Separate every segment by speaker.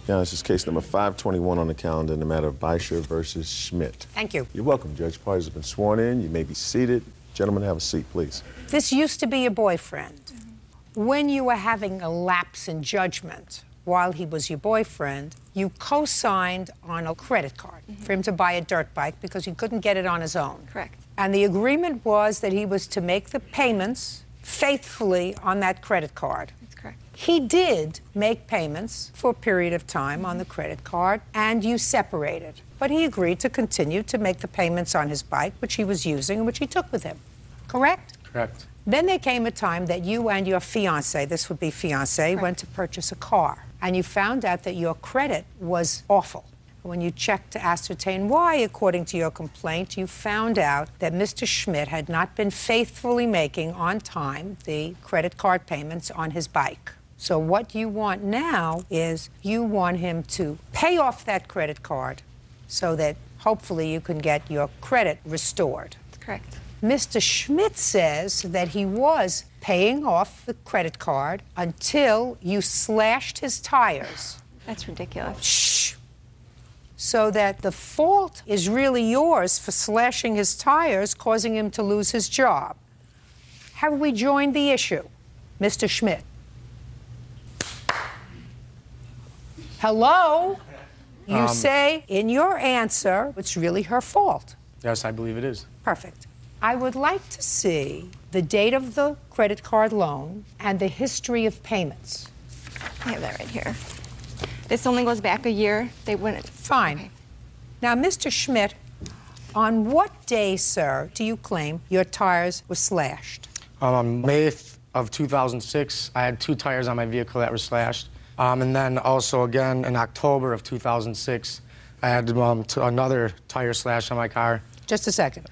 Speaker 1: Yeah, this is case number 521 on the calendar in the matter of Beischer versus Schmidt.
Speaker 2: Thank you.
Speaker 1: You're welcome, Judge. Parties have been sworn in. You may be seated. Gentlemen, have a seat, please.
Speaker 2: This used to be your boyfriend. When you were having a lapse in judgment while he was your boyfriend, you co-signed on a credit card for him to buy a dirt bike because he couldn't get it on his own.
Speaker 3: Correct.
Speaker 2: And the agreement was that he was to make the payments faithfully on that credit card.
Speaker 3: That's correct.
Speaker 2: He did make payments for a period of time on the credit card, and you separated. But he agreed to continue to make the payments on his bike, which he was using and which he took with him. Correct?
Speaker 4: Correct.
Speaker 2: Then there came a time that you and your fiancé, this would be fiancé, went to purchase a car. And you found out that your credit was awful. When you checked to ascertain why, according to your complaint, you found out that Mr. Schmidt had not been faithfully making on time the credit card payments on his bike. So what you want now is you want him to pay off that credit card so that hopefully you can get your credit restored.
Speaker 3: That's correct.
Speaker 2: Mr. Schmidt says that he was paying off the credit card until you slashed his tires.
Speaker 3: That's ridiculous.
Speaker 2: Shh. So that the fault is really yours for slashing his tires, causing him to lose his job. Have we joined the issue, Mr. Schmidt? Hello? You say in your answer it's really her fault.
Speaker 4: Yes, I believe it is.
Speaker 2: Perfect. I would like to see the date of the credit card loan and the history of payments.
Speaker 3: I have that right here. This only goes back a year. They wouldn't.
Speaker 2: Fine.
Speaker 3: Okay.
Speaker 2: Now, Mr. Schmidt, on what day, sir, do you claim your tires were slashed?
Speaker 4: On May 8th of 2006, I had 2 tires on my vehicle that were slashed. And then also again in October of 2006, I had another tire slash on my car.
Speaker 2: Just a second.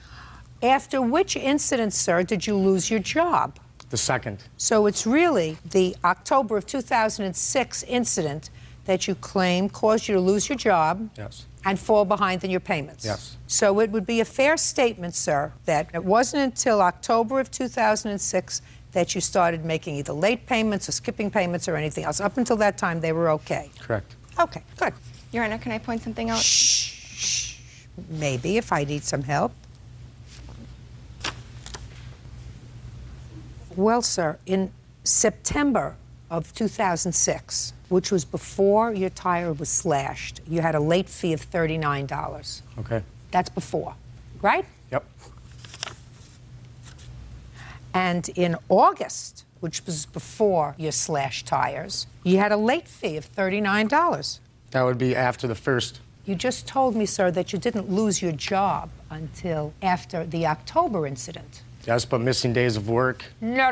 Speaker 2: After which incident, sir, did you lose your job?
Speaker 4: The second.
Speaker 2: So it's really the October of 2006 incident that you claim caused you to lose your job.
Speaker 4: Yes.
Speaker 2: And fall behind in your payments.
Speaker 4: Yes.
Speaker 2: So it would be a fair statement, sir, that it wasn't until October of 2006 that you started making either late payments or skipping payments or anything else. Up until that time, they were okay.
Speaker 4: Correct.
Speaker 2: Okay, good.
Speaker 3: Your Honor, can I point something out?
Speaker 2: Shh. Maybe, if I need some help. Well, sir, in September of 2006, which was before your tire was slashed, you had a late fee of $39.
Speaker 4: Okay.
Speaker 2: That's before, right?
Speaker 4: Yep.
Speaker 2: And in August, which was before your slashed tires, you had a late fee of $39.
Speaker 4: That would be after the first.
Speaker 2: You just told me, sir, that you didn't lose your job until after the October incident.
Speaker 4: Yes, but missing days of work.
Speaker 2: No.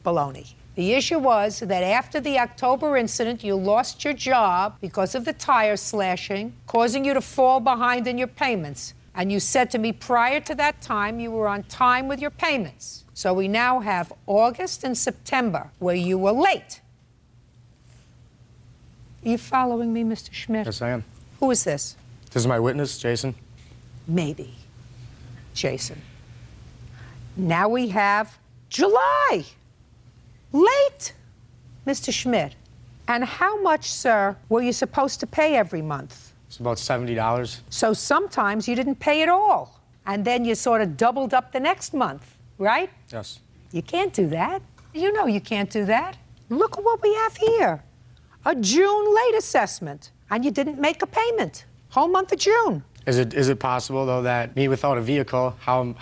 Speaker 2: Baloney. The issue was that after the October incident, you lost your job because of the tire slashing, causing you to fall behind in your payments. And you said to me prior to that time you were on time with your payments. So we now have August and September where you were late. Are you following me, Mr. Schmidt?
Speaker 4: Yes, I am.
Speaker 2: Who is this?
Speaker 4: This is my witness, Jason.
Speaker 2: Maybe. Jason. Now we have July. Late, Mr. Schmidt. And how much, sir, were you supposed to pay every month?
Speaker 4: It's about $70.
Speaker 2: So sometimes you didn't pay at all. And then you sort of doubled up the next month, right?
Speaker 4: Yes.
Speaker 2: You can't do that. You know you can't do that. Look at what we have here. A June late assessment. And you didn't make a payment. Whole month of June.
Speaker 4: Is it possible, though, that me without a vehicle, how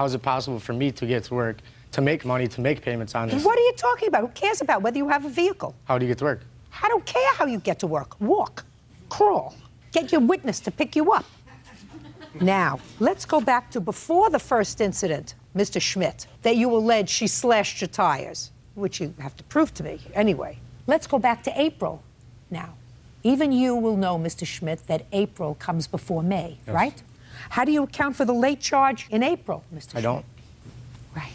Speaker 4: is it possible for me to get to work, to make money, to make payments on this?
Speaker 2: What are you talking about? Who cares about whether you have a vehicle?
Speaker 4: How do you get to work?
Speaker 2: I don't care how you get to work. Walk, crawl, get your witness to pick you up. Now, let's go back to before the first incident, Mr. Schmidt, that you allege she slashed your tires, which you have to prove to me anyway. Let's go back to April now. Even you will know, Mr. Schmidt, that April comes before May,
Speaker 4: yes.
Speaker 2: Right? How do you account for the late charge in April, Mr. Schmidt?
Speaker 4: I don't.
Speaker 2: Right.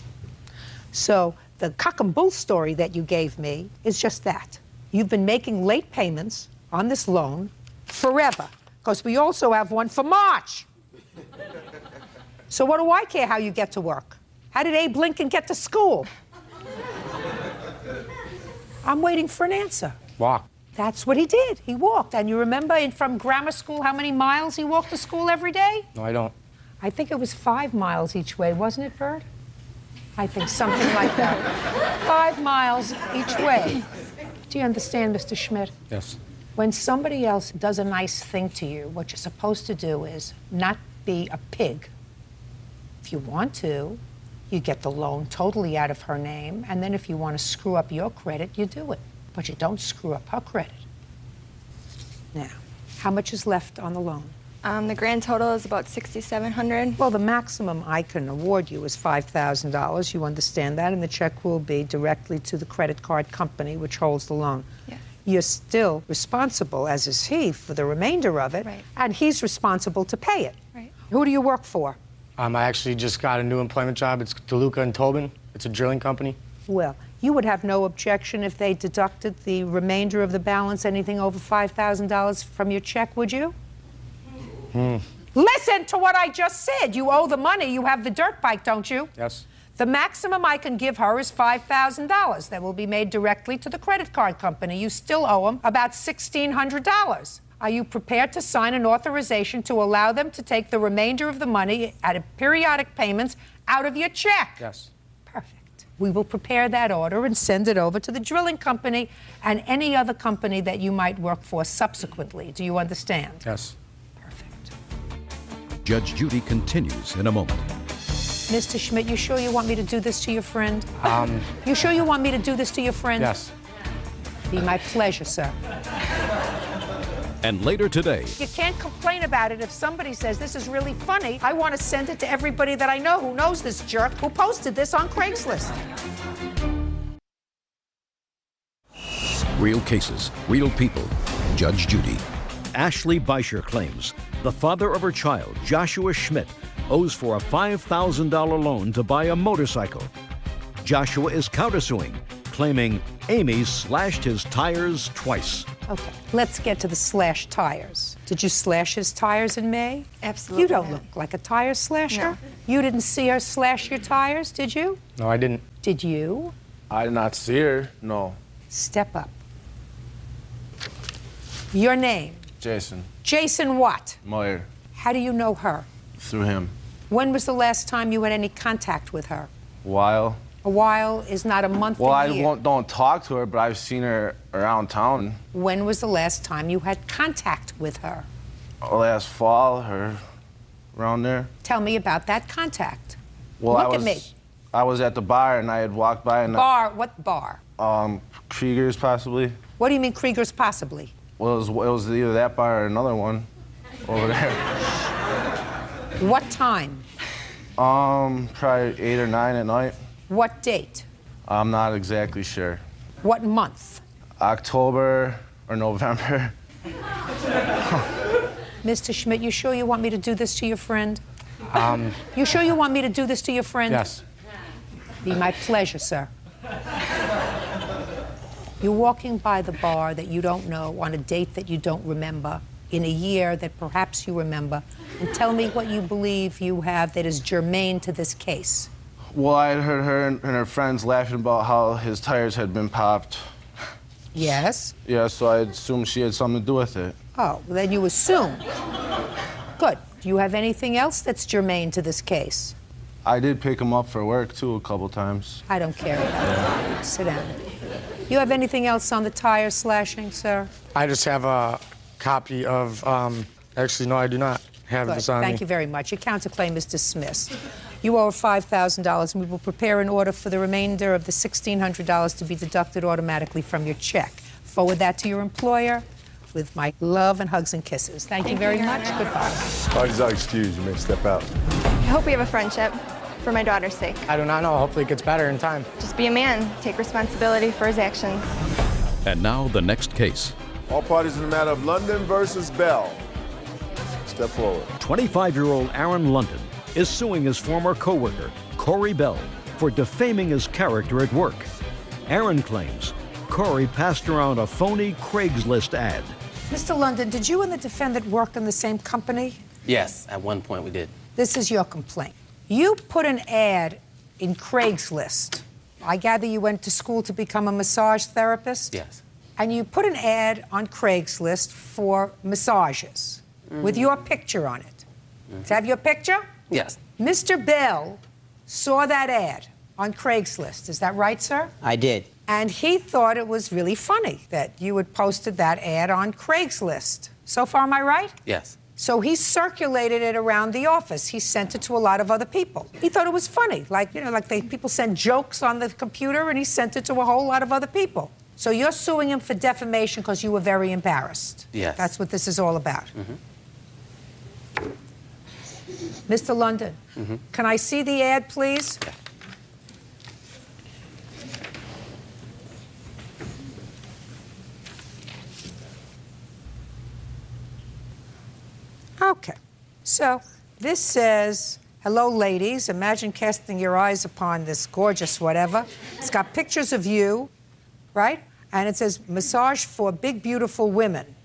Speaker 2: So the cock and bull story that you gave me is just that. You've been making late payments on this loan forever, because we also have one for March. So what do I care how you get to work? How did Abe Lincoln get to school? I'm waiting for an answer.
Speaker 4: Walk.
Speaker 2: That's what he did. He walked. And you remember from grammar school how many miles he walked to school every day?
Speaker 4: No, I don't.
Speaker 2: I think it was 5 miles each way, wasn't it, Bert? I think something like that. 5 miles each way. Do you understand, Mr. Schmidt?
Speaker 4: Yes.
Speaker 2: When somebody else does a nice thing to you, what you're supposed to do is not be a pig. If you want to, you get the loan totally out of her name, and then if you want to screw up your credit, you do it. But you don't screw up her credit. Now, how much is left on the loan?
Speaker 3: The grand total is about $6,700.
Speaker 2: Well, the maximum I can award you is $5,000. You understand that, and the check will be directly to the credit card company which holds the loan.
Speaker 3: Yeah.
Speaker 2: You're still responsible, as is he, for the remainder of it,
Speaker 3: Right.
Speaker 2: and he's responsible to pay it.
Speaker 3: Right.
Speaker 2: Who do you work for?
Speaker 4: I actually just got a new employment job. It's DeLuca and Tobin. It's a drilling company.
Speaker 2: Well, you would have no objection if they deducted the remainder of the balance, anything over $5,000 from your check, would you? Listen to what I just said. You owe the money. You have the dirt bike, don't you?
Speaker 4: Yes.
Speaker 2: The maximum I can give her is $5,000. That will be made directly to the credit card company. You still owe them about $1,600. Are you prepared to sign an authorization to allow them to take the remainder of the money at periodic payments out of your check?
Speaker 4: Yes.
Speaker 2: Perfect. We will prepare that order and send it over to the drilling company and any other company that you might work for subsequently. Do you understand?
Speaker 4: Yes.
Speaker 2: Perfect.
Speaker 5: Judge Judy continues in a moment.
Speaker 2: Mr. Schmidt, you sure you want me to do this to your friend? You sure you want me to do this to your friend?
Speaker 4: Yes.
Speaker 2: Be my pleasure, sir.
Speaker 5: And later today,
Speaker 2: You can't complain about it if somebody says, this is really funny. I want to send it to everybody that I know who knows this jerk who posted this on Craigslist.
Speaker 5: real cases, real people. Judge Judy. Ashley Beischer claims the father of her child, Joshua Schmidt, owes for a $5,000 loan to buy a motorcycle. Joshua is countersuing, claiming Amy slashed his tires twice.
Speaker 2: Okay, let's get to the slashed tires. Did you slash his tires in May?
Speaker 3: Absolutely
Speaker 2: You don't
Speaker 3: not.
Speaker 2: look like a tire slasher.
Speaker 3: No.
Speaker 2: You didn't see her slash your tires, did you?
Speaker 4: No, I didn't.
Speaker 2: Did you?
Speaker 6: I did not see her, no.
Speaker 2: Step up. Your name?
Speaker 6: Jason
Speaker 2: Jason what?
Speaker 6: Moyer,
Speaker 2: How do you know her?
Speaker 6: through him.
Speaker 2: When was the last time you had any contact with her?
Speaker 6: While.
Speaker 2: A while is not a month,
Speaker 6: Well,
Speaker 2: a
Speaker 6: I
Speaker 2: year.
Speaker 6: don't talk to her, but I've seen her around town.
Speaker 2: When was the last time you had contact with her?
Speaker 6: Last fall, her around there.
Speaker 2: Tell me about that contact.
Speaker 6: Well,
Speaker 2: Look at me.
Speaker 6: I was at the bar and I had walked by and
Speaker 2: Bar, what bar?
Speaker 6: Krieger's possibly.
Speaker 2: What do you mean Krieger's possibly?
Speaker 6: Well, it was either that bar or another one over there.
Speaker 2: What time?
Speaker 6: Probably 8 or 9 at night.
Speaker 2: What date?
Speaker 6: I'm not exactly sure.
Speaker 2: What month?
Speaker 6: October or November.
Speaker 2: Mr. Schmidt, you sure you want me to do this to your friend? You sure you want me to do this to your friend?
Speaker 4: Yes.
Speaker 2: Be my pleasure, sir. You're walking by the bar that you don't know on a date that you don't remember, in a year that perhaps you remember, and tell me what you believe you have that is germane to this case.
Speaker 6: Well, I had heard her and her friends laughing about how his tires had been popped.
Speaker 2: Yes?
Speaker 6: Yeah, so I assumed she had something to do with it.
Speaker 2: Oh, then you assume. Good. Do you have anything else that's germane to this case?
Speaker 6: I did pick him up for work, too, a couple times.
Speaker 2: I don't care about that. Sit down. You have anything else on the tire slashing, sir?
Speaker 4: I just have a copy of, actually, no, I do not have
Speaker 2: Good.
Speaker 4: this on me.
Speaker 2: Thank you very much. Your counterclaim is dismissed. You owe $5,000, and we will prepare an order for the remainder of the $1,600 to be deducted automatically from your check. Forward that to your employer with my love and hugs and kisses. Thank you very
Speaker 3: Your
Speaker 2: much.
Speaker 3: Honor.
Speaker 2: Goodbye.
Speaker 1: Party's not excused. You may step out.
Speaker 3: I hope we have a friendship for my daughter's sake.
Speaker 4: I do not know. Hopefully it gets better in time.
Speaker 3: Just be a man. Take responsibility for his actions.
Speaker 5: And now the next case.
Speaker 1: All parties in the matter of London versus Bell. Step forward.
Speaker 5: 25-year-old Aaron London is suing his former co-worker, Corey Bell, for defaming his character at work. Aaron claims Corey passed around a phony Craigslist ad.
Speaker 2: Mr. London, did you and the defendant work in the same company?
Speaker 7: Yes, at one point we did.
Speaker 2: This is your complaint. You put an ad in Craigslist. I gather you went to school to become a massage therapist?
Speaker 7: Yes.
Speaker 2: and you put an ad on Craigslist for massages with your picture on it. Does it have your picture?
Speaker 7: Yes.
Speaker 2: Mr. Bell saw that ad on Craigslist. Is that right, sir?
Speaker 8: I did.
Speaker 2: And he thought it was really funny that you had posted that ad on Craigslist. So far, am I right?
Speaker 7: Yes.
Speaker 2: So he circulated it around the office. He sent it to a lot of other people. He thought it was funny, like, you know, like people send jokes on the computer, and he sent it to a whole lot of other people. So you're suing him for defamation because you were very embarrassed.
Speaker 7: Yes.
Speaker 2: That's what this is all about. Mr. London, can I see the ad, please?
Speaker 7: Yeah.
Speaker 2: Okay. So this says, hello, ladies. Imagine casting your eyes upon this gorgeous whatever. It's got pictures of you, right? And it says, massage for big, beautiful women.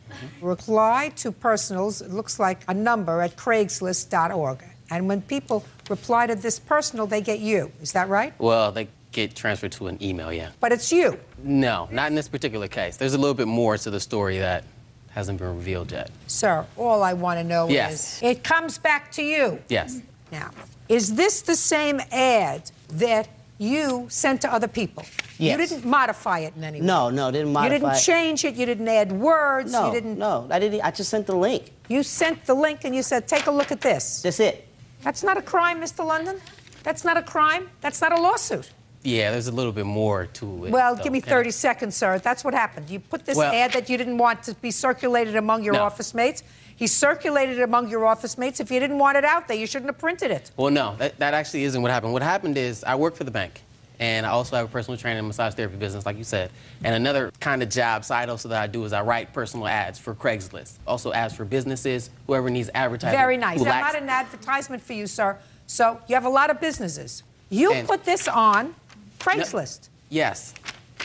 Speaker 2: Reply to personals, it looks like a number at Craigslist.org. And when people reply to this personal, they get you. Is that right?
Speaker 7: Well, they get transferred to an email, yeah.
Speaker 2: But it's you.
Speaker 7: No, not in this particular case. There's a little bit more to the story that hasn't been revealed yet.
Speaker 2: Sir, all I want to know
Speaker 7: Yes.
Speaker 2: is, it comes back to you.
Speaker 7: Yes.
Speaker 2: Now, is this the same ad that you sent to other people?
Speaker 8: Yes.
Speaker 2: You didn't modify it in any way.
Speaker 8: No, didn't modify
Speaker 2: You didn't
Speaker 8: it.
Speaker 2: change it. You didn't add words.
Speaker 8: No,
Speaker 2: You didn't.
Speaker 8: no, I didn't. I just sent the link.
Speaker 2: You sent the link and you said, take a look at this.
Speaker 8: That's it.
Speaker 2: That's not a crime, Mr. London. That's not a crime. That's not a lawsuit.
Speaker 7: Yeah, there's a little bit more to it.
Speaker 2: Well,
Speaker 7: though.
Speaker 2: give me
Speaker 7: Can I-
Speaker 2: 30 seconds, sir. That's what happened. You put this
Speaker 7: Well-
Speaker 2: ad that you didn't want to be circulated among your
Speaker 7: No.
Speaker 2: office mates. He circulated it among your office mates. If you didn't want it out there, you shouldn't have printed it.
Speaker 7: Well, no, that actually isn't what happened. What happened is I work for the bank, and I also have a personal training and massage therapy business, like you said. And another kind of job side hustle that I do is I write personal ads for Craigslist. Also ads for businesses, whoever needs advertising.
Speaker 2: Very nice.
Speaker 7: who
Speaker 2: I'm
Speaker 7: lacks-
Speaker 2: not an advertisement for you, sir. So you have a lot of businesses. You
Speaker 7: And-
Speaker 2: put this on Craigslist.
Speaker 7: Yes,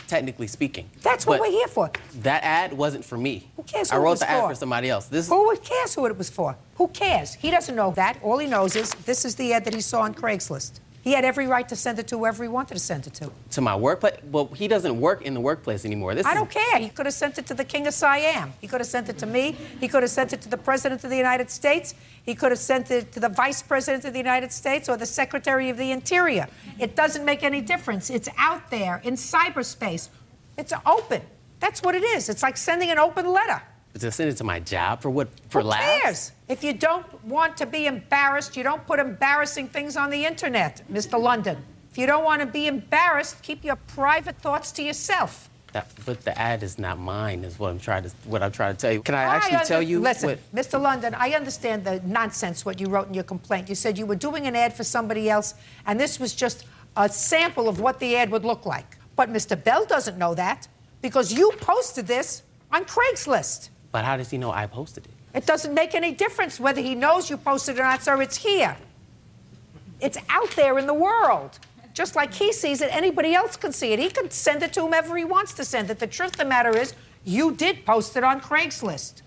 Speaker 7: technically speaking.
Speaker 2: That's what
Speaker 7: But
Speaker 2: we're here for.
Speaker 7: That ad wasn't for me.
Speaker 2: Who cares
Speaker 7: I
Speaker 2: who it
Speaker 7: wrote
Speaker 2: was
Speaker 7: the ad
Speaker 2: for?
Speaker 7: for somebody else.
Speaker 2: Who cares who it was for? Who cares? He doesn't know that. All he knows is this is the ad that he saw on Craigslist. He had every right to send it to whoever he wanted to send it to.
Speaker 7: my workplace. Well, he doesn't work in the workplace anymore.
Speaker 2: I don't care. He could have sent it to the King of Siam. He could have sent it to me. He could have sent it to the President of the United States. He could have sent it to the Vice President of the United States or the Secretary of the Interior. It doesn't make any difference. It's out there in cyberspace. It's open. That's what it is. It's like sending an open letter.
Speaker 7: To send it to my job for what? For
Speaker 2: Who
Speaker 7: laughs?
Speaker 2: cares? If you don't want to be embarrassed, you don't put embarrassing things on the internet, Mr. London. If you don't want to be embarrassed, keep your private thoughts to yourself.
Speaker 7: But the ad is not mine, is what I'm trying to tell you. Can I actually tell you?
Speaker 2: Listen,
Speaker 7: what-
Speaker 2: Mr. London, I understand the nonsense what you wrote in your complaint. You said you were doing an ad for somebody else, and this was just a sample of what the ad would look like. But Mr. Bell doesn't know that because you posted this on Craigslist.
Speaker 7: But how does he know I posted it?
Speaker 2: It doesn't make any difference whether he knows you posted it or not, sir. It's here. It's out there in the world. Just like he sees it, anybody else can see it. He can send it to whomever he wants to send it. The truth of the matter is, you did post it on Craigslist.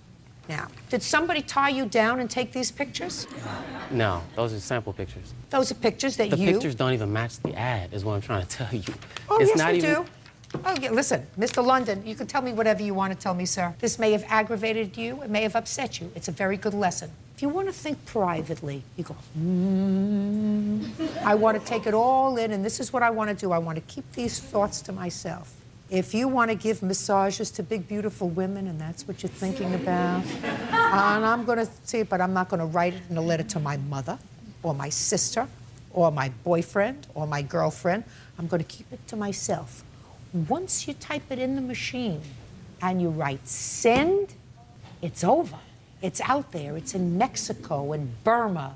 Speaker 2: Now, did somebody tie you down and take these pictures?
Speaker 7: No, those are sample pictures.
Speaker 2: Those are pictures that
Speaker 7: The
Speaker 2: you...
Speaker 7: pictures don't even match the ad, is what I'm trying to tell you.
Speaker 2: Oh,
Speaker 7: it's
Speaker 2: yes,
Speaker 7: not
Speaker 2: we
Speaker 7: even...
Speaker 2: do. Oh, yeah, listen, Mr. London, you can tell me whatever you want to tell me, sir. This may have aggravated you. It may have upset you. It's a very good lesson. If you want to think privately, you go, I want to take it all in, and this is what I want to do. I want to keep these thoughts to myself. If you want to give massages to big, beautiful women, and that's what you're thinking about, and I'm going to see it, but I'm not going to write it in a letter to my mother or my sister or my boyfriend or my girlfriend. I'm going to keep it to myself. Once you type it in the machine and you write send, it's over. It's out there. It's in Mexico and Burma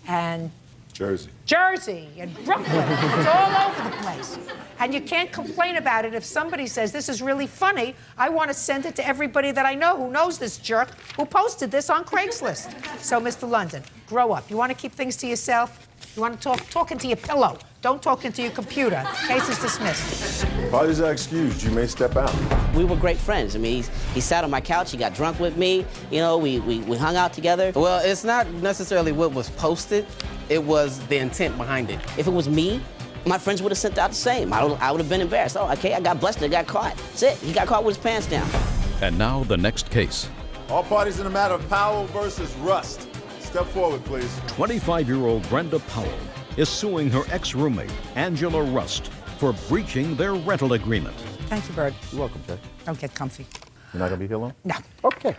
Speaker 2: and Jersey and Brooklyn. It's all over the place. And you can't complain about it if somebody says, this is really funny. I want to send it to everybody that I know who knows this jerk who posted this on Craigslist. So, Mr. London, grow up. You want to keep things to yourself? You want to talk into your pillow. Don't talk into your computer. Case is dismissed.
Speaker 1: Parties are excused. You may step out.
Speaker 8: We were great friends. I mean, he sat on my couch. He got drunk with me. You know, we hung out together.
Speaker 7: Well, it's not necessarily what was posted. It was the intent behind it.
Speaker 8: If it was me, My friends would have sent out the same. I would have been embarrassed. Oh, okay, I got busted, I got caught. That's it. He got caught with his pants down.
Speaker 5: And now the next case.
Speaker 9: All parties in the matter of Powell versus Rust. Step forward, please.
Speaker 5: 25-year-old Brenda Powell is suing her ex-roommate, Angela Rust, for breaching their rental agreement.
Speaker 2: Thank you, Bird.
Speaker 1: You're welcome, Jay.
Speaker 2: Don't get comfy.
Speaker 1: You're not going to be here long?
Speaker 2: No.
Speaker 1: Okay.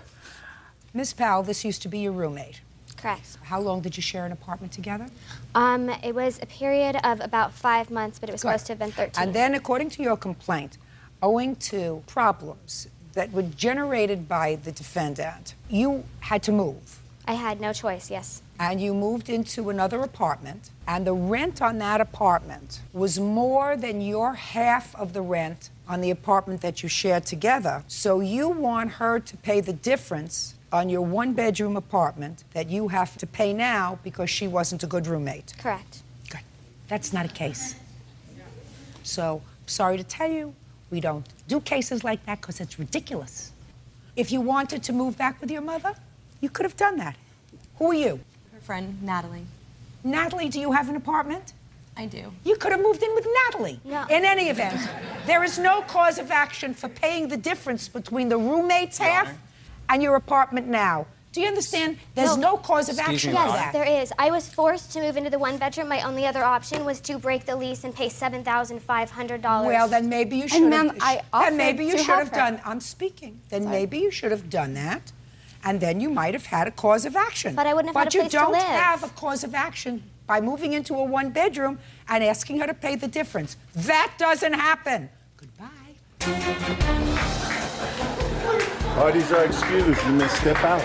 Speaker 2: Miss Powell, this used to be your roommate.
Speaker 10: Correct.
Speaker 2: How long did you share an apartment together?
Speaker 10: It was a period of about 5 months, but it was supposed to have been 13.
Speaker 2: And then, according to your complaint, owing to problems that were generated by the defendant, you had to move.
Speaker 10: I had no choice, yes.
Speaker 2: And you moved into another apartment, and the rent on that apartment was more than your half of the rent on the apartment that you shared together. So you want her to pay the difference on your one-bedroom apartment that you have to pay now because she wasn't a good roommate.
Speaker 10: Correct.
Speaker 2: Good. That's not a case. So, sorry to tell you, we don't do cases like that because it's ridiculous. If you wanted to move back with your mother, you could have done that. Who are you?
Speaker 3: Her friend, Natalie.
Speaker 2: Natalie, do you have an apartment?
Speaker 3: I do.
Speaker 2: You could have moved in with Natalie.
Speaker 10: No.
Speaker 2: In any event, there is no cause of action for paying the difference between the roommate's half and your apartment now. Do you understand? There's no cause of action for
Speaker 10: Yes,
Speaker 2: that.
Speaker 10: there is. I was forced to move into the one bedroom. My only other option was to break the lease and pay $7,500.
Speaker 2: Well, then maybe you should have.
Speaker 3: ma'am, I offered
Speaker 2: Then maybe you
Speaker 3: to
Speaker 2: should
Speaker 3: help
Speaker 2: have
Speaker 3: her.
Speaker 2: done. I'm speaking. Then maybe you should have done that, and then you might have had a cause of action.
Speaker 10: But I wouldn't have had a place to
Speaker 2: But you
Speaker 10: live.
Speaker 2: don't have a cause of action by moving into a one bedroom and asking her to pay the difference. That doesn't happen. Goodbye.
Speaker 1: Parties are excused. You may step out.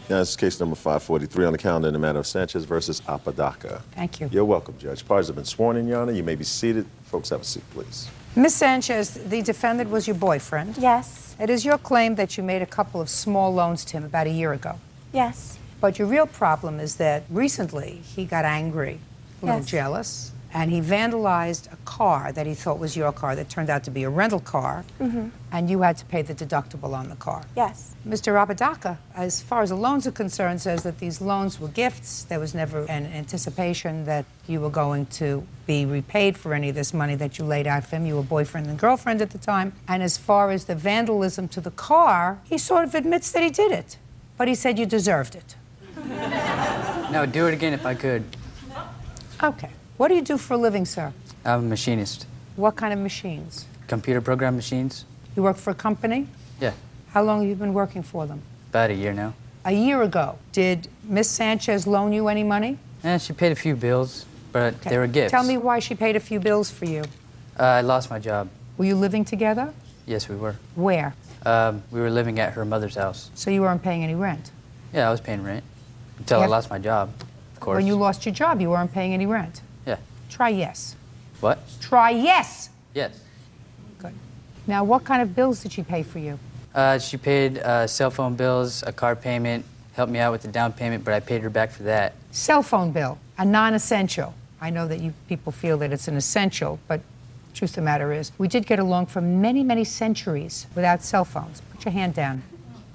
Speaker 1: Now, this is case number 543 on the calendar in the matter of Sanchez versus Apodaca.
Speaker 2: Thank you.
Speaker 1: You're welcome, Judge. Parties have been sworn in, Your Honor. You may be seated. Folks, have a seat, please.
Speaker 2: Miss Sanchez, the defendant was your boyfriend.
Speaker 3: Yes.
Speaker 2: It is your claim that you made a couple of small loans to him about a year ago.
Speaker 3: Yes.
Speaker 2: But your real problem is that recently he got angry, a little
Speaker 3: Yes.
Speaker 2: jealous, and he vandalized a car that he thought was your car that turned out to be a rental car, and you had to pay the deductible on the car.
Speaker 3: Yes.
Speaker 2: Mr. Apodaca, as far as the loans are concerned, says that these loans were gifts. There was never an anticipation that you were going to be repaid for any of this money that you laid out for him. You were boyfriend and girlfriend at the time. And as far as the vandalism to the car, he sort of admits that he did it. But he said you deserved it.
Speaker 11: No, do it again if I could.
Speaker 2: Okay. What do you do for a living, sir?
Speaker 11: I'm a machinist.
Speaker 2: What kind of machines?
Speaker 11: Computer program machines?
Speaker 2: You work for a company?
Speaker 11: Yeah,
Speaker 2: How long have you been working for them?
Speaker 11: about a year now.
Speaker 2: A year ago. Did Miss Sanchez loan you any money?
Speaker 11: She paid a few bills, but
Speaker 2: Okay.
Speaker 11: they were gifts.
Speaker 2: Tell me why she paid a few bills for you.
Speaker 11: I lost my job.
Speaker 2: Were you living together?
Speaker 11: Yes, we were.
Speaker 2: Where?
Speaker 11: We were living at her mother's house.
Speaker 2: So you weren't paying any rent?
Speaker 11: Yeah, I was paying rent. Until I
Speaker 2: Yeah.
Speaker 11: lost my job, of course.
Speaker 2: When you lost your job, you weren't paying any rent?
Speaker 11: Yeah.
Speaker 2: Try yes.
Speaker 11: What?
Speaker 2: Try yes!
Speaker 11: Yes.
Speaker 2: Good. Now, what kind of bills did she pay for you?
Speaker 11: She paid cell phone bills, a car payment, helped me out with the down payment, but I paid her back for that.
Speaker 2: Cell phone bill, a non-essential. I know that you people feel that it's an essential, but the truth of the matter is, we did get along for many, many centuries without cell phones. Put your hand down.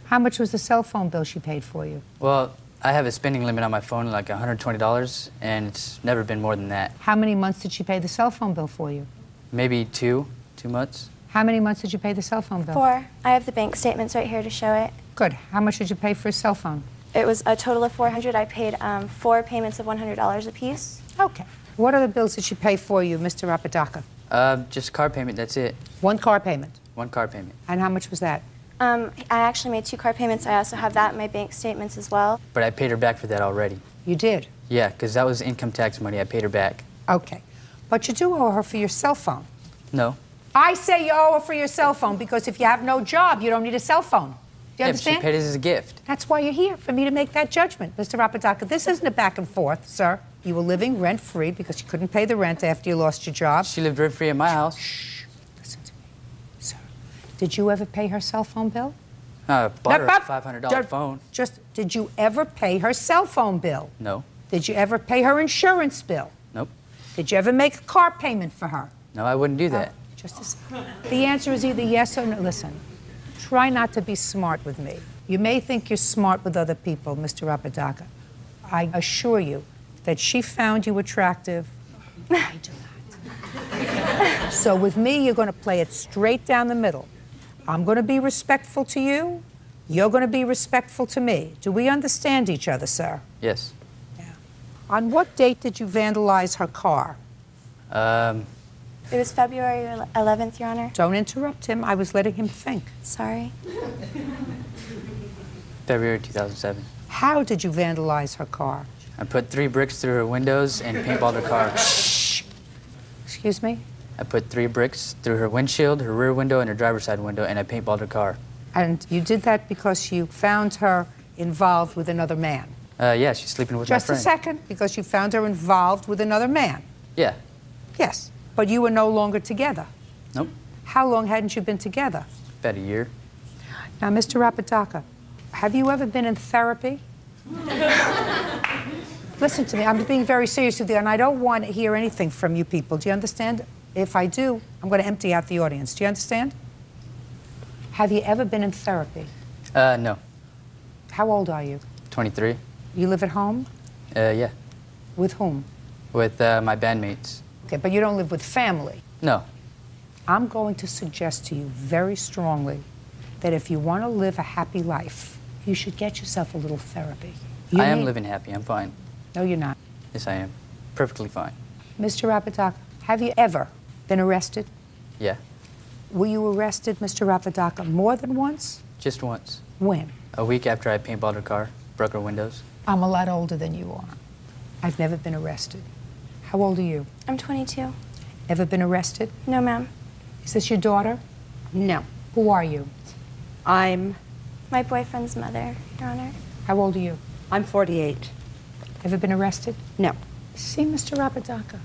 Speaker 2: How much was the cell phone bill she paid for you?
Speaker 11: Well, I have a spending limit on my phone, like $120, and it's never been more than that.
Speaker 2: How many months did she pay the cell phone bill for you?
Speaker 11: Maybe two months.
Speaker 2: How many months did you pay the cell phone bill?
Speaker 12: 4. I have the bank statements right here to show it.
Speaker 2: Good. How much did you pay for a cell phone?
Speaker 12: It was a total of $400. I paid 4 payments of $100 apiece.
Speaker 2: Okay. What other bills did she pay for you, Mr. Apodaca?
Speaker 11: Just car payment, that's it.
Speaker 2: One car payment.
Speaker 11: One car payment.
Speaker 2: And how much was that?
Speaker 12: I actually made 2 car payments. I also have that in my bank statements as well.
Speaker 11: But I paid her back for that already.
Speaker 2: You did?
Speaker 11: Yeah, because that was income tax money. I paid her back.
Speaker 2: Okay. But you do owe her for your cell phone.
Speaker 11: No.
Speaker 2: I say you owe her for your cell phone because if you have no job, you don't need a cell phone. Do you
Speaker 11: Yeah, but
Speaker 2: understand?
Speaker 11: she paid it as a gift.
Speaker 2: That's why you're here, for me to make that judgment, Mr. Apodaca. This isn't a back and forth, sir. You were living rent-free because you couldn't pay the rent after you lost your job.
Speaker 11: She lived rent-free at my house.
Speaker 2: Shh. Listen to me, sir. Did you ever pay her cell phone bill?
Speaker 11: I bought her a
Speaker 2: Nope.
Speaker 11: $500 phone.
Speaker 2: Just, did you ever pay her cell phone bill?
Speaker 11: No.
Speaker 2: Did you ever pay her insurance bill?
Speaker 11: Nope.
Speaker 2: Did you ever make a car payment for her?
Speaker 11: No, I wouldn't do that.
Speaker 2: Just a second. The answer is either yes or no. Listen, try not to be smart with me. You may think you're smart with other people, Mr. Apodaca, I assure you that she found you attractive. I do not. So with me, you're going to play it straight down the middle. I'm going to be respectful to you. You're going to be respectful to me. Do we understand each other, sir?
Speaker 11: Yes.
Speaker 2: Yeah. On what date did you vandalize her car?
Speaker 12: It was February 11th, Your Honor.
Speaker 2: Don't interrupt him. I was letting him think.
Speaker 12: Sorry.
Speaker 11: February 2007.
Speaker 2: How did you vandalize her car?
Speaker 11: I put 3 bricks through her windows and paintballed her car.
Speaker 2: Shh. Excuse me?
Speaker 11: I put 3 bricks through her windshield, her rear window, and her driver's side window, and I paintballed her car.
Speaker 2: And you did that because you found her involved with another man?
Speaker 11: Yeah, she's sleeping with my friend.
Speaker 2: Just a second, because you found her involved with another man?
Speaker 11: Yeah.
Speaker 2: Yes, but you were no longer together?
Speaker 11: Nope.
Speaker 2: How long hadn't you been together?
Speaker 11: About a year.
Speaker 2: Now, Mr. Apodaca, have you ever been in therapy? Listen to me, I'm being very serious with you, and I don't want to hear anything from you people. Do you understand? If I do, I'm going to empty out the audience. Do you understand? Have you ever been in therapy?
Speaker 11: No.
Speaker 2: How old are you?
Speaker 11: 23.
Speaker 2: You live at home?
Speaker 11: Yeah.
Speaker 2: With whom?
Speaker 11: With my bandmates.
Speaker 2: Okay, but you don't live with family.
Speaker 11: No.
Speaker 2: I'm going to suggest to you very strongly that if you want to live a happy life, you should get yourself a little therapy.
Speaker 11: I am living happy. I'm fine.
Speaker 2: No, you're not.
Speaker 11: Yes, I am. Perfectly fine.
Speaker 2: Mr. Apodaca, have you ever been arrested?
Speaker 11: Yeah.
Speaker 2: Were you arrested, Mr. Apodaca, more than once?
Speaker 11: Just once.
Speaker 2: When?
Speaker 11: A week after I paintballed her car, broke her windows.
Speaker 2: I'm a lot older than you are. I've never been arrested. How old are you?
Speaker 12: I'm 22.
Speaker 2: Ever been arrested?
Speaker 12: No, ma'am.
Speaker 2: Is this your daughter?
Speaker 13: No.
Speaker 2: Who are you?
Speaker 13: I'm
Speaker 12: my boyfriend's mother, Your Honor.
Speaker 2: How old are you?
Speaker 13: I'm 48.
Speaker 2: Ever been arrested?
Speaker 13: No.
Speaker 2: See, Mr. Apodaca,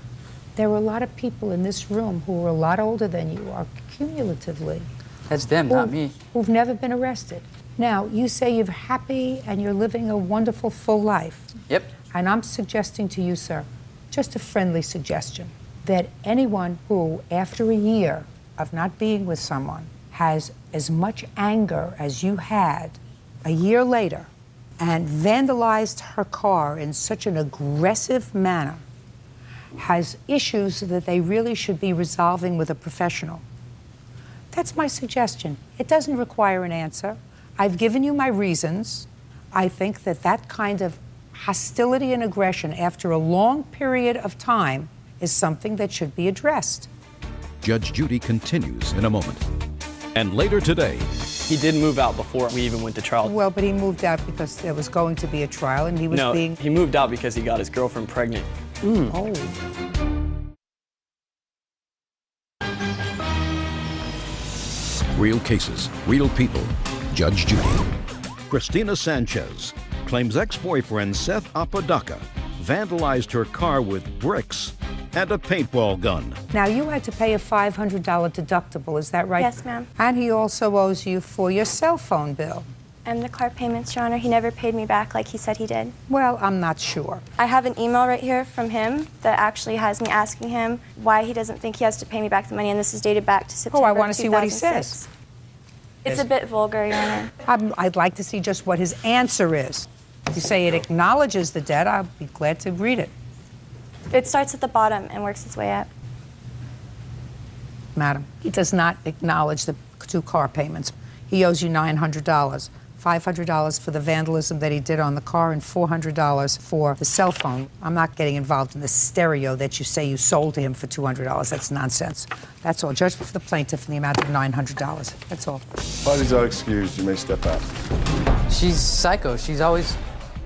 Speaker 2: there are a lot of people in this room who are a lot older than you are cumulatively.
Speaker 11: That's them, not me.
Speaker 2: Who've never been arrested. Now, you say you're happy and you're living a wonderful, full life.
Speaker 11: Yep.
Speaker 2: And I'm suggesting to you, sir, just a friendly suggestion, that anyone who, after a year of not being with someone, has as much anger as you had a year later and vandalized her car in such an aggressive manner has issues that they really should be resolving with a professional. That's my suggestion. It doesn't require an answer. I've given you my reasons. I think that that kind of hostility and aggression after a long period of time is something that should be addressed.
Speaker 5: Judge Judy continues in a moment. And later today,
Speaker 14: he did move out before we even went to trial.
Speaker 2: Well, but he moved out because there was going to be a trial and he was being...
Speaker 14: he moved out because he got his girlfriend pregnant.
Speaker 2: Oh.
Speaker 5: Real cases, real people. Judge Judy. Christina Sanchez claims ex-boyfriend Seth Apodaca vandalized her car with bricks and a paintball gun.
Speaker 2: Now, you had to pay a $500 deductible, is that right?
Speaker 12: Yes, ma'am.
Speaker 2: And he also owes you for your cell phone bill.
Speaker 12: And the car payments, Your Honor, he never paid me back like he said he did.
Speaker 2: Well, I'm not sure.
Speaker 12: I have an email right here from him that actually has me asking him why he doesn't think he has to pay me back the money, and this is dated back to September
Speaker 2: I want to see what he
Speaker 12: 2006.
Speaker 2: says.
Speaker 12: It's a bit vulgar, Your Honor.
Speaker 2: I'd like to see just what his answer is. If you say it acknowledges the debt, I'll be glad to read it.
Speaker 12: It starts at the bottom and works its way up.
Speaker 2: Madam, he does not acknowledge the 2 car payments. He owes you $900. $500 for the vandalism that he did on the car and $400 for the cell phone. I'm not getting involved in the stereo that you say you sold to him for $200. That's nonsense. That's all. Judgment for the plaintiff in the amount of $900. That's all.
Speaker 9: Parties are excused. You may step out.
Speaker 11: She's psycho. She's always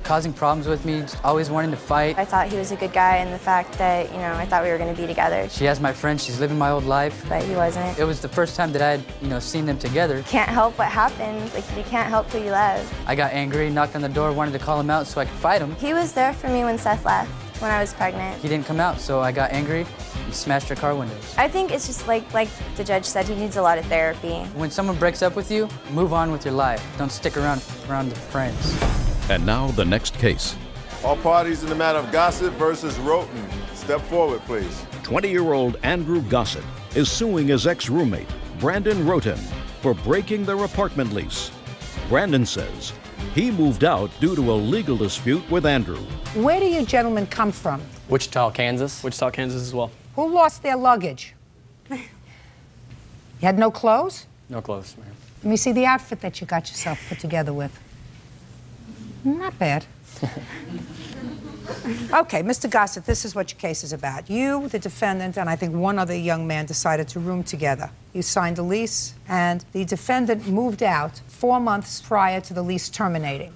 Speaker 11: causing problems with me, always wanting to fight.
Speaker 12: I thought he was a good guy, and the fact that, I thought we were going to be together.
Speaker 11: She has my friend, she's living my old life.
Speaker 12: But he wasn't.
Speaker 11: It was the first time that I had, seen them together.
Speaker 12: Can't help what happens. Like, you can't help who you love.
Speaker 11: I got angry, knocked on the door, wanted to call him out so I could fight him.
Speaker 12: He was there for me when Seth left, when I was pregnant.
Speaker 11: He didn't come out, so I got angry and smashed her car windows.
Speaker 12: I think it's just like the judge said, he needs a lot of therapy.
Speaker 11: When someone breaks up with you, move on with your life. Don't stick around with friends.
Speaker 5: And now the next case.
Speaker 9: All parties in the matter of Gossett versus Roten. Step forward, please.
Speaker 5: 20-year-old Andrew Gossett is suing his ex-roommate, Brandon Roten, for breaking their apartment lease. Brandon says He moved out due to a legal dispute with Andrew.
Speaker 2: Where do you gentlemen come from?
Speaker 14: Wichita, Kansas. Wichita, Kansas as well.
Speaker 2: Who lost their luggage? You had no clothes?
Speaker 14: No clothes, ma'am.
Speaker 2: Let me see the outfit that you got yourself put together with. Not bad. Okay, Mr. Gossett, this is what your case is about. You, the defendant, and I think one other young man decided to room together. You signed a lease, and the defendant moved out 4 months prior to the lease terminating.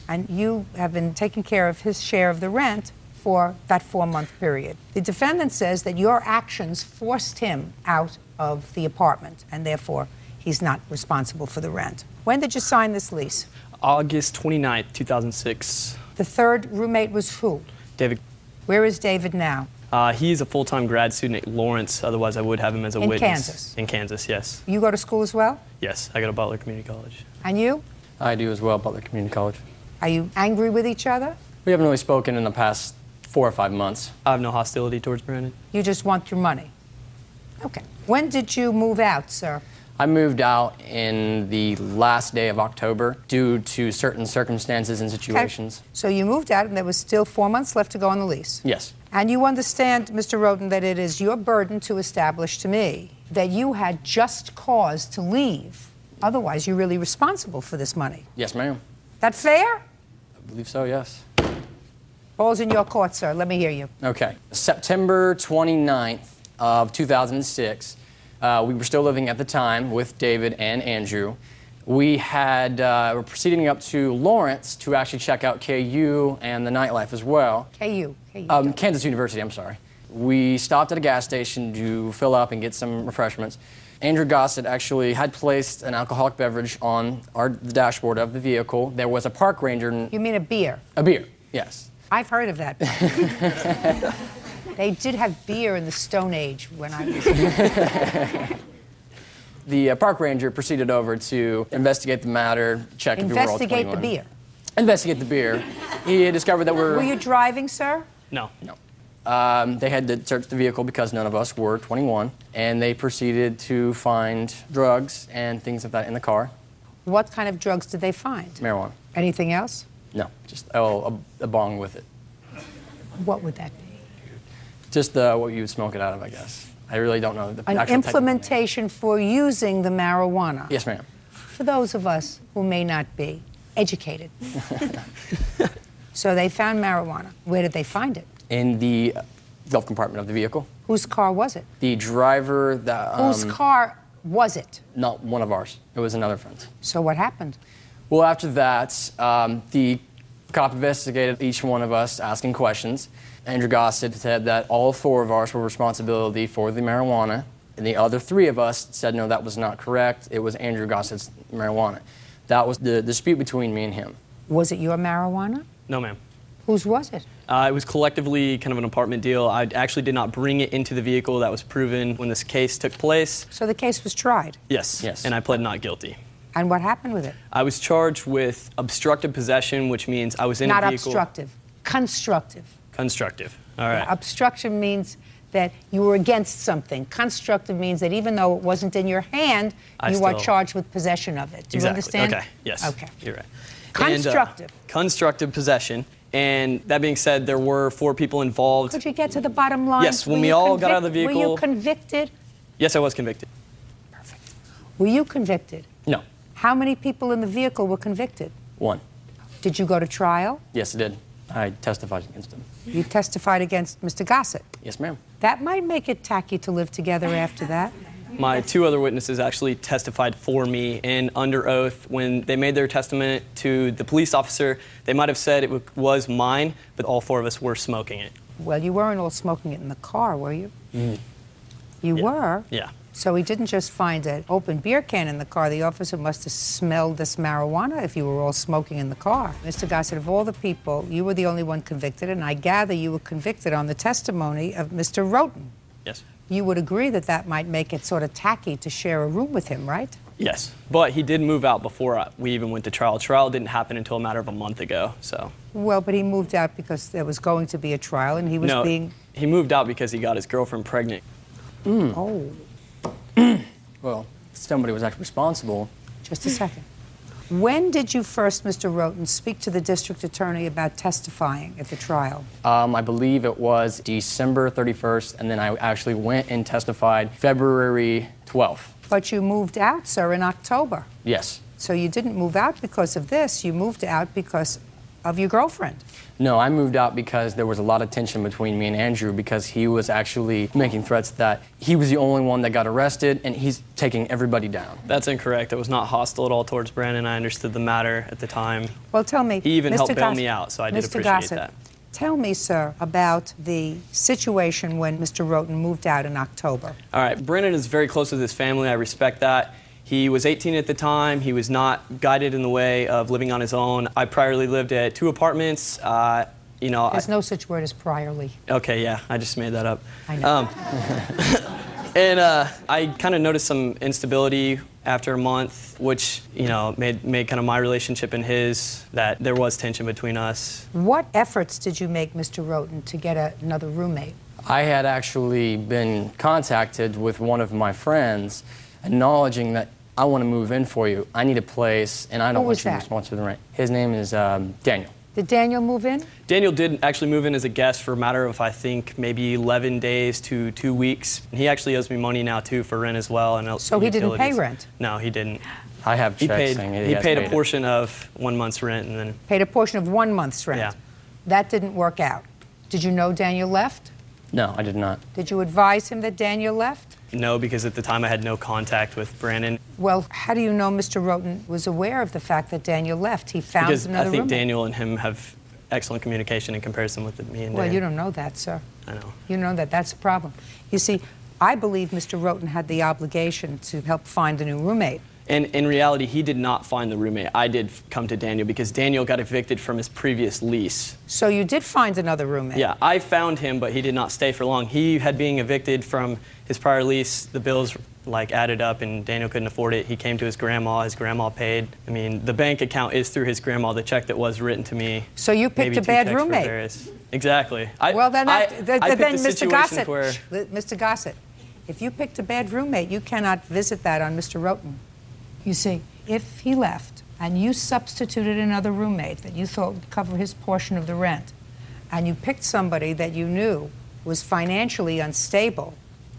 Speaker 2: And you have been taking care of his share of the rent for that 4-month period. The defendant says that your actions forced him out of the apartment, and therefore he's not responsible for the rent. When did you sign this lease?
Speaker 14: August 29th, 2006.
Speaker 2: The third roommate was who?
Speaker 14: David.
Speaker 2: Where is David now?
Speaker 14: He's a full-time grad student at Lawrence. Otherwise, I would have him as a witness.
Speaker 2: In Kansas?
Speaker 14: In Kansas, yes.
Speaker 2: You go to school as well?
Speaker 14: Yes, I go to Butler Community College.
Speaker 2: And you?
Speaker 14: I do as well, Butler Community College.
Speaker 2: Are you angry with each other?
Speaker 14: We haven't really spoken in the past 4 or 5 months. I have no hostility towards Brandon.
Speaker 2: You just want your money? Okay. When did you move out, sir?
Speaker 14: I moved out in the last day of October due to certain circumstances and situations.
Speaker 2: Okay. So you moved out and there was still 4 months left to go on the lease?
Speaker 14: Yes.
Speaker 2: And you understand, Mr. Roden, that it is your burden to establish to me that you had just cause to leave. Otherwise, you're really responsible for this money.
Speaker 14: Yes, ma'am.
Speaker 2: That fair?
Speaker 14: I believe so, yes.
Speaker 2: Ball's in your court, sir. Let me hear you.
Speaker 14: Okay. September 29th of 2006, we were still living at the time with David and Andrew. We were proceeding up to Lawrence to actually check out KU and the nightlife as well.
Speaker 2: KU.
Speaker 14: Kansas University, I'm sorry. We stopped at a gas station to fill up and get some refreshments. Andrew Gossett actually had placed an alcoholic beverage on the dashboard of the vehicle. There was a park ranger.
Speaker 2: You mean a beer?
Speaker 14: A beer, yes.
Speaker 2: I've heard of that. They did have beer in the Stone Age when I was...
Speaker 14: The park ranger proceeded over to investigate the matter, check if we were all 21.
Speaker 2: Investigate the beer?
Speaker 14: Investigate the beer. He discovered that
Speaker 2: Were you driving, sir?
Speaker 14: No. No. They had to search the vehicle because none of us were 21, and they proceeded to find drugs and things like that in the car.
Speaker 2: What kind of drugs did they find?
Speaker 14: Marijuana.
Speaker 2: Anything else?
Speaker 14: No, just a bong with it.
Speaker 2: What would that be?
Speaker 14: Just what you would smoke it out of, I guess. I really don't know the
Speaker 2: An
Speaker 14: actual
Speaker 2: implementation for using the marijuana.
Speaker 14: Yes, ma'am.
Speaker 2: For those of us who may not be educated. So they found marijuana. Where did they find it?
Speaker 14: In the glove compartment of the vehicle.
Speaker 2: Whose car was it?
Speaker 14: The driver that...
Speaker 2: Whose car was it?
Speaker 14: Not one of ours. It was another friend's.
Speaker 2: So what happened?
Speaker 14: Well, after that, the cop investigated each one of us, asking questions. Andrew Gossett said that all 4 of us were responsibility for the marijuana, and the other 3 of us said no, that was not correct. It was Andrew Gossett's marijuana. That was the dispute between me and him.
Speaker 2: Was it your marijuana?
Speaker 14: No, ma'am.
Speaker 2: Whose was it?
Speaker 14: It was collectively kind of an apartment deal. I actually did not bring it into the vehicle. That was proven when this case took place.
Speaker 2: So the case was tried?
Speaker 14: Yes. Yes. And I pled not guilty.
Speaker 2: And what happened with it?
Speaker 14: I was charged with obstructive possession, which means I was in a vehicle...
Speaker 2: Not obstructive. Constructive.
Speaker 14: Constructive. All right.
Speaker 2: Obstruction means that you were against something. Constructive means that even though it wasn't in your hand, you are charged with possession of it. Do you understand?
Speaker 14: Okay. Yes.
Speaker 2: Okay.
Speaker 14: You're right.
Speaker 2: Constructive.
Speaker 14: And, constructive possession. And that being said, there were 4 people involved.
Speaker 2: Could you get to the bottom line?
Speaker 14: Yes, when we all got out of the vehicle...
Speaker 2: Were you convicted?
Speaker 14: Yes, I was convicted.
Speaker 2: Perfect. Were you convicted?
Speaker 14: No.
Speaker 2: How many people in the vehicle were convicted?
Speaker 14: 1.
Speaker 2: Did you go to trial?
Speaker 14: Yes, I did. I testified against him.
Speaker 2: You testified against Mr. Gossett?
Speaker 14: Yes, ma'am.
Speaker 2: That might make it tacky to live together after that.
Speaker 14: My 2 other witnesses actually testified for me, and under oath, when they made their testament to the police officer, they might have said it was mine, but all 4 of us were smoking it.
Speaker 2: Well, you weren't all smoking it in the car, were you?
Speaker 14: Mm.
Speaker 2: You were?
Speaker 14: Yeah.
Speaker 2: So he didn't just find an open beer can in the car. The officer must have smelled this marijuana if you were all smoking in the car. Mr. Gossett, of all the people, you were the only one convicted, and I gather you were convicted on the testimony of Mr. Roten.
Speaker 14: Yes.
Speaker 2: You would agree that that might make it sort of tacky to share a room with him, right?
Speaker 14: Yes, but he did move out before we even went to trial. Trial didn't happen until a matter of a month ago, so.
Speaker 2: Well, but he moved out because there was going to be a trial, and he was being...
Speaker 14: he moved out because he got his girlfriend pregnant.
Speaker 2: Oh.
Speaker 14: Well, somebody was actually responsible.
Speaker 2: Just a second. When did you first, Mr. Roten, speak to the district attorney about testifying at the trial?
Speaker 14: I believe it was December 31st, and then I actually went and testified February 12th.
Speaker 2: But you moved out, sir, in October.
Speaker 14: Yes.
Speaker 2: So you didn't move out because of this. You moved out because of your girlfriend.
Speaker 14: No, I moved out because there was a lot of tension between me and Andrew because he was actually making threats that he was the only one that got arrested and he's taking everybody down.
Speaker 15: That's incorrect. It was not hostile at all towards Brandon. I understood the matter at the time.
Speaker 2: Well, tell me.
Speaker 15: He even
Speaker 2: Mr.
Speaker 15: helped bail
Speaker 2: Gossett,
Speaker 15: me out, so I did
Speaker 2: Mr.
Speaker 15: appreciate
Speaker 2: Gossett,
Speaker 15: that.
Speaker 2: Tell me, sir, about the situation when Mr. Roten moved out in October.
Speaker 15: All right, Brandon is very close with his family. I respect that. He was 18 at the time. He was not guided in the way of living on his own. I priorly lived at 2 apartments.
Speaker 2: There's no such word as priorly.
Speaker 15: Okay, yeah, I just made that up.
Speaker 2: I know.
Speaker 15: And I kind of noticed some instability after a month, which, made kind of my relationship and his, that there was tension between us.
Speaker 2: What efforts did you make, Mr. Roten, to get another roommate?
Speaker 14: I had actually been contacted with one of my friends acknowledging that I want to move in for you. I need a place, and I don't want you to be responsible for the rent. His name is Daniel.
Speaker 2: Did Daniel move in?
Speaker 15: Daniel did actually move in as a guest for a matter of, I think, maybe 11 days to 2 weeks. He actually owes me money now, too, for rent as well. And
Speaker 2: so he didn't pay rent?
Speaker 15: No, he didn't.
Speaker 14: I have checks saying
Speaker 15: he paid a portion of 1 month's rent and then...
Speaker 2: Paid a portion of 1 month's rent?
Speaker 15: Yeah.
Speaker 2: That didn't work out. Did you know Daniel left?
Speaker 14: No, I did not.
Speaker 2: Did you advise him that Daniel left?
Speaker 15: No, because at the time I had no contact with Brandon.
Speaker 2: Well, how do you know Mr. Roten was aware of the fact that Daniel left? He found
Speaker 15: because
Speaker 2: another
Speaker 15: I think
Speaker 2: roommate.
Speaker 15: Daniel and him have excellent communication in comparison with me and Dan.
Speaker 2: Well, you don't know that, sir.
Speaker 15: I know.
Speaker 2: You know that. That's a problem. You see, I believe Mr. Roten had the obligation to help find a new roommate.
Speaker 15: And in reality, he did not find the roommate. I did come to Daniel because Daniel got evicted from his previous lease.
Speaker 2: So you did find another roommate?
Speaker 15: Yeah, I found him, but he did not stay for long. He had been evicted from his prior lease. The bills added up and Daniel couldn't afford it. He came to his grandma paid. I mean, the bank account is through his grandma, the check that was written to me.
Speaker 2: So you picked a bad roommate.
Speaker 15: Exactly.
Speaker 2: Mr. Gossett, Mr. Gossett, if you picked a bad roommate, you cannot visit that on Mr. Roten. You see, if he left and you substituted another roommate that you thought would cover his portion of the rent, and you picked somebody that you knew was financially unstable,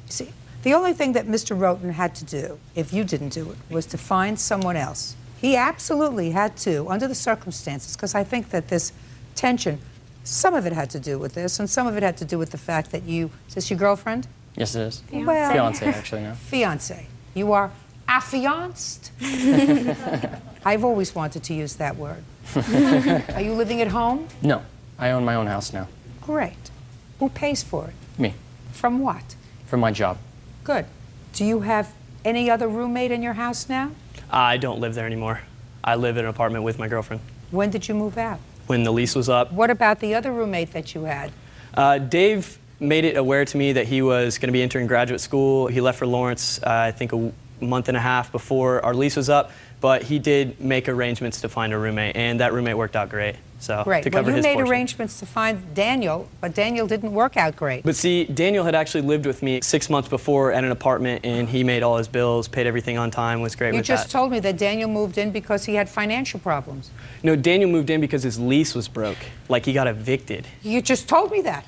Speaker 2: you see, the only thing that Mr. Roten had to do, if you didn't do it, was to find someone else. He absolutely had to, under the circumstances, because I think that this tension, some of it had to do with this, and some of it had to do with the fact that you, is this your girlfriend?
Speaker 14: Yes, it is.
Speaker 2: Fiance,
Speaker 14: actually, now.
Speaker 2: Fiance. You are affianced? I've always wanted to use that word. Are you living at home?
Speaker 14: No, I own my own house now.
Speaker 2: Great. Who pays for it?
Speaker 14: Me.
Speaker 2: From what?
Speaker 14: From my job.
Speaker 2: Good. Do you have any other roommate in your house now?
Speaker 15: I don't live there anymore. I live in an apartment with my girlfriend.
Speaker 2: When did you move out?
Speaker 15: When the lease was up.
Speaker 2: What about the other roommate that you had?
Speaker 15: Dave made it aware to me that he was going to be entering graduate school. He left for Lawrence, I think, a month and a half before our lease was up, but he did make arrangements to find a roommate, and that roommate worked out great. So,
Speaker 2: great.
Speaker 15: To cover
Speaker 2: well, you
Speaker 15: his
Speaker 2: made
Speaker 15: portion.
Speaker 2: arrangements to find Daniel, but Daniel didn't work out great.
Speaker 15: But see, Daniel had actually lived with me 6 months before at an apartment, and he made all his bills, paid everything on time, was great with that.
Speaker 2: You just told me that Daniel moved in because he had financial problems.
Speaker 15: No, Daniel moved in because his lease was broke. Like, he got evicted.
Speaker 2: You just told me that.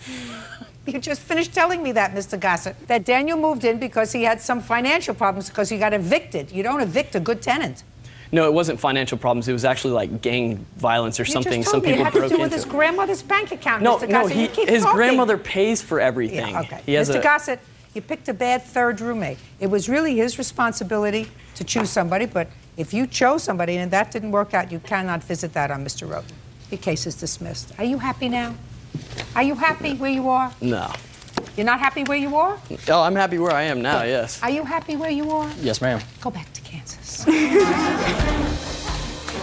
Speaker 2: You just finished telling me that, Mr. Gossett, that Daniel moved in because he had some financial problems because he got evicted. You don't evict a good tenant.
Speaker 15: No, it wasn't financial problems. It was actually like gang violence or something.
Speaker 2: Just
Speaker 15: Some
Speaker 2: told me
Speaker 15: people
Speaker 2: it had
Speaker 15: broke
Speaker 2: to do
Speaker 15: into.
Speaker 2: with his grandmother's bank account,
Speaker 15: No,
Speaker 2: Mr.
Speaker 15: no,
Speaker 2: Gossett.
Speaker 15: his grandmother pays for everything.
Speaker 2: Yeah, okay.
Speaker 15: He has
Speaker 2: Mr. Gossett, you picked a bad third roommate. It was really his responsibility to choose somebody, but if you chose somebody and that didn't work out, you cannot visit that on Mr. Roten. Your case is dismissed. Are you happy now? Are you happy where you are?
Speaker 15: No.
Speaker 2: You're not happy where you are?
Speaker 15: Oh, I'm happy where I am now, yes.
Speaker 2: Are you happy where you are?
Speaker 14: Yes, ma'am.
Speaker 2: Go back to Kansas.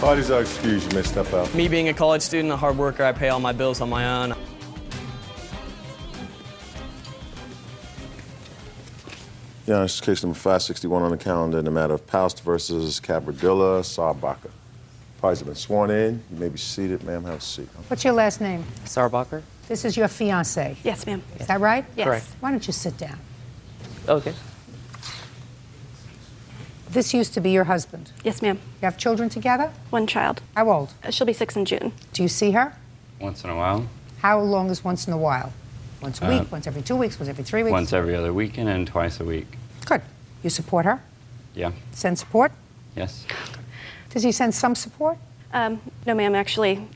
Speaker 1: Parties are excused. You may step out.
Speaker 15: Me being a college student, a hard worker, I pay all my bills on my own.
Speaker 1: Yeah, this is case number 561 on the calendar in the matter of Paust versus Cabradilla Sarbacher. Parties have been sworn in. You may be seated. Ma'am, have a seat.
Speaker 2: What's your last name?
Speaker 16: Sarbacher.
Speaker 2: This is your fiancé.
Speaker 16: Yes, ma'am.
Speaker 2: Is that right?
Speaker 16: Yes. Correct.
Speaker 2: Why don't you sit down?
Speaker 16: Okay.
Speaker 2: This used to be your husband.
Speaker 16: Yes, ma'am.
Speaker 2: You have children together?
Speaker 16: One child.
Speaker 2: How old?
Speaker 16: She'll be 6 in June.
Speaker 2: Do you see her?
Speaker 17: Once in a while.
Speaker 2: How long is once in a while? Once a week, once every 2 weeks, once every 3 weeks?
Speaker 17: Once every other weekend and twice a week.
Speaker 2: Good. You support her?
Speaker 17: Yeah.
Speaker 2: Send support?
Speaker 17: Yes.
Speaker 2: Does he send some support?
Speaker 16: No, ma'am. Actually,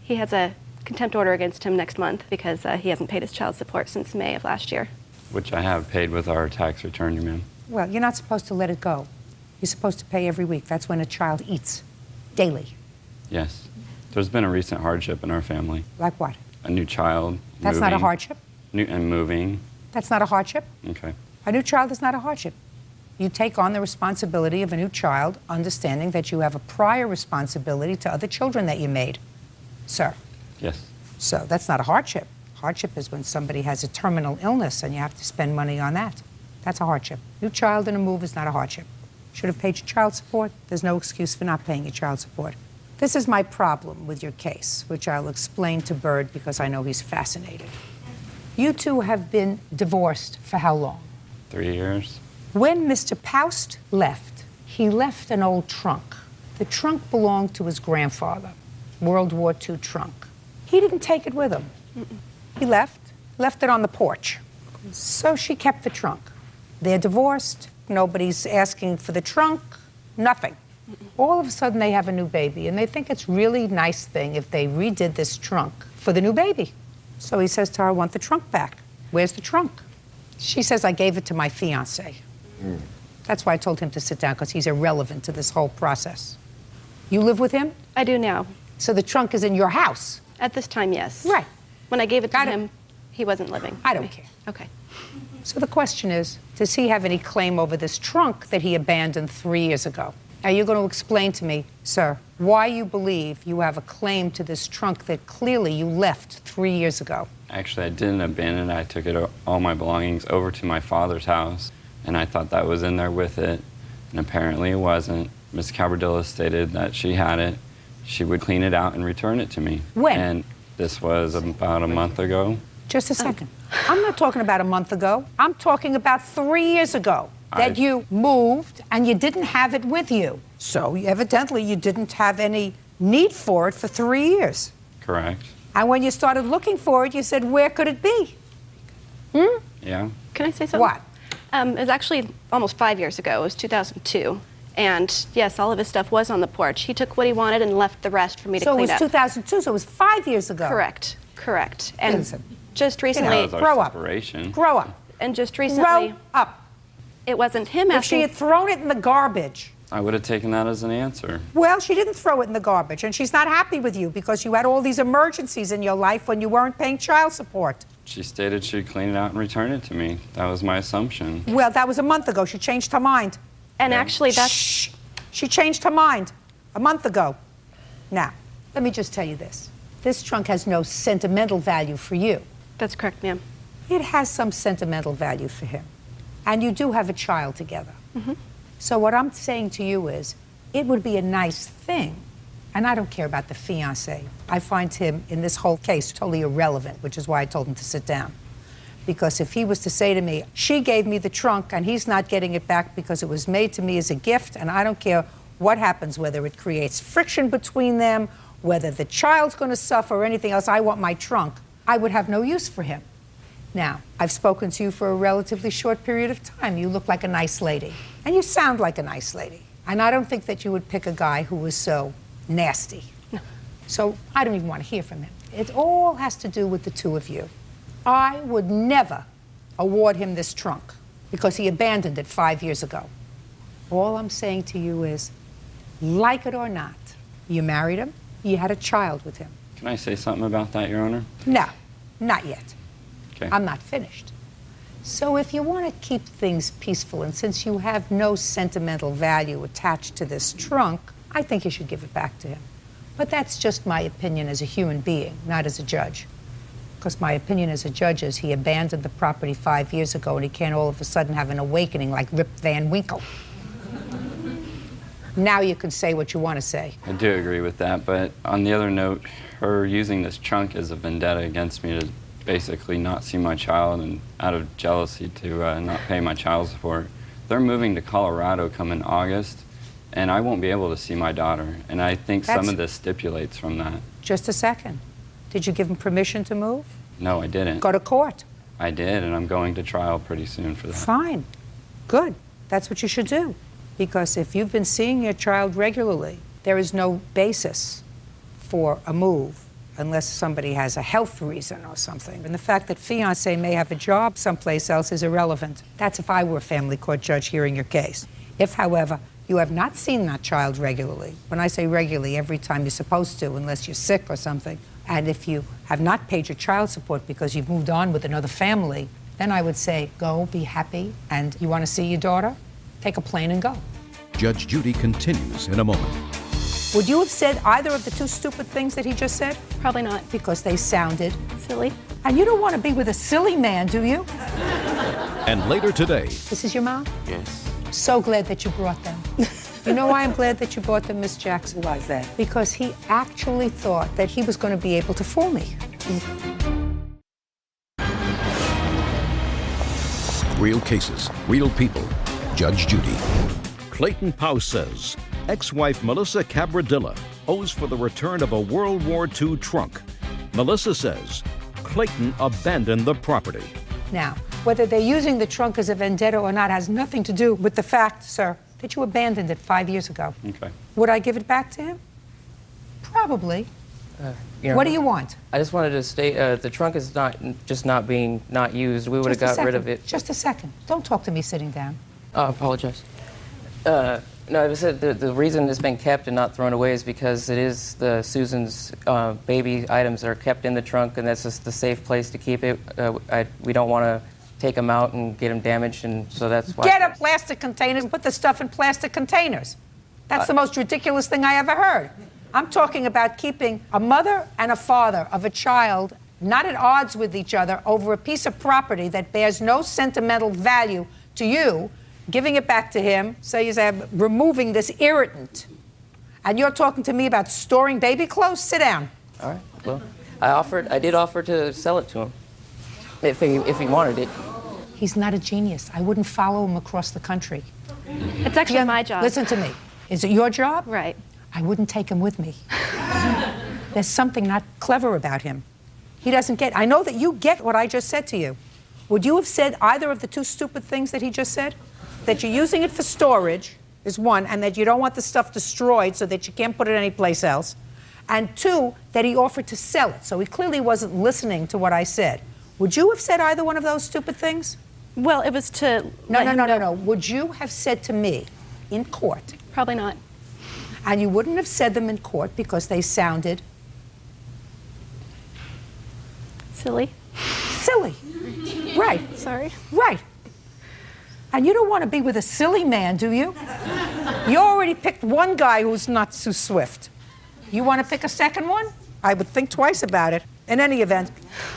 Speaker 16: he has a contempt order against him next month because he hasn't paid his child support since May of last year.
Speaker 17: Which I have paid with our tax return, ma'am.
Speaker 2: Well, you're not supposed to let it go. You're supposed to pay every week. That's when a child eats. Daily.
Speaker 17: Yes. There's been a recent hardship in our family.
Speaker 2: Like what?
Speaker 17: A new child.
Speaker 2: That's not a
Speaker 17: moving,
Speaker 2: hardship.
Speaker 17: And moving.
Speaker 2: That's not a hardship.
Speaker 17: Okay.
Speaker 2: A new child is not a hardship. You take on the responsibility of a new child, understanding that you have a prior responsibility to other children that you made, sir.
Speaker 17: Yes.
Speaker 2: So that's not a hardship. Hardship is when somebody has a terminal illness and you have to spend money on that. That's a hardship. New child and a move is not a hardship. Should have paid your child support. There's no excuse for not paying your child support. This is my problem with your case, which I'll explain to Bird because I know he's fascinated. You two have been divorced for how long?
Speaker 17: 3 years.
Speaker 2: When Mr. Poust left, he left an old trunk. The trunk belonged to his grandfather, World War II trunk. He didn't take it with him. He left it on the porch. So she kept the trunk. They're divorced, nobody's asking for the trunk, nothing. All of a sudden they have a new baby, and they think it's really nice thing if they redid this trunk for the new baby. So he says to her, I want the trunk back. Where's the trunk? She says, I gave it to my fiancé. That's why I told him to sit down, because he's irrelevant to this whole process. You live with him?
Speaker 16: I do now.
Speaker 2: So the trunk is in your house?
Speaker 16: At this time, yes.
Speaker 2: Right.
Speaker 16: When I gave it to him, he wasn't living.
Speaker 2: I don't care.
Speaker 16: Okay.
Speaker 2: So the question is, does he have any claim over this trunk that he abandoned 3 years ago? Now you're going to explain to me, sir, why you believe you have a claim to this trunk that clearly you left 3 years ago.
Speaker 17: Actually, I didn't abandon it. I took it, all my belongings over to my father's house, and I thought that was in there with it, and apparently it wasn't. Ms. Cabardilla stated that she had it. She would clean it out and return it to me.
Speaker 2: When?
Speaker 17: And this was about a month ago.
Speaker 2: Just a second. I'm not talking about a month ago. I'm talking about 3 years ago that you moved and you didn't have it with you. So evidently you didn't have any need for it for 3 years.
Speaker 17: Correct.
Speaker 2: And when you started looking for it, you said, where could it be?
Speaker 17: Yeah.
Speaker 16: Can I say something?
Speaker 2: What?
Speaker 16: It was actually almost 5 years ago. It was 2002. And yes, all of his stuff was on the porch. He took what he wanted and left the rest for me to clean up.
Speaker 2: So it was 2002, so it was 5 years ago.
Speaker 16: Correct. Correct. And
Speaker 2: Listen,
Speaker 16: just recently...
Speaker 2: grow up. Grow up.
Speaker 16: And just recently...
Speaker 2: Grow up.
Speaker 16: It wasn't him
Speaker 2: If
Speaker 16: asking...
Speaker 2: she had thrown it in the garbage...
Speaker 17: I would have taken that as an answer.
Speaker 2: Well, she didn't throw it in the garbage, and she's not happy with you because you had all these emergencies in your life when you weren't paying child support.
Speaker 17: She stated she'd clean it out and return it to me. That was my assumption.
Speaker 2: Well, that was a month ago. She changed her mind.
Speaker 16: And actually, that's...
Speaker 2: Shh. She changed her mind a month ago. Now, let me just tell you this. This trunk has no sentimental value for you.
Speaker 16: That's correct, ma'am.
Speaker 2: It has some sentimental value for him. And you do have a child together. So what I'm saying to you is, it would be a nice thing, and I don't care about the fiancé. I find him, in this whole case, totally irrelevant, which is why I told him to sit down. Because if he was to say to me, she gave me the trunk and he's not getting it back because it was made to me as a gift, and I don't care what happens, whether it creates friction between them, whether the child's going to suffer or anything else, I want my trunk, I would have no use for him. Now, I've spoken to you for a relatively short period of time. You look like a nice lady, and you sound like a nice lady. And I don't think that you would pick a guy who was so nasty. No. So I don't even want to hear from him. It all has to do with the two of you. I would never award him this trunk because he abandoned it 5 years ago. All I'm saying to you is, like it or not, you married him, you had a child with him.
Speaker 17: Can I say something about that, Your Honor?
Speaker 2: No, not yet.
Speaker 17: Okay.
Speaker 2: I'm not finished. So if you want to keep things peaceful, and since you have no sentimental value attached to this trunk, I think you should give it back to him. But that's just my opinion as a human being, not as a judge. Because my opinion as a judge is he abandoned the property 5 years ago and he can't all of a sudden have an awakening like Rip Van Winkle. Now you can say what you want to say.
Speaker 17: I do agree with that, but on the other note, her using this trunk as a vendetta against me to basically not see my child and out of jealousy to not pay my child support, They're moving to Colorado come in August, and I won't be able to see my daughter. And I think some of this stipulates from that.
Speaker 2: Just a second. Did you give him permission to move?
Speaker 17: No, I didn't.
Speaker 2: Go to court.
Speaker 17: I did, and I'm going to trial pretty soon for that.
Speaker 2: Fine. Good. That's what you should do. Because if you've been seeing your child regularly, there is no basis for a move unless somebody has a health reason or something. And the fact that fiance may have a job someplace else is irrelevant. That's if I were a family court judge hearing your case. If, however, you have not seen that child regularly, when I say regularly, every time you're supposed to, unless you're sick or something, and if you have not paid your child support because you've moved on with another family, then I would say, go, be happy, and you want to see your daughter? Take a plane and go.
Speaker 5: Judge Judy continues in a moment.
Speaker 2: Would you have said either of the two stupid things that he just said?
Speaker 16: Probably not.
Speaker 2: Because they sounded
Speaker 16: silly.
Speaker 2: And you don't want to be with a silly man, do you?
Speaker 5: And later today.
Speaker 2: This is your mom?
Speaker 6: Yes.
Speaker 2: So glad that you brought them. You know why I'm glad that you brought them, Miss Jackson?
Speaker 13: Why is that?
Speaker 2: Because he actually thought that he was going to be able to fool me.
Speaker 5: Real cases, real people. Judge Judy. Clayton Powell says ex-wife Melissa Cabradilla owes for the return of a World War II trunk. Melissa says Clayton abandoned the property.
Speaker 2: Now, whether they're using the trunk as a vendetta or not has nothing to do with the fact, sir, that you abandoned it 5 years ago.
Speaker 17: Okay.
Speaker 2: Would I give it back to him? Probably. What do you want?
Speaker 18: I just wanted to state the trunk is not being used. We would have got rid of it.
Speaker 2: Just a second. Don't talk to me sitting down.
Speaker 18: I apologize. No, I said the reason it's been kept and not thrown away is because it is Susan's baby items that are kept in the trunk, and that's just the safe place to keep it. We don't want to take them out and get them damaged, and so that's why.
Speaker 2: Get a plastic container and put the stuff in plastic containers. That's the most ridiculous thing I ever heard. I'm talking about keeping a mother and a father of a child not at odds with each other over a piece of property that bears no sentimental value to you, giving it back to him, so you say, I'm removing this irritant. And you're talking to me about storing baby clothes? Sit down.
Speaker 18: All right, well, I did offer to sell it to him, if he wanted it.
Speaker 2: He's not a genius. I wouldn't follow him across the country.
Speaker 16: It's actually my job.
Speaker 2: Listen to me. Is it your job?
Speaker 16: Right.
Speaker 2: I wouldn't take him with me. There's something not clever about him. He doesn't get. I know that you get what I just said to you. Would you have said either of the two stupid things that he just said? That you're using it for storage is one, and that you don't want the stuff destroyed so that you can't put it anyplace else. And two, that he offered to sell it. So he clearly wasn't listening to what I said. Would you have said either one of those stupid things?
Speaker 16: Well, it was to.
Speaker 2: No. Would you have said to me in court?
Speaker 16: Probably not.
Speaker 2: And you wouldn't have said them in court because they sounded
Speaker 16: silly.
Speaker 2: Silly. Right.
Speaker 16: Sorry.
Speaker 2: Right. And you don't want to be with a silly man, do you? You already picked one guy who's not too swift. You want to pick a second one? I would think twice about it. In any event,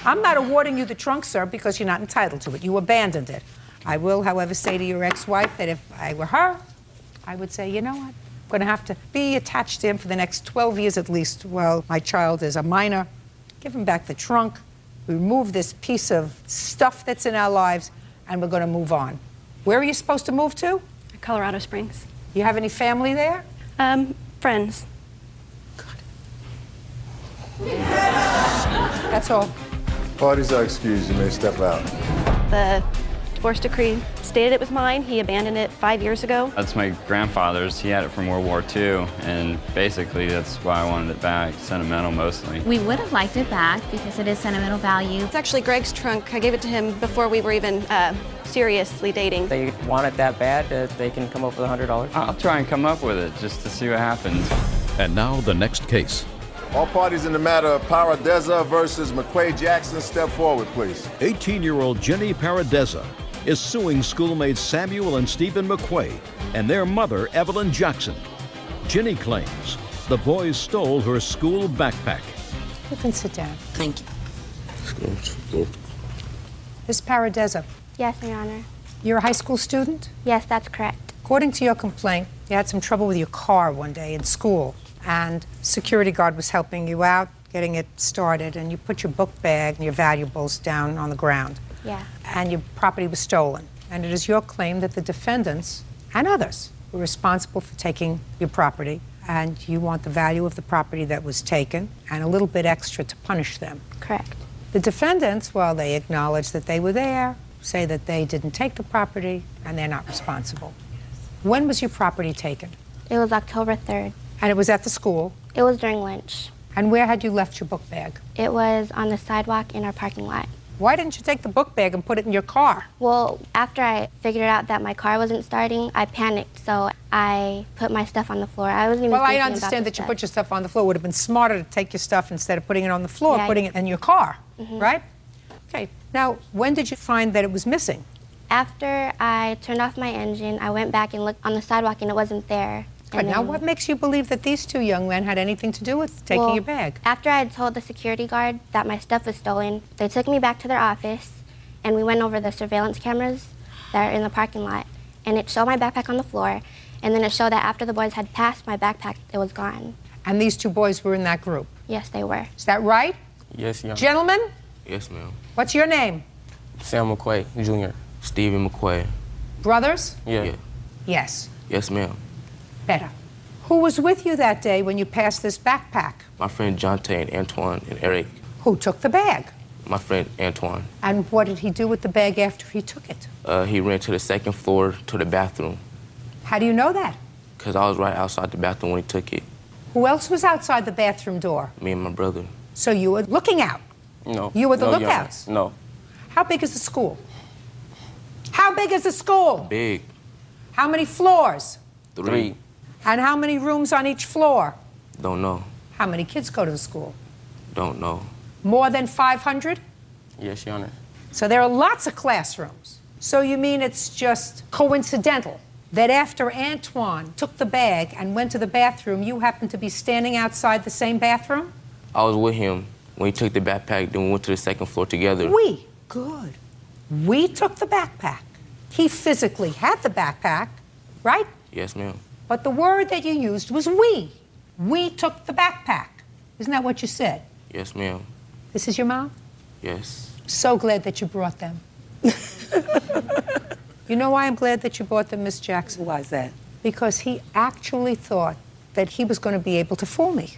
Speaker 2: I'm not awarding you the trunk, sir, because you're not entitled to it. You abandoned it. I will, however, say to your ex-wife that if I were her, I would say, you know what? I'm going to have to be attached to him for the next 12 years at least while my child is a minor. Give him back the trunk. Remove this piece of stuff that's in our lives, and we're going to move on. Where are you supposed to move to?
Speaker 16: Colorado Springs.
Speaker 2: You have any family there?
Speaker 16: Friends.
Speaker 2: That's all.
Speaker 9: Parties are excused. You may step out.
Speaker 16: The divorce decree stated it was mine. He abandoned it 5 years ago.
Speaker 17: That's my grandfather's. He had it from World War II, and basically that's why I wanted it back, sentimental mostly.
Speaker 19: We would have liked it back because it is sentimental value.
Speaker 16: It's actually Greg's trunk. I gave it to him before we were even seriously dating.
Speaker 18: They want it that bad, they can come up with $100.
Speaker 17: I'll try and come up with it just to see what happens.
Speaker 5: And now the next case.
Speaker 9: All parties in the matter of Paradeza versus McQuay Jackson, step forward, please.
Speaker 5: 18-year-old Jenny Paradeza is suing schoolmates Samuel and Stephen McQuay and their mother, Evelyn Jackson. Jenny claims the boys stole her school backpack.
Speaker 2: You can sit down.
Speaker 8: Thank you.
Speaker 2: Ms. Paradeza.
Speaker 10: Yes, Your Honor.
Speaker 2: You're a high school student?
Speaker 10: Yes, that's correct.
Speaker 2: According to your complaint, you had some trouble with your car one day in school, and security guard was helping you out, getting it started, and you put your book bag and your valuables down on the ground.
Speaker 10: Yeah.
Speaker 2: And your property was stolen. and it is your claim that the defendants and others were responsible for taking your property, and you want the value of the property that was taken and a little bit extra to punish them.
Speaker 12: Correct.
Speaker 2: The defendants, while they acknowledge that they were there, say that they didn't take the property and they're not responsible. When was your property taken?
Speaker 12: It was October 3rd.
Speaker 2: And it was at the school?
Speaker 12: It was during lunch.
Speaker 2: And where had you left your book bag?
Speaker 12: It was on the sidewalk in our parking lot.
Speaker 2: Why didn't you take the book bag and put it in your car?
Speaker 12: Well, after I figured out that my car wasn't starting, I panicked, so I put my stuff on the floor. I wasn't even
Speaker 2: Well, I
Speaker 12: thinking
Speaker 2: understand
Speaker 12: about
Speaker 2: that you put your stuff on the floor. It would have been smarter to take your stuff instead of putting it on the floor,
Speaker 12: Yeah,
Speaker 2: putting it in your car,
Speaker 12: Mhm.
Speaker 2: right? Okay. Now, when did you find that it was missing?
Speaker 12: After I turned off my engine, I went back and looked on the sidewalk, and it wasn't there.
Speaker 2: Good. Now, what makes you believe that these two young men had anything to do with taking your bag?
Speaker 12: After I had told the security guard that my stuff was stolen, they took me back to their office, and we went over the surveillance cameras that are in the parking lot, and it showed my backpack on the floor, and then it showed that after the boys had passed my backpack, it was gone.
Speaker 2: And these two boys were in that group?
Speaker 12: Yes, they were.
Speaker 2: Is that right?
Speaker 20: Yes, Your Honor.
Speaker 2: Gentlemen,
Speaker 20: Yes, ma'am.
Speaker 2: what's your name?
Speaker 20: Sam McQuay, Jr. Stephen McQuay.
Speaker 2: Brothers?
Speaker 20: Yeah.
Speaker 2: Yes.
Speaker 20: Yes, ma'am.
Speaker 2: Better. Who was with you that day when you passed this backpack?
Speaker 20: My friend Jonte and Antoine and Eric.
Speaker 2: Who took the bag?
Speaker 20: My friend Antoine.
Speaker 2: And what did he do with the bag after he took it?
Speaker 20: He ran to the second floor to the bathroom
Speaker 2: How do you know that?
Speaker 20: because I was right outside the bathroom when he took it.
Speaker 2: Who else was outside the bathroom door?
Speaker 20: Me and my brother.
Speaker 2: So you were looking out.
Speaker 20: No.
Speaker 2: You were the
Speaker 20: No, Your Honor.
Speaker 2: lookouts?
Speaker 20: No.
Speaker 2: How big is the school? How big is the school?
Speaker 20: Big.
Speaker 2: How many floors?
Speaker 20: 3.
Speaker 2: And how many rooms on each floor?
Speaker 20: Don't know.
Speaker 2: How many kids go to the school?
Speaker 20: Don't know.
Speaker 2: More than 500?
Speaker 20: Yes, Your Honor.
Speaker 2: So there are lots of classrooms. So you mean it's just coincidental that after Antoine took the bag and went to the bathroom, you happened to be standing outside the same bathroom?
Speaker 20: I was with him when he took the backpack, then we went to the second floor together.
Speaker 2: We. Good. We took the backpack. He physically had the backpack, right?
Speaker 20: Yes, ma'am.
Speaker 2: But the word that you used was we. We took the backpack. Isn't that what you said?
Speaker 20: Yes, ma'am.
Speaker 2: This is your mom?
Speaker 20: Yes.
Speaker 2: So glad that you brought them. You know why I'm glad that you brought them, Miss Jackson?
Speaker 13: Why is that?
Speaker 2: Because he actually thought that he was going to be able to fool me.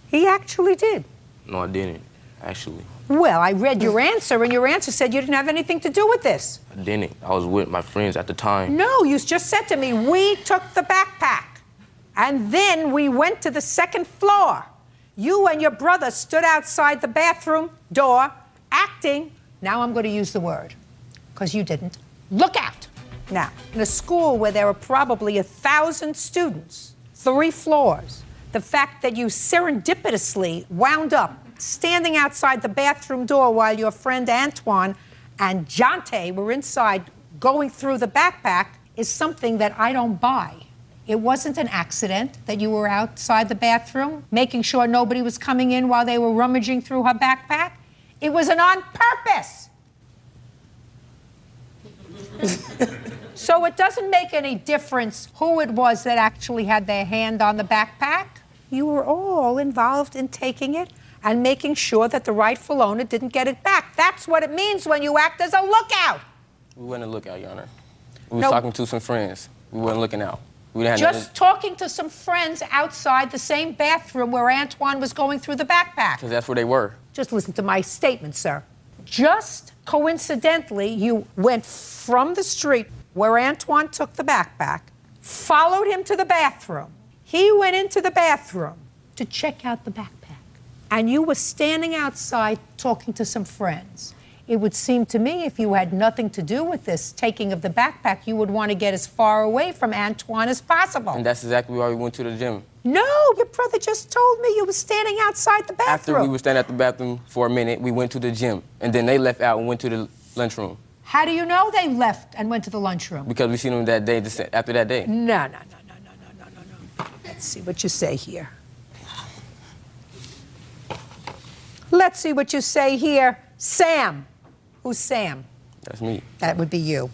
Speaker 2: He actually did.
Speaker 20: No, I didn't, actually.
Speaker 2: Well, I read your answer, and your answer said you didn't have anything to do with this.
Speaker 20: I didn't. I was with my friends at the time.
Speaker 2: No, you just said to me, we took the backpack. And then we went to the second floor. You and your brother stood outside the bathroom door, acting, now I'm going to use the word, because you didn't, look out. Now, in a school where there are probably 1,000 students, 3 floors, the fact that you serendipitously wound up standing outside the bathroom door while your friend Antoine and Jonte were inside going through the backpack is something that I don't buy. It wasn't an accident that you were outside the bathroom, making sure nobody was coming in while they were rummaging through her backpack. It was an on purpose. So it doesn't make any difference who it was that actually had their hand on the backpack. You were all involved in taking it and making sure that the rightful owner didn't get it back. That's what it means when you act as a lookout.
Speaker 20: We wasn't a lookout, Your Honor. We was
Speaker 2: No.
Speaker 20: talking to some friends. We wasn't looking out. We didn't have
Speaker 2: Just
Speaker 20: nothing,
Speaker 2: talking to some friends outside the same bathroom where Antoine was going through the backpack.
Speaker 20: because that's where they were.
Speaker 2: Just listen to my statement, sir. Just coincidentally, you went from the street where Antoine took the backpack, followed him to the bathroom. He went into the bathroom to check out the backpack. And you were standing outside talking to some friends. It would seem to me if you had nothing to do with this taking of the backpack, you would want to get as far away from Antoine as possible.
Speaker 20: And that's exactly why we went to the gym.
Speaker 2: No, your brother just told me you were standing outside the bathroom.
Speaker 20: After we were standing at the bathroom for a minute, we went to the gym. And then they left out and went to the lunchroom.
Speaker 2: How do you know they left and went to the lunchroom?
Speaker 20: Because we seen them that day, after that day.
Speaker 2: No. Let's see what you say here. Let's see what you say here. Sam. Who's Sam?
Speaker 20: That's me.
Speaker 2: That would be you.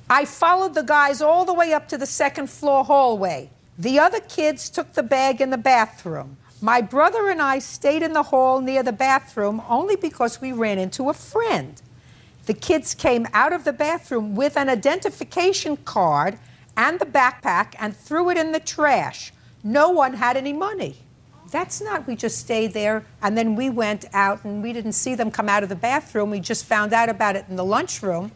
Speaker 2: I followed the guys all the way up to the second floor hallway. The other kids took the bag in the bathroom. My brother and I stayed in the hall near the bathroom only because we ran into a friend. The kids came out of the bathroom with an identification card and the backpack and threw it in the trash. No one had any money. That's not, we just stayed there and then we went out and we didn't see them come out of the bathroom. We just found out about it in the lunchroom.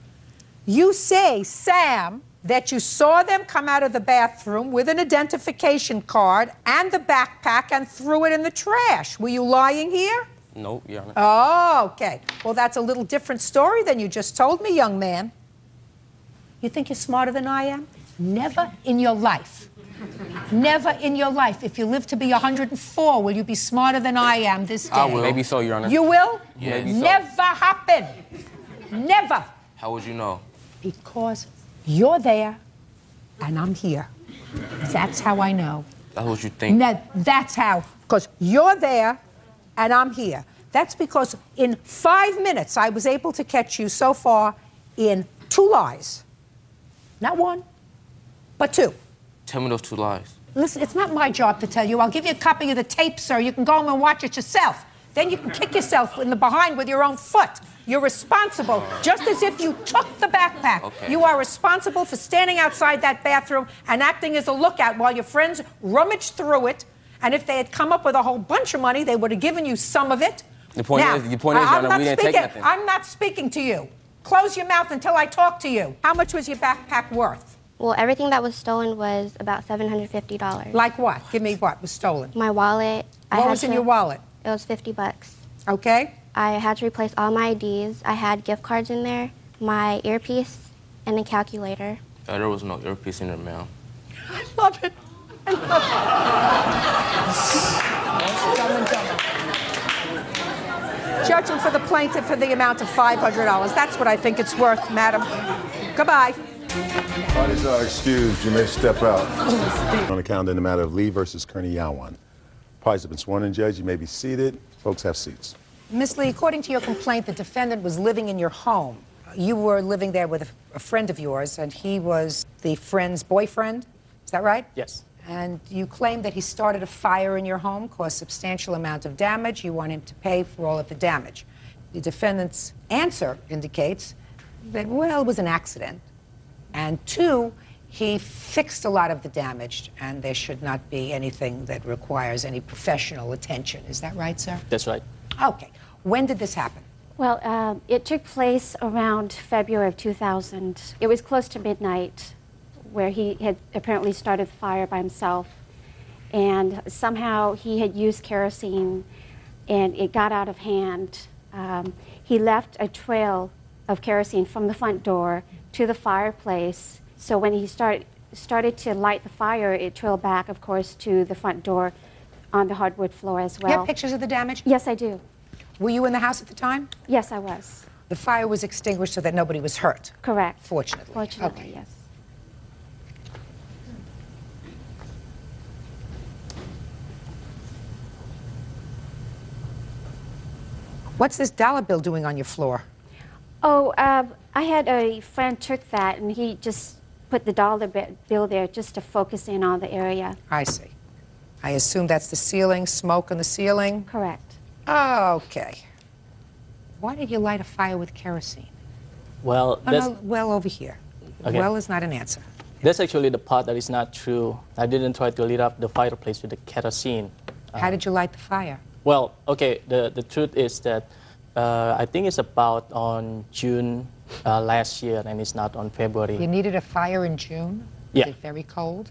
Speaker 2: You say, Sam, that you saw them come out of the bathroom with an identification card and the backpack and threw it in the trash. Were you lying here?
Speaker 20: No, Your Honor.
Speaker 2: Oh, okay. Well, that's a little different story than you just told me, young man. You think you're smarter than I am? Never in your life. Never in your life. If you live to be 104, will you be smarter than I am this day?
Speaker 20: I will. Maybe so, Your Honor.
Speaker 2: You will?
Speaker 20: Yeah. Maybe so.
Speaker 2: Never happen. Never.
Speaker 20: How would you know?
Speaker 2: Because you're there and I'm here. That's how I know.
Speaker 20: That's what you think?
Speaker 2: That's how. Because you're there and I'm here. That's because in 5 minutes I was able to catch you so far in 2 lies. Not 1, but 2.
Speaker 20: Tell me those 2 lies.
Speaker 2: Listen, it's not my job to tell you. I'll give you a copy of the tape, sir. You can go home and watch it yourself. Then you can kick yourself in the behind with your own foot. You're responsible, just as if you took the backpack.
Speaker 20: Okay.
Speaker 2: You are responsible for standing outside that bathroom and acting as a lookout while your friends rummaged through it. And if they had come up with a whole bunch of money, they would have given you some of it.
Speaker 20: The point is, Your Honor, we didn't take nothing.
Speaker 2: I'm not speaking to you. Close your mouth until I talk to you. How much was your backpack worth?
Speaker 12: Well, everything that was stolen was about $750.
Speaker 2: Like what? Give me what was stolen.
Speaker 12: My wallet.
Speaker 2: What was in your wallet?
Speaker 12: It was $50.
Speaker 2: Okay.
Speaker 12: I had to replace all my IDs. I had gift cards in there, my earpiece, and a calculator.
Speaker 20: There was no earpiece in there, ma'am.
Speaker 2: I love it. I love it. Judge him for the plaintiff for the amount of $500. That's what I think it's worth, madam. Goodbye.
Speaker 1: Parties are excused. You may step out. On the calendar in the matter of Lee versus Kearney Yawan. Parties have been sworn in, Judge. You may be seated. Folks, have seats.
Speaker 2: Ms. Lee, according to your complaint, the defendant was living in your home. You were living there with a friend of yours, and he was the friend's boyfriend. Is that right?
Speaker 15: Yes.
Speaker 2: And you claim that he started a fire in your home, caused substantial amount of damage. You want him to pay for all of the damage. The defendant's answer indicates that, well, it was an accident. And 2, he fixed a lot of the damage, and there should not be anything that requires any professional attention. Is that right, sir?
Speaker 15: That's right.
Speaker 2: Okay. When did this happen?
Speaker 21: Well, it took place around February of 2000. It was close to midnight, where he had apparently started the fire by himself. And somehow he had used kerosene, and it got out of hand. He left a trail of kerosene from the front door to the fireplace. So when he started to light the fire, it trailed back, of course, to the front door on the hardwood floor as well.
Speaker 2: You have pictures of the damage?
Speaker 21: Yes, I do.
Speaker 2: Were you in the house at the time?
Speaker 21: Yes, I was.
Speaker 2: The fire was extinguished so that nobody was hurt?
Speaker 21: Correct.
Speaker 2: Fortunately?
Speaker 21: Fortunately,
Speaker 2: okay.
Speaker 21: Yes.
Speaker 2: What's this dollar bill doing on your floor?
Speaker 21: Oh, I had a friend took that, and he just put the dollar bill there just to focus in on the area.
Speaker 2: I see. I assume that's the ceiling, smoke on the ceiling?
Speaker 21: Correct.
Speaker 2: Okay. Why did you light a fire with kerosene?
Speaker 15: Well,
Speaker 2: well over here.
Speaker 15: Okay.
Speaker 2: Well is not an answer.
Speaker 15: That's actually the part that is not true. I didn't try to lit up the fireplace with the kerosene.
Speaker 2: How did you light the fire?
Speaker 15: Well, okay, the truth is that I think it's about on June last year, and it's not on February.
Speaker 2: You needed a fire in June?
Speaker 15: Yeah.
Speaker 2: Was it very cold?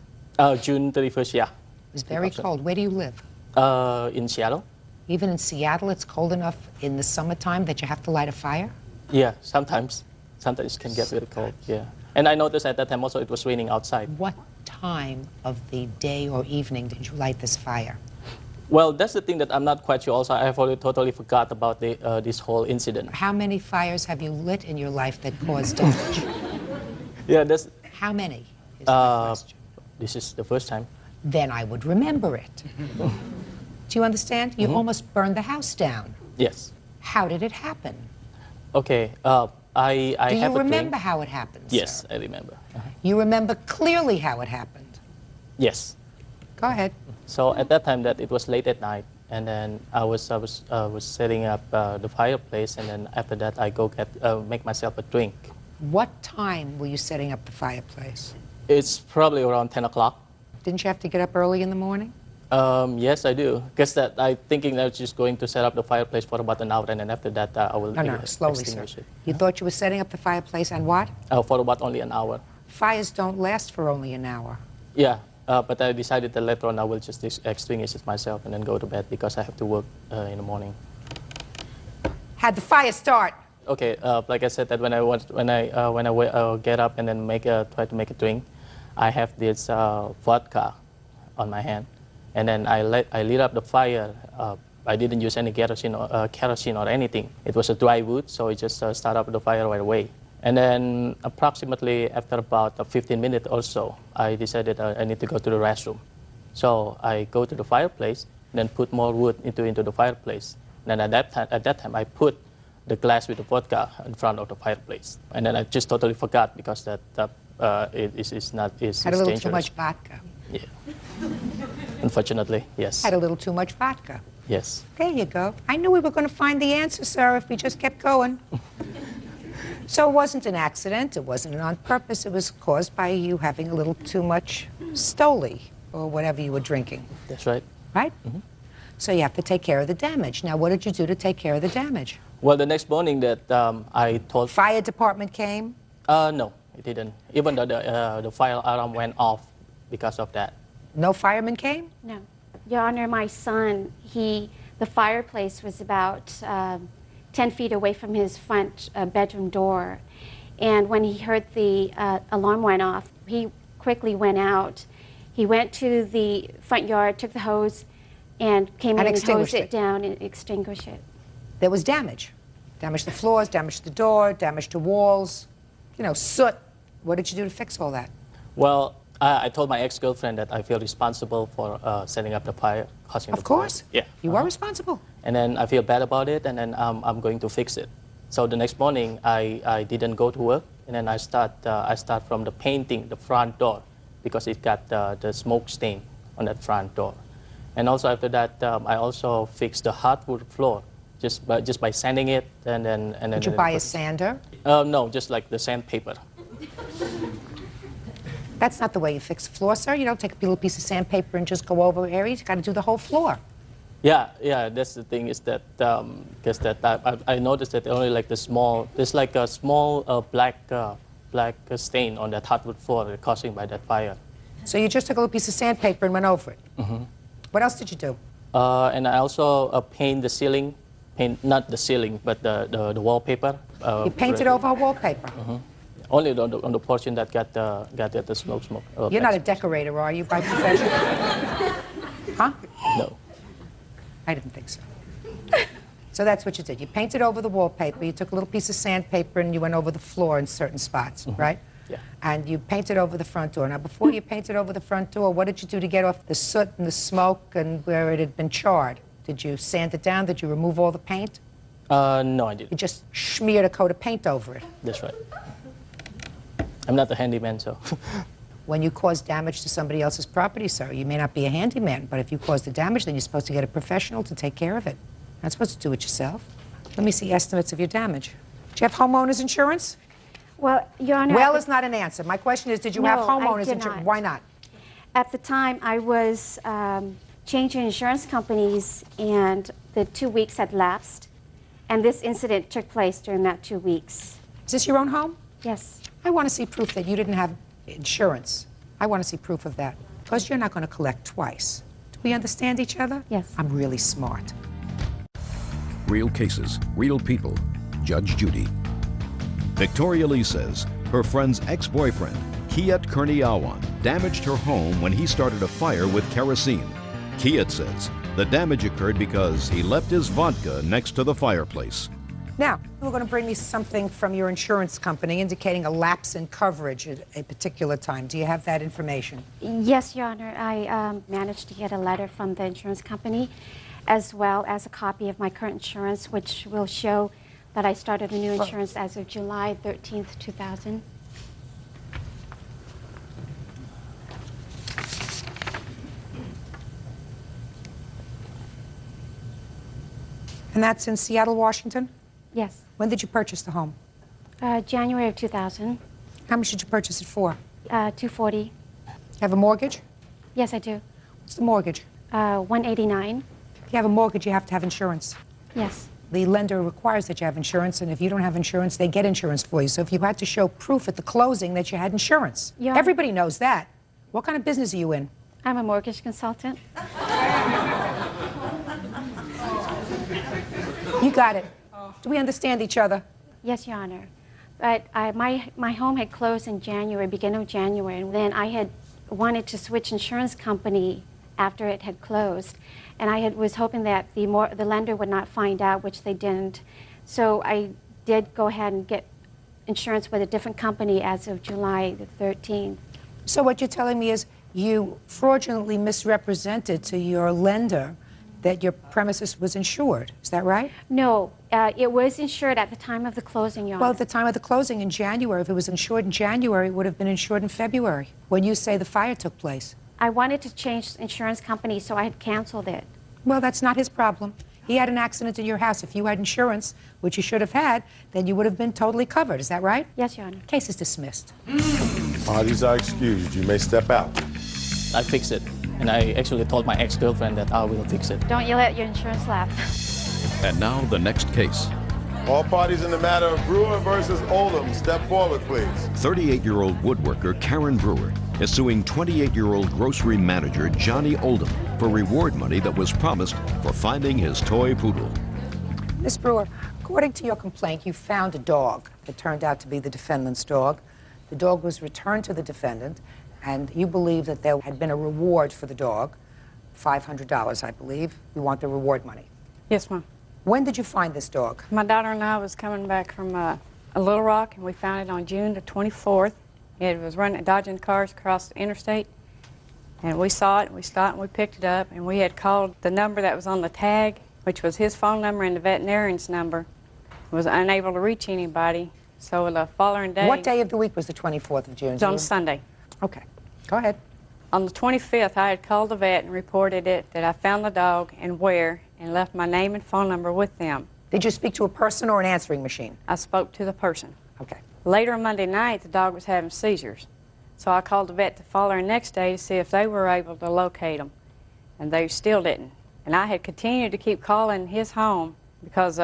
Speaker 15: June 31st, yeah.
Speaker 2: It was very cold. Where do you live?
Speaker 15: In Seattle.
Speaker 2: Even in Seattle, it's cold enough in the summertime that you have to light a fire?
Speaker 15: Yeah, sometimes. Sometimes it can get really cold, yeah. And I noticed at that time also it was raining outside.
Speaker 2: What time of the day or evening did you light this fire?
Speaker 15: Well, that's the thing that I'm not quite sure also. I have already totally forgot about this whole incident.
Speaker 2: How many fires have you lit in your life that caused damage?
Speaker 15: Yeah, that's...
Speaker 2: How many is the question?
Speaker 15: This is the first time.
Speaker 2: Then I would remember it. Do you understand? You almost burned the house down.
Speaker 15: Yes.
Speaker 2: How did it happen?
Speaker 15: Okay, I
Speaker 2: Do
Speaker 15: have
Speaker 2: you
Speaker 15: a
Speaker 2: remember
Speaker 15: dream.
Speaker 2: how it happened?
Speaker 15: Yes,
Speaker 2: Sir?
Speaker 15: I remember.
Speaker 2: You remember clearly how it happened?
Speaker 15: Yes.
Speaker 2: Go ahead.
Speaker 15: So at that time that it was late at night,
Speaker 4: and then I was setting up the fireplace, and then after that I go make myself a drink.
Speaker 2: What time were you setting up the fireplace?
Speaker 4: It's probably around 10 o'clock.
Speaker 2: Didn't you have to get up early in the morning?
Speaker 4: Yes, I do. Because that I thinking that I was just going to set up the fireplace for about an hour, and then after that I will
Speaker 2: No, slowly, sir.
Speaker 4: extinguish it.
Speaker 2: You thought you were setting up the fireplace and what?
Speaker 4: For about only an hour.
Speaker 2: Fires don't last for only an hour.
Speaker 4: Yeah, but I decided that later on I will just extinguish it myself and then go to bed because I have to work in the morning.
Speaker 2: How'd the fire start?
Speaker 4: Okay, like I said, that when I get up and then try to make a drink, I have this vodka on my hand, and then I lit up the fire. I didn't use any kerosene or anything. It was a dry wood, so I just started up the fire right away. And then approximately after about 15 minutes or so, I decided I need to go to the restroom. So I go to the fireplace, then put more wood into the fireplace. And then at that time, I put the glass with the vodka in front of the fireplace. And then I just totally forgot because that it's dangerous.
Speaker 2: Had a little too much vodka.
Speaker 4: Yeah. Unfortunately, yes.
Speaker 2: Had a little too much vodka.
Speaker 4: Yes.
Speaker 2: There you go. I knew we were going to find the answer, sir, if we just kept going. So it wasn't an accident, it wasn't on purpose, it was caused by you having a little too much Stoli, or whatever you were drinking.
Speaker 4: That's right.
Speaker 2: Right?
Speaker 4: Mm-hmm.
Speaker 2: So you have to take care of the damage. Now, what did you do to take care of the damage?
Speaker 4: Well, the next morning that I told...
Speaker 2: Fire department came?
Speaker 4: No, it didn't. Even though the fire alarm went off because of that.
Speaker 2: No firemen came?
Speaker 21: No. Your Honor, my son, the fireplace was about 10 feet away from his front bedroom door. And when he heard the alarm went off, he quickly went out. He went to the front yard, took the hose, and came in and hosed it down and extinguished it.
Speaker 2: There was damage. Damage to the floors, damage to the door, damage to walls, soot. What did you do to fix all that?
Speaker 4: Well, I told my ex-girlfriend that I feel responsible for setting up the fire, causing the fire.
Speaker 2: Of course.
Speaker 4: Yeah.
Speaker 2: You are responsible.
Speaker 4: And then I feel bad about it, and then I'm going to fix it. So the next morning, I didn't go to work, and then I start from the painting the front door because it got the smoke stain on that front door. And also after that, I also fixed the hardwood floor just by sanding it, and then.
Speaker 2: Did you buy a sander?
Speaker 4: No, just like the sandpaper.
Speaker 2: That's not the way you fix a floor, sir. You don't take a little piece of sandpaper and just go over areas. You got to do the whole floor.
Speaker 4: Yeah. That's the thing is that because I noticed that only like there's like a small black stain on that hardwood floor caused by that fire.
Speaker 2: So you just took a little piece of sandpaper and went over it.
Speaker 4: Mm-hmm.
Speaker 2: What else did you do?
Speaker 4: And I also paint the ceiling, not the ceiling, but the wallpaper.
Speaker 2: You painted over her wallpaper.
Speaker 4: Mm-hmm. Only on the portion that got the smoke.
Speaker 2: You're not a decorator, are you, by profession? Huh?
Speaker 4: No.
Speaker 2: I didn't think so. So that's what you did. You painted over the wallpaper. You took a little piece of sandpaper and you went over the floor in certain spots,
Speaker 4: mm-hmm.
Speaker 2: right?
Speaker 4: Yeah.
Speaker 2: And you painted over the front door. Now, before you painted over the front door, what did you do to get off the soot and the smoke and where it had been charred? Did you sand it down? Did you remove all the paint?
Speaker 4: No, I didn't.
Speaker 2: You just smeared a coat of paint over it.
Speaker 4: That's right. I'm not a handyman, so.
Speaker 2: When you cause damage to somebody else's property, sir, you may not be a handyman, but if you cause the damage, then you're supposed to get a professional to take care of it. You're not supposed to do it yourself. Let me see estimates of your damage. Do you have homeowners insurance?
Speaker 21: Well, Your Honor...
Speaker 2: Well is not an answer. My question is, did you have homeowners insurance? Why not?
Speaker 21: At the time, I was changing insurance companies, and the 2 weeks had lapsed, and this incident took place during that 2 weeks.
Speaker 2: Is this your own home?
Speaker 21: Yes.
Speaker 2: I want to see proof that you didn't have insurance. I want to see proof of that. Because you're not going to collect twice. Do we understand each other?
Speaker 21: Yes.
Speaker 2: I'm really smart.
Speaker 5: Real cases, real people. Judge Judy. Victoria Lee says her friend's ex-boyfriend, Kiet Kurniawan, damaged her home when he started a fire with kerosene. Kiet says the damage occurred because he left his vodka next to the fireplace.
Speaker 2: Now, we're going to bring me something from your insurance company indicating a lapse in coverage at a particular time. Do you have that information?
Speaker 21: Yes, Your Honor. I managed to get a letter from the insurance company, as well as a copy of my current insurance, which will show that I started a new insurance as of July 13th, 2000.
Speaker 2: And that's in Seattle, Washington?
Speaker 21: Yes.
Speaker 2: When did you purchase the home?
Speaker 21: January of 2000.
Speaker 2: How much did you purchase it for?
Speaker 21: $240.
Speaker 2: You have a mortgage?
Speaker 21: Yes, I do.
Speaker 2: What's the mortgage?
Speaker 21: $189.
Speaker 2: If you have a mortgage, you have to have insurance.
Speaker 21: Yes.
Speaker 2: The lender requires that you have insurance, and if you don't have insurance, they get insurance for you. So if you had to show proof at the closing that you had insurance, everybody knows that. What kind of business are you in?
Speaker 21: I'm a mortgage consultant.
Speaker 2: You got it. Do we understand each other?
Speaker 21: Yes, Your Honor. But my home had closed in January, beginning of January, and then I had wanted to switch insurance company after it had closed. And I was hoping that the lender would not find out, which they didn't. So I did go ahead and get insurance with a different company as of July the 13th.
Speaker 2: So what you're telling me is you fraudulently misrepresented to your lender that your premises was insured. Is that right?
Speaker 21: No, it was insured at the time of the closing, Your Honor.
Speaker 2: Well, at the time of the closing in January, if it was insured in January, it would have been insured in February, when you say the fire took place.
Speaker 21: I wanted to change insurance company, so I had canceled it.
Speaker 2: Well, that's not his problem. He had an accident in your house. If you had insurance, which you should have had, then you would have been totally covered. Is that right?
Speaker 21: Yes, Your Honor.
Speaker 2: Case is dismissed.
Speaker 9: Parties are excused. You may step out.
Speaker 4: I fixed it. And I actually told my ex-girlfriend that I will fix it.
Speaker 21: Don't yell at your insurance lap.
Speaker 5: And now the next case.
Speaker 9: All parties in the matter of Brewer versus Oldham, step forward, please.
Speaker 5: 38-year-old woodworker Karen Brewer is suing 28-year-old grocery manager Johnny Oldham for reward money that was promised for finding his toy poodle.
Speaker 2: Miss Brewer, according to your complaint, you found a dog that turned out to be the defendant's dog. The dog was returned to the defendant, and you believe that there had been a reward for the dog, $500, I believe. You want the reward money.
Speaker 7: Yes, ma'am.
Speaker 2: When did you find this dog?
Speaker 7: My daughter and I was coming back from a Little Rock, and we found it on June the 24th. It was dodging cars across the interstate, and we saw it, and we stopped, and we picked it up, and we had called the number that was on the tag, which was his phone number and the veterinarian's number. Was unable to reach anybody, so the following day...
Speaker 2: What day of the week was the 24th of June?
Speaker 7: It was on Sunday.
Speaker 2: Okay, go ahead.
Speaker 7: On the 25th, I had called the vet and reported it, that I found the dog and where, and left my name and phone number with them.
Speaker 2: Did you speak to a person or an answering machine?
Speaker 7: I spoke to the person.
Speaker 2: Okay.
Speaker 7: Later Monday night, the dog was having seizures. So I called the vet the following next day to see if they were able to locate him, and they still didn't. And I had continued to keep calling his home because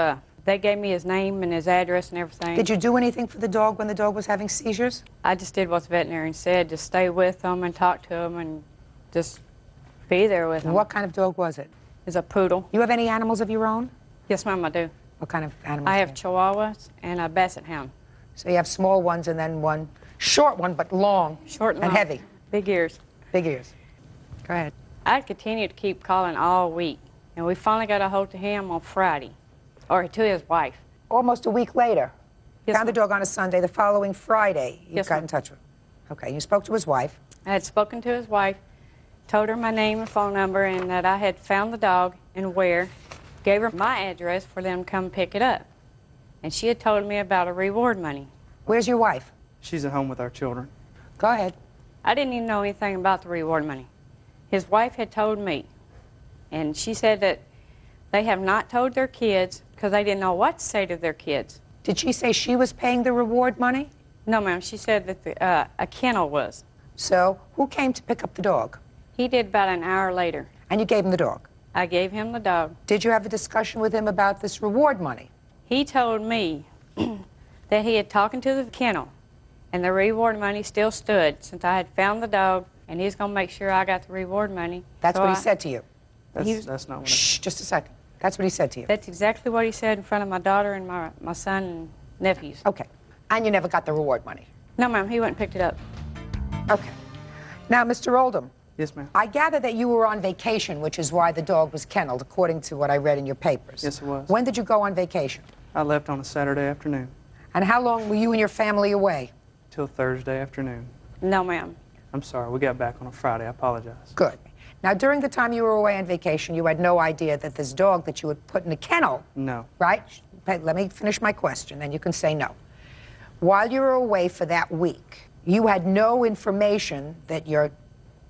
Speaker 7: they gave me his name and his address and everything.
Speaker 2: Did you do anything for the dog when the dog was having seizures?
Speaker 7: I just did what the veterinarian said, just stay with them and talk to them and just be there with them.
Speaker 2: What kind of dog was it?
Speaker 7: It's a poodle.
Speaker 2: You have any animals of your own?
Speaker 7: Yes, ma'am, I do.
Speaker 2: What kind of animals?
Speaker 7: I have Chihuahuas and a Basset Hound.
Speaker 2: So you have small ones and then one short one, but long.
Speaker 7: Short and
Speaker 2: long.
Speaker 7: long.
Speaker 2: Heavy.
Speaker 7: Big ears.
Speaker 2: Big ears. Go ahead.
Speaker 7: I'd continued to keep calling all week, and we finally got a hold of him on Friday, or to his wife.
Speaker 2: Almost a week later.
Speaker 7: Yes,
Speaker 2: found the dog on a Sunday. The following Friday, you
Speaker 7: Yes,
Speaker 2: got
Speaker 7: ma'am.
Speaker 2: in touch with him. Okay, you spoke to his wife.
Speaker 7: I had spoken to his wife, told her my name and phone number, and that I had found the dog and where, gave her my address for them to come pick it up. And she had told me about a reward money.
Speaker 2: Where's your wife?
Speaker 22: She's at home with our children.
Speaker 2: Go ahead.
Speaker 7: I didn't even know anything about the reward money. His wife had told me, and she said that they have not told their kids because they didn't know what to say to their kids.
Speaker 2: Did she say she was paying the reward money?
Speaker 7: No, ma'am. She said that a kennel was.
Speaker 2: So who came to pick up the dog?
Speaker 7: He did about an hour later.
Speaker 2: And you gave him the dog?
Speaker 7: I gave him the dog.
Speaker 2: Did you have a discussion with him about this reward money?
Speaker 7: He told me that he had talked to the kennel, and the reward money still stood since I had found the dog, and he's going to make sure I got the reward money.
Speaker 2: That's
Speaker 7: So
Speaker 2: what he said to you?
Speaker 22: That's not what
Speaker 2: Shh, just a second. That's what he said to you?
Speaker 7: That's exactly what he said in front of my daughter and my son and nephews.
Speaker 2: Okay. And you never got the reward money?
Speaker 7: No, ma'am. He went and picked it up.
Speaker 2: Okay. Now, Mr. Oldham.
Speaker 22: Yes, ma'am.
Speaker 2: I gather that you were on vacation, which is why the dog was kennelled, according to what I read in your papers.
Speaker 22: Yes, it was.
Speaker 2: When did you go on vacation?
Speaker 22: I left on a Saturday afternoon.
Speaker 2: And how long were you and your family away?
Speaker 22: Till Thursday afternoon.
Speaker 7: No, ma'am.
Speaker 22: I'm sorry, we got back on a Friday. I apologize.
Speaker 2: Good. Now, during the time you were away on vacation, you had no idea that this dog that you had put in a kennel,
Speaker 22: No.
Speaker 2: right? Let me finish my question, then you can say no. While you were away for that week, you had no information that your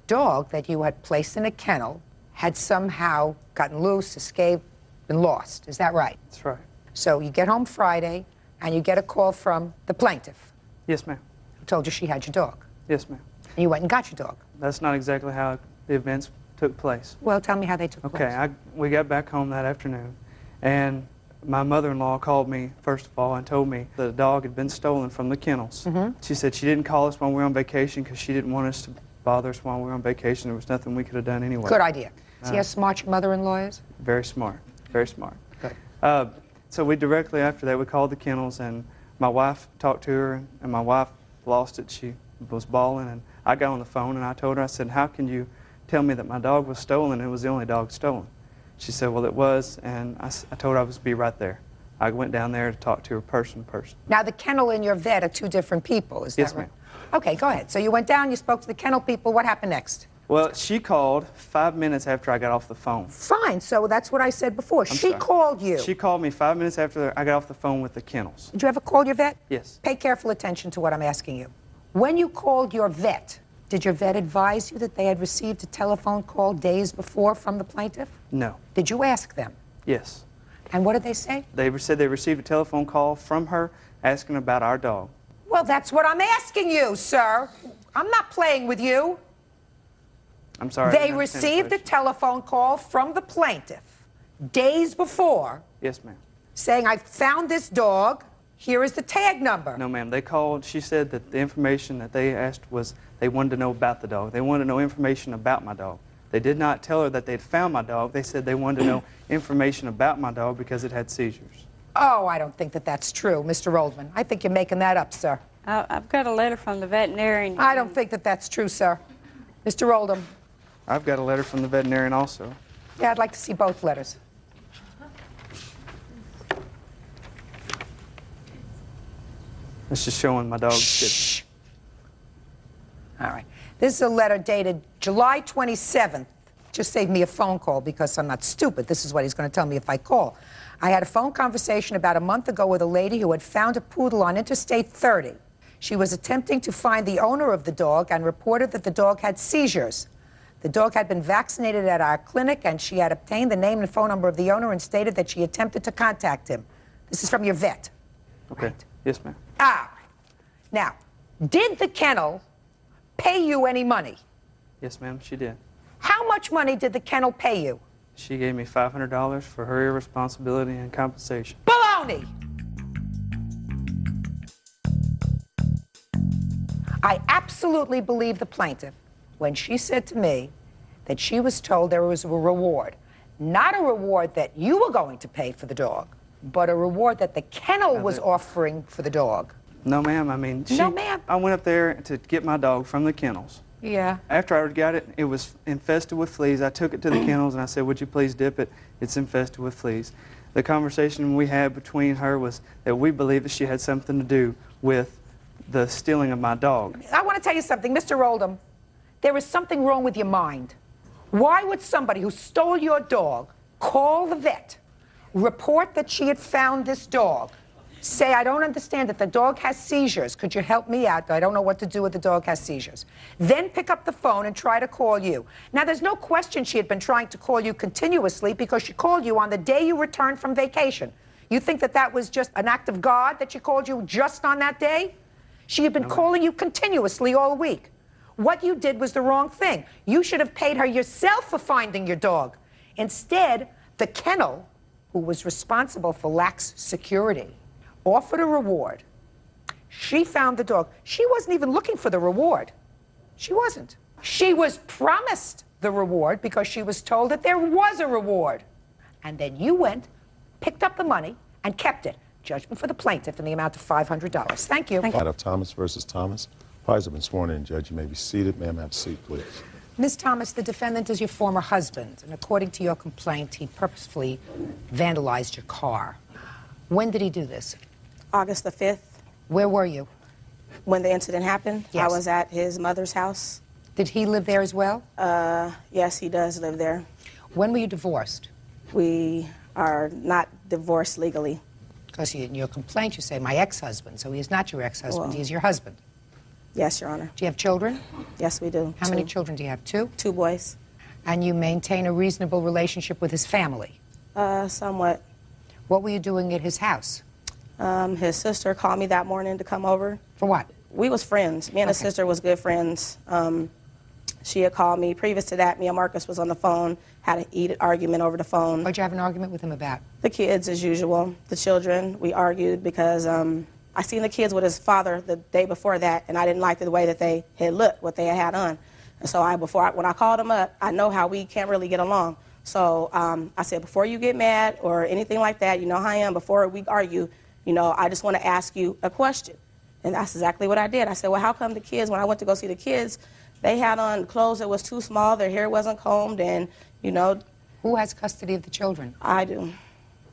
Speaker 2: dog that you had placed in a kennel had somehow gotten loose, escaped, been lost. Is that right?
Speaker 22: That's right.
Speaker 2: So you get home Friday, and you get a call from the plaintiff,
Speaker 22: Yes, ma'am.
Speaker 2: who told you she had your dog.
Speaker 22: Yes, ma'am.
Speaker 2: And you went and got your dog.
Speaker 22: That's not exactly how the events took place.
Speaker 2: Well, tell me how they took place.
Speaker 22: Okay, we got back home that afternoon, and my mother-in-law called me, first of all, and told me that a dog had been stolen from the kennels. She said she didn't call us when we were on vacation because she didn't want us to bother us while we were on vacation. There was nothing we could have done anyway.
Speaker 2: Good idea. See how smart your mother-in-law is?
Speaker 22: Very smart. Very smart. So we directly after that, we called the kennels, and my wife talked to her, and my wife lost it. She was bawling, and I got on the phone, and I told her, I said, how can you tell me that my dog was stolen and it was the only dog stolen? She said, well, it was, and I told her I was to be right there. I went down there to talk to her person to person.
Speaker 2: Now, the kennel and your vet are two different people, is that
Speaker 22: Yes,
Speaker 2: right?
Speaker 22: ma'am.
Speaker 2: Okay, go ahead. So you went down, you spoke to the kennel people. What happened next?
Speaker 22: Well, she called 5 minutes after I got off the phone.
Speaker 2: Fine, so that's what I said before.
Speaker 22: I'm
Speaker 2: She
Speaker 22: sorry.
Speaker 2: called you.
Speaker 22: She called me 5 minutes after I got off the phone with the kennels.
Speaker 2: Did you ever call your vet?
Speaker 22: Yes.
Speaker 2: Pay careful attention to what I'm asking you. When you called your vet, did your vet advise you that they had received a telephone call days before from the plaintiff?
Speaker 22: No.
Speaker 2: Did you ask them?
Speaker 22: Yes.
Speaker 2: And what did they say?
Speaker 22: They said they received a telephone call from her asking about our dog.
Speaker 2: Well, that's what I'm asking you, sir. I'm not playing with you.
Speaker 22: I'm sorry. I
Speaker 2: They
Speaker 22: didn't understand the
Speaker 2: received a
Speaker 22: question.
Speaker 2: telephone call from the plaintiff days before
Speaker 22: Yes, ma'am.
Speaker 2: saying, I found this dog. Here is the tag number.
Speaker 22: No, ma'am. They called. She said that the information that they asked was they wanted to know about the dog. They wanted to know information about my dog. They did not tell her that they'd found my dog. They said they wanted to know information about my dog because it had seizures.
Speaker 2: Oh, I don't think that that's true, Mr. Oldman. I think you're making that up, sir.
Speaker 7: I've got a letter from the veterinarian.
Speaker 2: I don't think that that's true, sir. Mr. Oldham.
Speaker 22: I've got a letter from the veterinarian also.
Speaker 2: Yeah, I'd like to see both letters.
Speaker 22: It's just showing my dog's
Speaker 2: All right. This is a letter dated July 27th. Just saved me a phone call because I'm not stupid. This is what he's going to tell me if I call. I had a phone conversation about a month ago with a lady who had found a poodle on Interstate 30. She was attempting to find the owner of the dog and reported that the dog had seizures. The dog had been vaccinated at our clinic, and she had obtained the name and phone number of the owner and stated that she attempted to contact him. This is from your vet.
Speaker 22: Okay. Right. Yes, ma'am.
Speaker 2: Ah. Now, did the kennel pay you any money?
Speaker 22: Yes, ma'am, she did.
Speaker 2: How much money did the kennel pay you?
Speaker 22: She gave me $500 for her irresponsibility and compensation.
Speaker 2: Baloney! I absolutely believe the plaintiff when she said to me that she was told there was a reward. Not a reward that you were going to pay for the dog, but a reward that the kennel was offering for the dog.
Speaker 22: No, ma'am. I mean,
Speaker 2: No, ma'am.
Speaker 22: I went up there to get my dog from the kennels.
Speaker 2: Yeah.
Speaker 22: After I got it, it was infested with fleas. I took it to the kennels and I said, would you please dip it? It's infested with fleas. The conversation we had between her was that we believed that she had something to do with the stealing of my dog.
Speaker 2: I want to tell you something, Mr. Oldham. There is something wrong with your mind. Why would somebody who stole your dog call the vet, report that she had found this dog, say, I don't understand it, the dog has seizures, could you help me out? I don't know what to do with the dog has seizures. Then pick up the phone and try to call you. Now, there's no question she had been trying to call you continuously because she called you on the day you returned from vacation. You think that that was just an act of God that she called you just on that day? She had been calling you continuously all week. What you did was the wrong thing. You should have paid her yourself for finding your dog. Instead, the kennel, who was responsible for lax security, offered a reward. She found the dog. She wasn't even looking for the reward. She wasn't. She was promised the reward because she was told that there was a reward. And then you went, picked up the money, and kept it. Judgment for the plaintiff in the amount of $500. Thank you.
Speaker 1: Out of Thomas versus Thomas. Parties have been sworn in, Judge. You may be seated. Ma'am, have a seat, please.
Speaker 2: Ms. Thomas, the defendant is your former husband, and according to your complaint, he purposefully vandalized your car. When did he do this?
Speaker 3: August the 5th.
Speaker 2: Where were you?
Speaker 3: When the incident happened,
Speaker 2: Yes.
Speaker 3: I was at his mother's house.
Speaker 2: Did he live there as well?
Speaker 3: Yes, he does live there.
Speaker 2: When were you divorced?
Speaker 3: We are not divorced legally.
Speaker 2: Because in your complaint, you say, my ex-husband. So he is not your ex-husband,
Speaker 3: Well,
Speaker 2: he is your husband.
Speaker 3: Yes, Your Honor.
Speaker 2: Do you have children?
Speaker 3: Yes, we do.
Speaker 2: How many children do you have? Two?
Speaker 3: 2 boys.
Speaker 2: And you maintain a reasonable relationship with his family?
Speaker 3: Somewhat.
Speaker 2: What were you doing at his house?
Speaker 3: His sister called me that morning to come over.
Speaker 2: For what?
Speaker 3: We was friends. Me and his sister was good friends. She had called me. Previous to that, me and Marcus was on the phone, had an heated argument over the phone.
Speaker 2: What'd you have an argument with him about?
Speaker 3: The kids, as usual. The children. We argued because I seen the kids with his father the day before that, and I didn't like the way that they had looked, what they had on. And so when I called him up, I know how we can't really get along. So I said, before you get mad or anything like that, you know how I am, before we argue, you know, I just want to ask you a question. And that's exactly what I did. I said, well, how come the kids, when I went to go see the kids, they had on clothes that was too small, their hair wasn't combed, and, you know.
Speaker 2: Who has custody of the children?
Speaker 3: I do.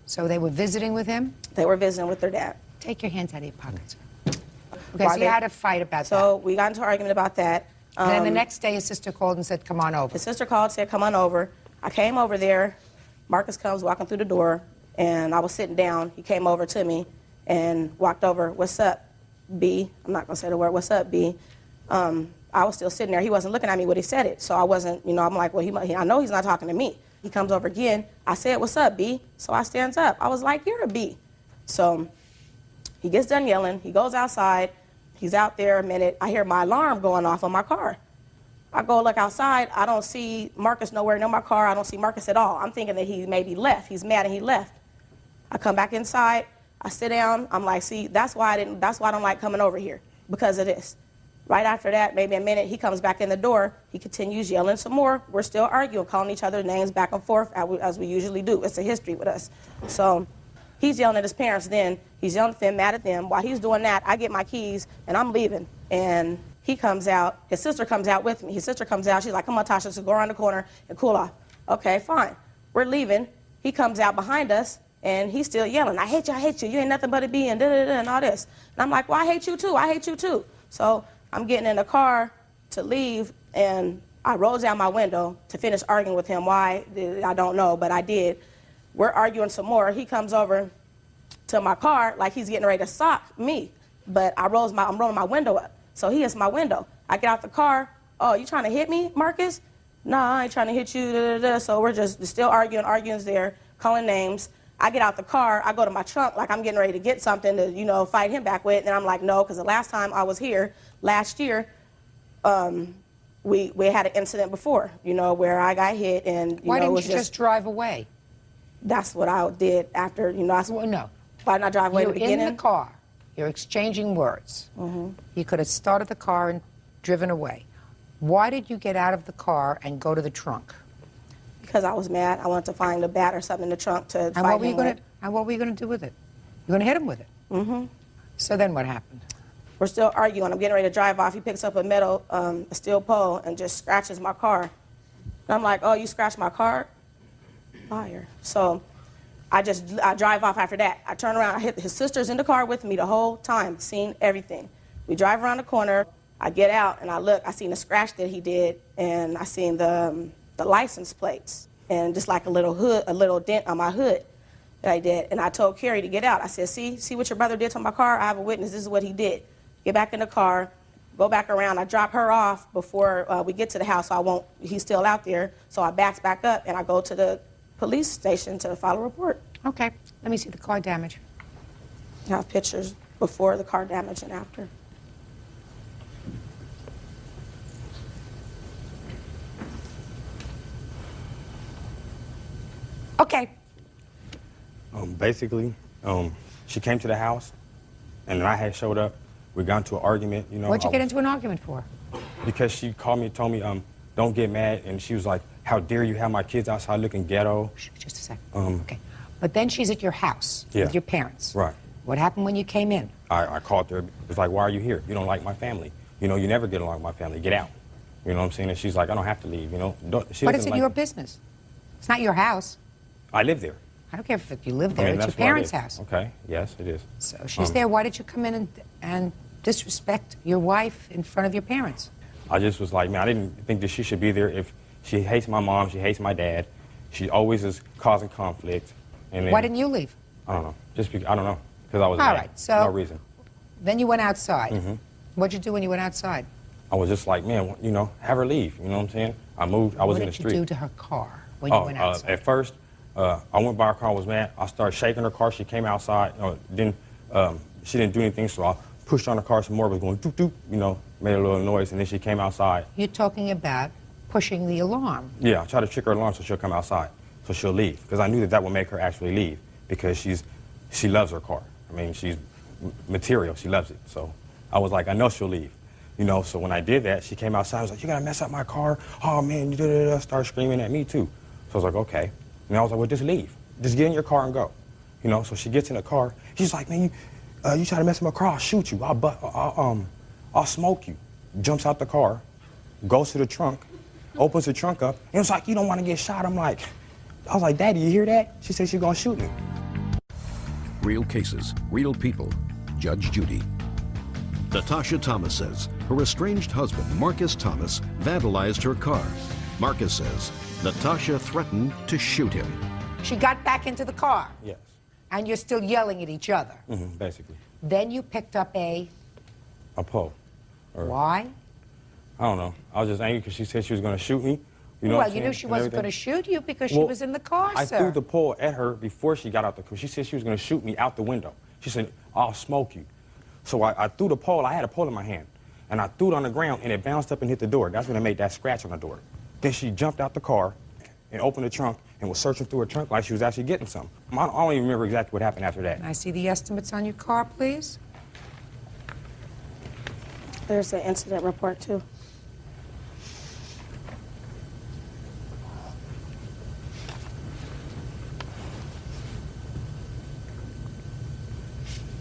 Speaker 2: So they were visiting with him?
Speaker 3: They were visiting with their dad.
Speaker 2: Take your hands out of your pockets. Okay, so you had a fight about that.
Speaker 3: So we got into an argument about that.
Speaker 2: And then the next day his sister called and said, come on over.
Speaker 3: His sister called and said, come on over. I came over there. Marcus comes walking through the door, and I was sitting down. He came over to me and walked over. What's up, B? I'm not going to say the word, what's up, B? I was still sitting there. He wasn't looking at me when he said it. So I wasn't, you know, I'm like, well, I know he's not talking to me. He comes over again. I said, what's up, B? So I stands up. I was like, you're a B. So he gets done yelling. He goes outside. He's out there a minute. I hear my alarm going off on my car. I go look outside. I don't see Marcus nowhere near my car. I don't see Marcus at all. I'm thinking that he maybe left. He's mad and he left. I come back inside. I sit down. I'm like, see, that's why I don't like coming over here, because of this. Right after that, maybe a minute, he comes back in the door. He continues yelling some more. We're still arguing, calling each other names back and forth as we usually do. It's a history with us. So he's yelling at his parents then. He's yelling at them, mad at them. While he's doing that, I get my keys, and I'm leaving. And he comes out. His sister comes out with me. His sister comes out. She's like, come on, Tasha, let's go around the corner and cool off. Okay, fine. We're leaving. He comes out behind us, and he's still yelling, I hate you, you ain't nothing but a B, and da-da-da, and all this. And I'm like, well, I hate you too. So I'm getting in the car to leave, and I rolled down my window to finish arguing with him. Why? I don't know, but I did. We're arguing some more. He comes over to my car like he's getting ready to sock me, but I'm rolling my window up. So he hits my window. I get out the car. Oh, you trying to hit me, Marcus? No, I ain't trying to hit you. Da, da, da. So we're just still arguing there, calling names. I get out the car. I go to my trunk like I'm getting ready to get something to, you know, fight him back with. And I'm like, no, because the last time I was here, last year, we had an incident before, you know, where I got hit and,
Speaker 2: Why didn't you just drive away?
Speaker 3: That's what I did after, you know.
Speaker 2: Well, no.
Speaker 3: Why didn't I drive away at the beginning?
Speaker 2: You're in the car. You're exchanging words.
Speaker 3: Mm-hmm.
Speaker 2: You could have started the car and driven away. Why did you get out of the car and go to the trunk?
Speaker 3: Because I was mad. I wanted to find a bat or something in the trunk to fight him with.
Speaker 2: And what were you going to do with it? You're going to hit him with it?
Speaker 3: Mm-hmm.
Speaker 2: So then what happened?
Speaker 3: We're still arguing. I'm getting ready to drive off. He picks up a steel pole and just scratches my car. And I'm like, oh, you scratched my car? Liar. So I drive off after that. I turn around. His sister's in the car with me the whole time, seeing everything. We drive around the corner. I get out and I look. I seen the scratch that he did, and I seen the license plates and just like a little dent on my hood that I did. And I told Carrie to get out. I said, see what your brother did to my car? I have a witness. This is what he did. Get back in the car, go back around. I drop her off before we get to the house, so he's still out there. So I backs back up and I go to the police station to file a report.
Speaker 2: Okay, let me see the car damage.
Speaker 3: I have pictures before the car damage and after.
Speaker 2: Okay.
Speaker 11: Basically, she came to the house, and then I had showed up. We got into an argument, you know.
Speaker 2: What'd you get into an argument for?
Speaker 11: Because she called me and told me, don't get mad, and she was like, how dare you have my kids outside looking ghetto?
Speaker 2: Just a second. Okay. But then she's at your house with your parents.
Speaker 11: Right.
Speaker 2: What happened when you came in?
Speaker 11: I called her. It was like, why are you here? You don't like my family. You know, you never get along with my family. Get out. You know what I'm saying? And she's like, I don't have to leave, you know.
Speaker 2: But it's in your business. It's not your house.
Speaker 11: I live there.
Speaker 2: I don't care if you live there.
Speaker 11: I mean,
Speaker 2: it's your parents' house.
Speaker 11: Okay. Yes, it is.
Speaker 2: So she's there. Why did you come in and disrespect your wife in front of your parents?
Speaker 11: I just was like, man, I didn't think that she should be there. If she hates my mom, she hates my dad. She always is causing conflict. And then,
Speaker 2: why didn't you leave?
Speaker 11: I don't know. Just because, I don't know. Because I was
Speaker 2: all
Speaker 11: mad.
Speaker 2: right. So
Speaker 11: no reason.
Speaker 2: Then you went outside.
Speaker 11: Mm-hmm.
Speaker 2: What'd you do when you went outside?
Speaker 11: I was just like, man, you know, have her leave. You know what I'm saying? I moved. I was in the street.
Speaker 2: What did you do to her car when you went outside?
Speaker 11: At first, I went by her car, was mad. I started shaking her car. She came outside. She didn't do anything, so I pushed on the car some more. It was going doop doop, made a little noise, and then she came outside.
Speaker 2: You're talking about pushing the alarm.
Speaker 11: Yeah, I tried to trick her alarm so she'll come outside, so she'll leave, because I knew that would make her actually leave, because she loves her car. I mean, she's material. She loves it. So I was like, I know she'll leave. So when I did that, she came outside. I was like, you gotta mess up my car. Oh man, you da-da-da. Started screaming at me too. So I was like, okay. And I was like, well, just leave. Just get in your car and go. So she gets in the car. She's like, man, you try to mess up my car, I'll shoot you. I'll smoke you. Jumps out the car, goes to the trunk, opens the trunk up, and it's like, you don't want to get shot. I was like, Daddy, you hear that? She said she's gonna shoot me.
Speaker 5: Real cases, real people. Judge Judy. Natasha Thomas says her estranged husband, Marcus Thomas, vandalized her car. Marcus says Natasha threatened to shoot him.
Speaker 2: She got back into the car.
Speaker 11: Yes.
Speaker 2: And you're still yelling at each other.
Speaker 11: Basically.
Speaker 2: Then you picked up a
Speaker 11: pole.
Speaker 2: Why?
Speaker 11: I don't know. I was just angry because she said she was going to shoot me.
Speaker 2: Well, you knew she wasn't going to shoot you because she was in the car,
Speaker 11: I
Speaker 2: sir.
Speaker 11: threw the pole at her before she got out the car. She said she was going to shoot me out the window. She said, I'll smoke you. So I threw the pole. I had a pole in my hand. And I threw it on the ground, and it bounced up and hit the door. That's when it made that scratch on the door. Then she jumped out the car and opened the trunk and was searching through her trunk like she was actually getting something. I don't even remember exactly what happened after that.
Speaker 2: Can I see the estimates on your car, please?
Speaker 3: There's an incident report, too.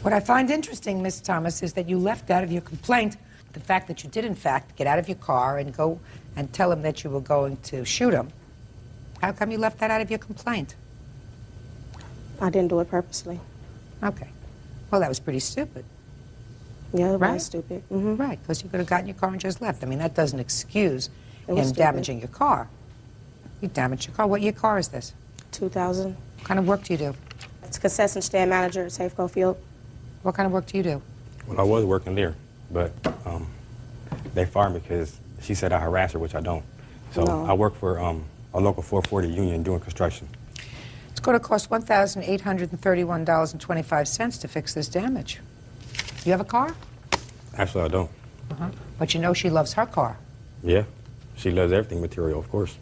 Speaker 2: What I find interesting, Ms. Thomas, is that you left out of your complaint the fact that you did, in fact, get out of your car and go and tell him that you were going to shoot him. How come you left that out of your complaint?
Speaker 3: I didn't do it purposely.
Speaker 2: Okay. Well, that was pretty stupid.
Speaker 3: Yeah, it
Speaker 2: Right?
Speaker 3: was stupid.
Speaker 2: Right, because you could have gotten your car and just left. I mean, that doesn't excuse
Speaker 3: It was
Speaker 2: him
Speaker 3: stupid.
Speaker 2: damaging your car. You damaged your car. What year car is this?
Speaker 3: 2000.
Speaker 2: What kind of work do you do?
Speaker 3: It's concession stand manager at Safeco Field.
Speaker 2: What kind of work do you do?
Speaker 11: Well, I was working there, but they fired me because she said I harassed her, which I don't. So
Speaker 2: No.
Speaker 11: I work for a local 440 union doing construction.
Speaker 2: It's going to cost $1,831.25 to fix this damage. You have a car?
Speaker 11: Actually, I don't.
Speaker 2: But you know she loves her car.
Speaker 11: Yeah, she loves everything material, of course.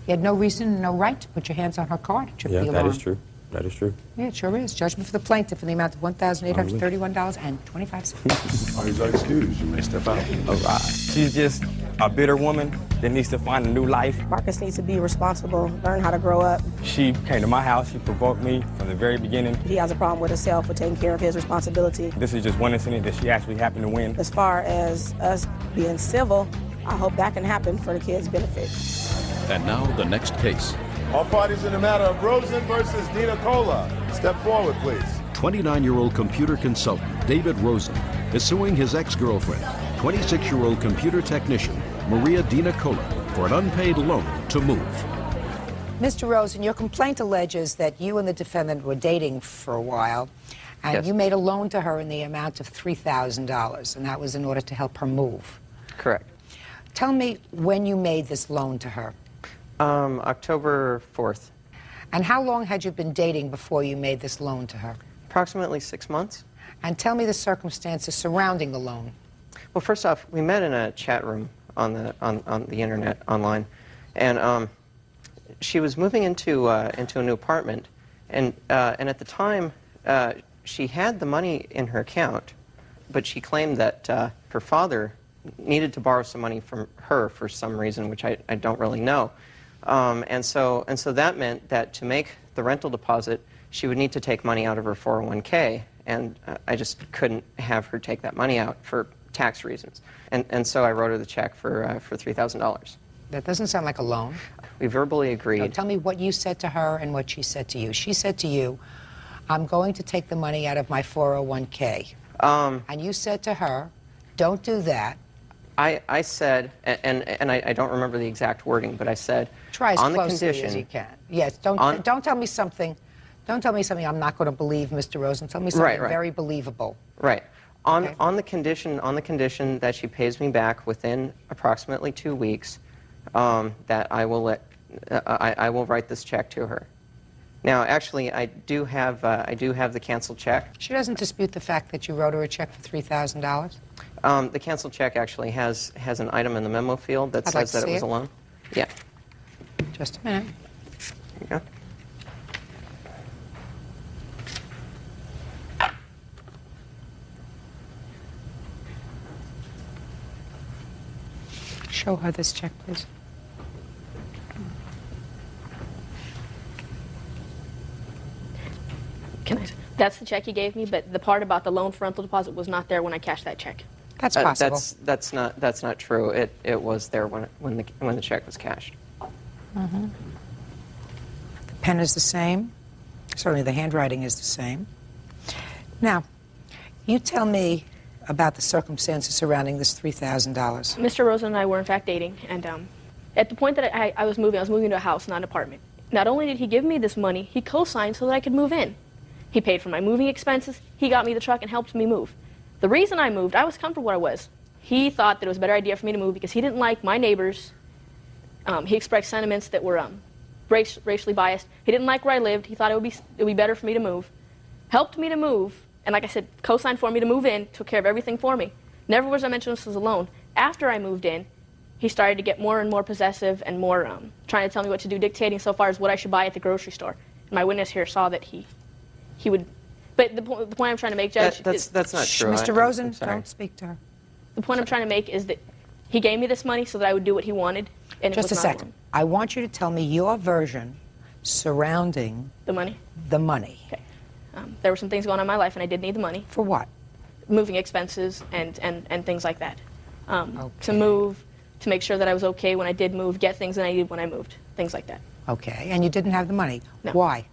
Speaker 2: You had no reason, no right to put your hands on her car to trip
Speaker 11: Yeah,
Speaker 2: the alarm.
Speaker 11: that is true. That is true.
Speaker 2: Yeah, it sure is. Judgment for the plaintiff in the amount of $1,831.25.
Speaker 1: Oh, he's excused. You may step out.
Speaker 11: All right. She's just a bitter woman that needs to find a new life.
Speaker 3: Marcus needs to be responsible, learn how to grow up.
Speaker 11: She came to my house. She provoked me from the very beginning.
Speaker 3: He has a problem with himself for taking care of his responsibility.
Speaker 11: This is just one incident that she actually happened to win.
Speaker 3: As far as us being civil, I hope that can happen for the kids' benefit.
Speaker 5: And now the next case.
Speaker 9: All parties in the matter of Rosen versus Nina Cola. Step forward, please.
Speaker 5: 29-year-old computer consultant David Rosen is suing his ex-girlfriend, 26-year-old computer technician Maria Dina Cola, for an unpaid loan to move.
Speaker 2: Mr. Rosen, your complaint alleges that you and the defendant were dating for a while, and
Speaker 18: Yes.
Speaker 2: you made a loan to her in the amount of $3,000, and that was in order to help her move.
Speaker 18: Correct.
Speaker 2: Tell me when you made this loan to her.
Speaker 18: October 4th.
Speaker 2: And how long had you been dating before you made this loan to her?
Speaker 18: Approximately 6 months.
Speaker 2: And tell me the circumstances surrounding the loan.
Speaker 18: Well, first off, we met in a chat room on the internet, online, and she was moving into a new apartment, and at the time she had the money in her account, but she claimed that her father needed to borrow some money from her for some reason, which I don't really know. And so that meant that to make the rental deposit, she would need to take money out of her 401k, and I just couldn't have her take that money out for tax reasons. And so I wrote her the check for $3,000.
Speaker 2: That doesn't sound like a loan.
Speaker 18: We verbally agreed.
Speaker 2: No, tell me what you said to her and what she said to you. She said to you, I'm going to take the money out of my 401k. And you said to her, don't do that.
Speaker 18: I said, and I don't remember the exact wording, but I said,
Speaker 2: Try as
Speaker 18: on the
Speaker 2: closely
Speaker 18: condition,
Speaker 2: as you can. Yes, don't tell me something. Don't tell me something I'm not going to believe, Mr. Rosen. Tell me something
Speaker 18: Right.
Speaker 2: very believable.
Speaker 18: Right. On the condition that she pays me back within approximately 2 weeks, that I will write this check to her.
Speaker 6: Now, actually, I do have the canceled check.
Speaker 2: She doesn't dispute the fact that you wrote her a check for $3,000?
Speaker 6: The canceled check actually has an item in the memo field that
Speaker 2: I'd like
Speaker 6: says
Speaker 2: to
Speaker 6: that it
Speaker 2: see
Speaker 6: was a loan. Yeah.
Speaker 2: Just a minute.
Speaker 6: There you go.
Speaker 2: Show her this check, please.
Speaker 14: That's the check he gave me, but the part about the loan for rental deposit was not there when I cashed that check.
Speaker 2: That's possible.
Speaker 6: That's not true. It was there when the check was cashed.
Speaker 2: Mm-hmm. The pen is the same. Certainly the handwriting is the same. Now, you tell me about the circumstances surrounding this $3,000.
Speaker 14: Mr. Rosen and I were in fact dating, and at the point that I was moving to a house, not an apartment. Not only did he give me this money, he co-signed so that I could move in. He paid for my moving expenses, he got me the truck and helped me move. The reason I moved, I was comfortable where I was. He thought that it was a better idea for me to move because he didn't like my neighbors. He expressed sentiments that were racially biased. He didn't like where I lived. He thought it would be better for me to move. Helped me to move, and like I said, co-signed for me to move in, took care of everything for me. Never was I mentioned this was a loan. After I moved in, he started to get more and more possessive and more trying to tell me what to do, dictating so far as what I should buy at the grocery store. And my witness here saw that he would. But the point I'm trying to make, Judge,
Speaker 6: that's not true.
Speaker 2: Mr. Rosen, don't speak to her.
Speaker 14: The point I'm trying to make is that he gave me this money so that I would do what he wanted, and
Speaker 2: Just
Speaker 14: it was
Speaker 2: a
Speaker 14: not
Speaker 2: second. I want you to tell me your version surrounding
Speaker 14: the money.
Speaker 2: The money.
Speaker 14: Okay. There were some things going on in my life, and I did need the money.
Speaker 2: For what?
Speaker 14: Moving expenses and things like that. To move, to make sure that I was okay when I did move, get things that I needed when I moved, things like that.
Speaker 2: Okay, and you didn't have the money.
Speaker 14: No.
Speaker 2: Why?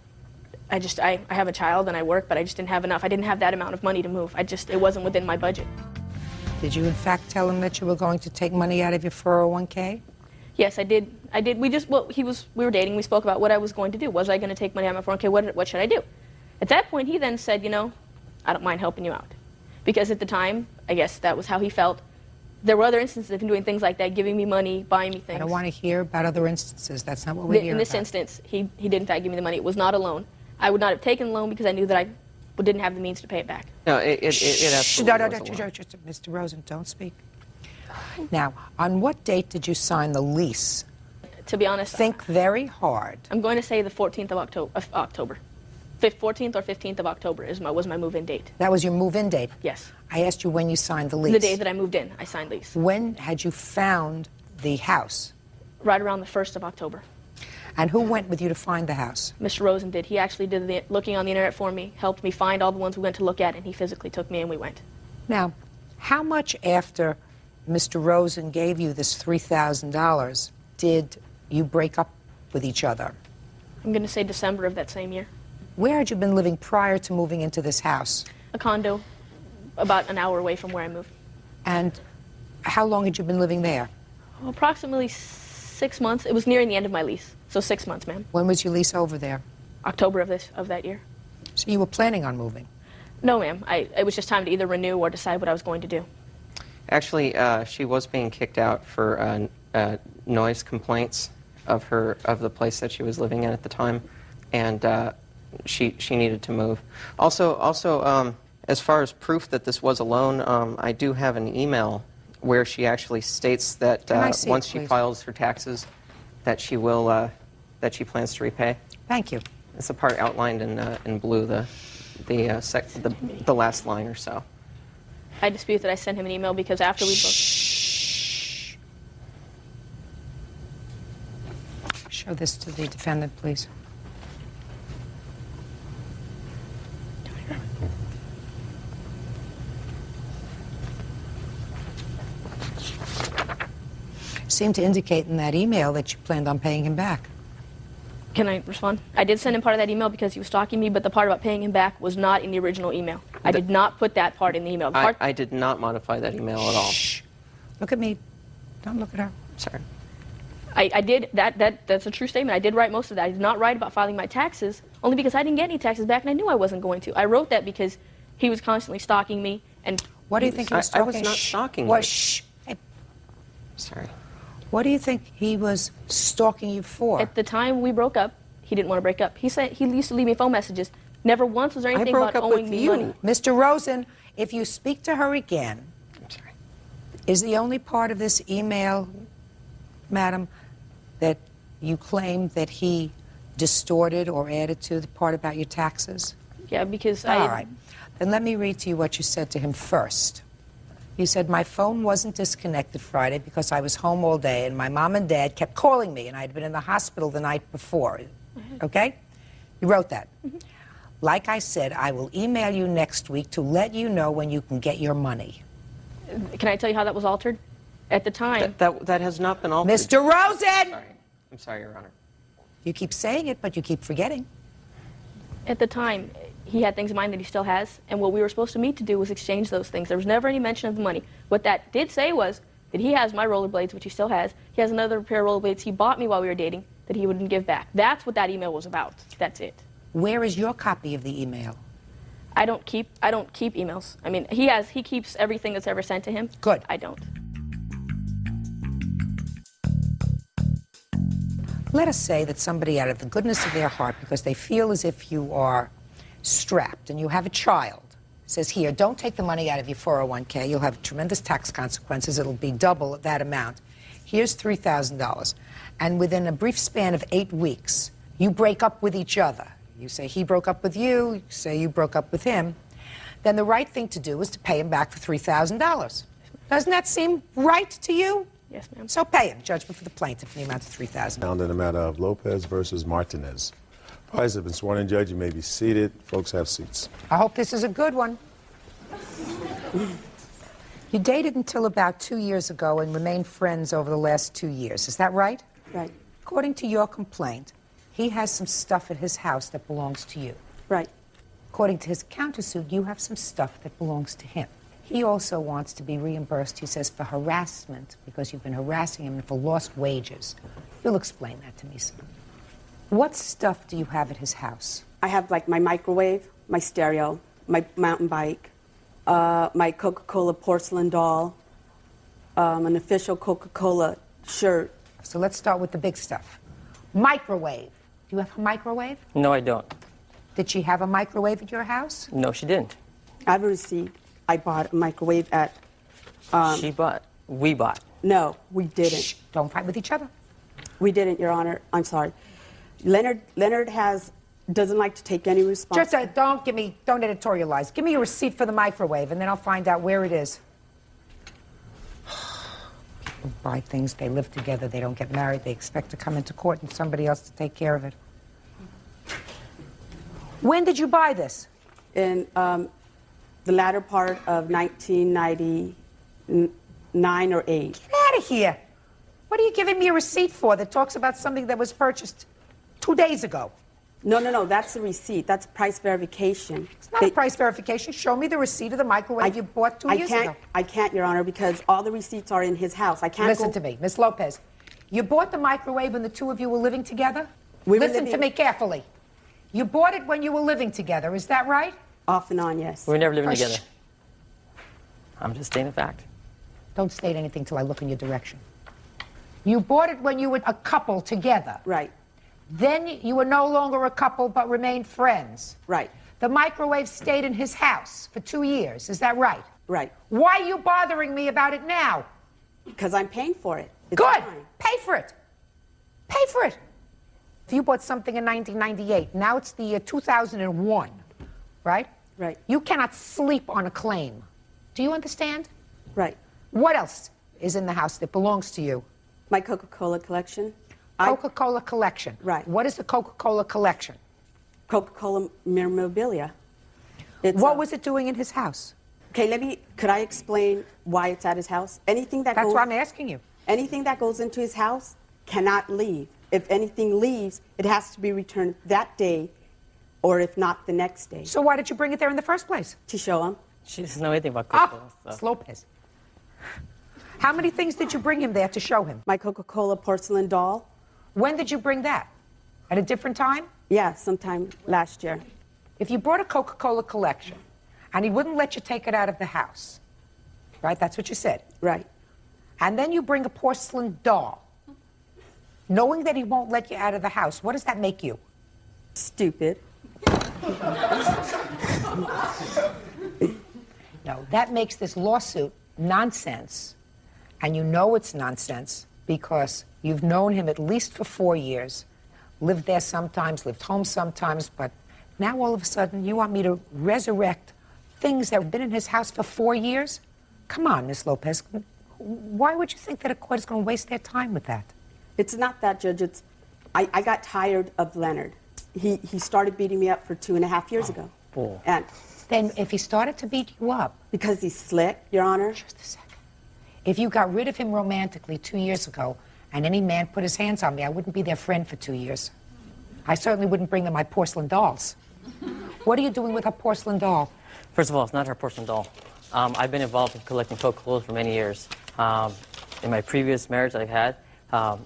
Speaker 14: I have a child and I work, but I just didn't have enough. I didn't have that amount of money to move. It wasn't within my budget.
Speaker 2: Did you in fact tell him that you were going to take money out of your 401k?
Speaker 14: Yes, I did. We were dating. We spoke about what I was going to do. Was I going to take money out of my 401k? What should I do? At that point, he then said, I don't mind helping you out. Because at the time, I guess that was how he felt. There were other instances of him doing things like that, giving me money, buying me things.
Speaker 2: I don't want to hear about other instances. That's not what we're here
Speaker 14: In this instance, he did in fact give me the money. It was not a loan. I would not have taken the loan because I knew that I didn't have the means to pay it back.
Speaker 6: No, it absolutely was a loan.
Speaker 2: Mr. Rosen, don't speak. Now, on what date did you sign the lease?
Speaker 14: To be honest,
Speaker 2: think very hard.
Speaker 14: I'm going to say the 14th of October. 14th or 15th of October was my move-in date.
Speaker 2: That was your move-in date?
Speaker 14: Yes.
Speaker 2: I asked you when you signed the lease.
Speaker 14: The day that I moved in, I signed lease.
Speaker 2: When had you found the house?
Speaker 14: Right around the 1st of October.
Speaker 2: And who went with you to find the house?
Speaker 14: Mr. Rosen did. He actually did the looking on the internet for me, helped me find all the ones we went to look at, and he physically took me and we went.
Speaker 2: Now, how much after Mr. Rosen gave you this $3,000 did you break up with each other?
Speaker 14: I'm going to say December of that same year.
Speaker 2: Where had you been living prior to moving into this house?
Speaker 14: A condo about an hour away from where I moved.
Speaker 2: And how long had you been living there?
Speaker 14: Approximately 6 months. It was nearing the end of my lease, so 6 months, ma'am.
Speaker 2: When was your lease over there?
Speaker 14: October of that year.
Speaker 2: So you were planning on moving?
Speaker 14: No, ma'am. It was just time to either renew or decide what I was going to do.
Speaker 6: Actually, she was being kicked out for noise complaints of the place that she was living in at the time, and she needed to move. Also, as far as proof that this was a loan, I do have an email where she actually states that once she files her taxes, that she will that she plans to repay.
Speaker 2: Thank you.
Speaker 6: It's the part outlined in blue, the last line or so.
Speaker 14: I dispute that I sent him an email because after we both...
Speaker 2: Show this to the defendant, please. Seemed to indicate in that email that you planned on paying him back.
Speaker 14: Can I respond? I did send him part of that email because he was stalking me, but the part about paying him back was not in the original email. I did not put that part in the email.
Speaker 6: I did not modify that email at all.
Speaker 2: Shh. Look at me. Don't look at her.
Speaker 6: Sorry.
Speaker 14: I did, that's a true statement. I did write most of that. I did not write about filing my taxes, only because I didn't get any taxes back and I knew I wasn't going to. I wrote that because he was constantly stalking me. And
Speaker 2: what do you think he was stalking?
Speaker 6: I was not stalking you.
Speaker 2: What? Shh. Hey.
Speaker 6: Sorry.
Speaker 2: What do you think he was stalking you for?
Speaker 14: At the time we broke up, he didn't want to break up. He said he used to leave me phone messages. Never once was there anything
Speaker 2: broke
Speaker 14: about
Speaker 2: up
Speaker 14: owing
Speaker 2: with
Speaker 14: me
Speaker 2: you.
Speaker 14: money.
Speaker 2: Mr. Rosen, if you speak to her again, is the only part of this email, madam, that you claim that he distorted or added to the part about your taxes?
Speaker 14: Yeah, because
Speaker 2: All right. Then let me read to you what you said to him first. You said, my phone wasn't disconnected Friday because I was home all day and my mom and dad kept calling me and I'd been in the hospital the night before. Okay? You wrote that. Like I said, I will email you next week to let you know when you can get your money.
Speaker 14: Can I tell you how that was altered? At the time.
Speaker 6: That has not been altered.
Speaker 2: Mr. Rosen!
Speaker 6: I'm sorry, Your Honor.
Speaker 2: You keep saying it, but you keep forgetting.
Speaker 14: At the time, he had things in mind that he still has, and what we were supposed to meet to do was exchange those things. There was never any mention of the money. What that did say was that he has my rollerblades, which he still has. He has another pair of rollerblades he bought me while we were dating that he wouldn't give back. That's what that email was about. That's it.
Speaker 2: Where is your copy of the email?
Speaker 14: I don't keep emails. I mean, he keeps everything that's ever sent to him.
Speaker 2: Good.
Speaker 14: I don't.
Speaker 2: Let us say that somebody, out of the goodness of their heart, because they feel as if you are strapped and you have a child, says, here, don't take the money out of your 401k. You'll have tremendous tax consequences. It'll be double that amount. Here's $3,000. And within a brief span of 8 weeks, you break up with each other. You say he broke up with you, you say you broke up with him. Then the right thing to do is to pay him back for $3,000. Doesn't that seem right to you?
Speaker 14: Yes, ma'am.
Speaker 2: So pay him. Judgment for the plaintiff in the amount of $3,000.
Speaker 1: Found in the matter of Lopez versus Martinez. Parties have been sworn in, Judge. You may be seated. Folks, have seats.
Speaker 2: I hope this is a good one. You dated until about 2 years ago and remained friends over the last 2 years. Is that right?
Speaker 13: Right.
Speaker 2: According to your complaint, he has some stuff at his house that belongs to you.
Speaker 13: Right.
Speaker 2: According to his countersuit, you have some stuff that belongs to him. He also wants to be reimbursed, he says, for harassment, because you've been harassing him, and for lost wages. You'll explain that to me, sir. What stuff do you have at his house?
Speaker 13: I have like my microwave, my stereo, my mountain bike, my Coca-Cola porcelain doll, an official Coca-Cola shirt.
Speaker 2: So let's start with the big stuff. Microwave. Do you have a microwave?
Speaker 18: No, I don't.
Speaker 2: Did she have a microwave at your house?
Speaker 18: No, she didn't.
Speaker 13: I have a receipt. I bought a microwave at...
Speaker 18: She bought. We bought.
Speaker 13: No, we didn't.
Speaker 2: Shh, don't fight with each other.
Speaker 13: We didn't, Your Honor. I'm sorry. Leonard doesn't like to take any responsibility.
Speaker 2: Just don't editorialize. Give me a receipt for the microwave, and then I'll find out where it is. People buy things, they live together, they don't get married, they expect to come into court and somebody else to take care of it. When did you buy this?
Speaker 13: In the latter part of 1999 or 8.
Speaker 2: Get out of here. What are you giving me a receipt for that talks about something that was purchased 2 days ago?
Speaker 13: No, that's a receipt. That's price verification.
Speaker 2: It's not a price verification. Show me the receipt of the microwave you bought 2 years ago.
Speaker 13: I can't, Your Honor, because all the receipts are in his house. I can't
Speaker 2: Listen to me, Miss Lopez. You bought the microwave when the two of you were living together?
Speaker 13: We were
Speaker 2: Listen to
Speaker 13: living-
Speaker 2: me carefully. You bought it when you were living together, is that right?
Speaker 13: Off and on, yes.
Speaker 18: We were never living
Speaker 2: Hush.
Speaker 18: together. I'm just stating the fact.
Speaker 2: Don't state anything till I look in your direction. You bought it when you were a couple together.
Speaker 13: Right.
Speaker 2: Then you were no longer a couple but remained friends.
Speaker 13: Right.
Speaker 2: The microwave stayed in his house for 2 years, is that right?
Speaker 13: Right.
Speaker 2: Why are you bothering me about it now?
Speaker 13: Because I'm paying for it. It's
Speaker 2: Good.
Speaker 13: mine.
Speaker 2: Pay for it. Pay for it. If you bought something in 1998, now it's the year 2001, right?
Speaker 13: Right.
Speaker 2: You cannot sleep on a claim. Do you understand?
Speaker 13: Right.
Speaker 2: What else is in the house that belongs to you?
Speaker 13: My Coca-Cola collection.
Speaker 2: Coca-Cola collection.
Speaker 13: Right.
Speaker 2: What is the Coca-Cola collection?
Speaker 13: Coca-Cola memorabilia.
Speaker 2: What was it doing in his house?
Speaker 13: Okay, could I explain why it's at his house?
Speaker 2: That's why I'm asking you.
Speaker 13: Anything that goes into his house cannot leave. If anything leaves, it has to be returned that day, or if not, the next day.
Speaker 2: So why did you bring it there in the first place?
Speaker 13: To show him.
Speaker 18: She doesn't know anything about Coca-Cola.
Speaker 2: It's Lopez. How many things did you bring him there to show him?
Speaker 13: My Coca-Cola porcelain doll.
Speaker 2: When did you bring that? At a different time?
Speaker 13: Yeah, sometime last year.
Speaker 2: If you brought a Coca-Cola collection and he wouldn't let you take it out of the house, right? That's what you said.
Speaker 13: Right.
Speaker 2: And then you bring a porcelain doll, knowing that he won't let you out of the house, what does that make you?
Speaker 13: Stupid.
Speaker 2: No, that makes this lawsuit nonsense. And you know it's nonsense because you've known him at least for 4 years, lived there sometimes, lived home sometimes, but now all of a sudden you want me to resurrect things that have been in his house for 4 years? Come on, Miss Lopez. Why would you think that a court is going to waste their time with that?
Speaker 13: It's not that, Judge. It's, I got tired of Leonard. He started beating me up for 2.5 years ago.
Speaker 2: Bull.
Speaker 13: And
Speaker 2: then if he started to beat you up...
Speaker 13: Because he's slick, Your Honor.
Speaker 2: Just a second. If you got rid of him romantically 2 years ago, and any man put his hands on me, I wouldn't be their friend for 2 years. I certainly wouldn't bring them my porcelain dolls. What are you doing with a porcelain doll?
Speaker 4: First of all, it's not her porcelain doll. I've been involved in collecting Coca-Cola for many years. In my previous marriage I had, I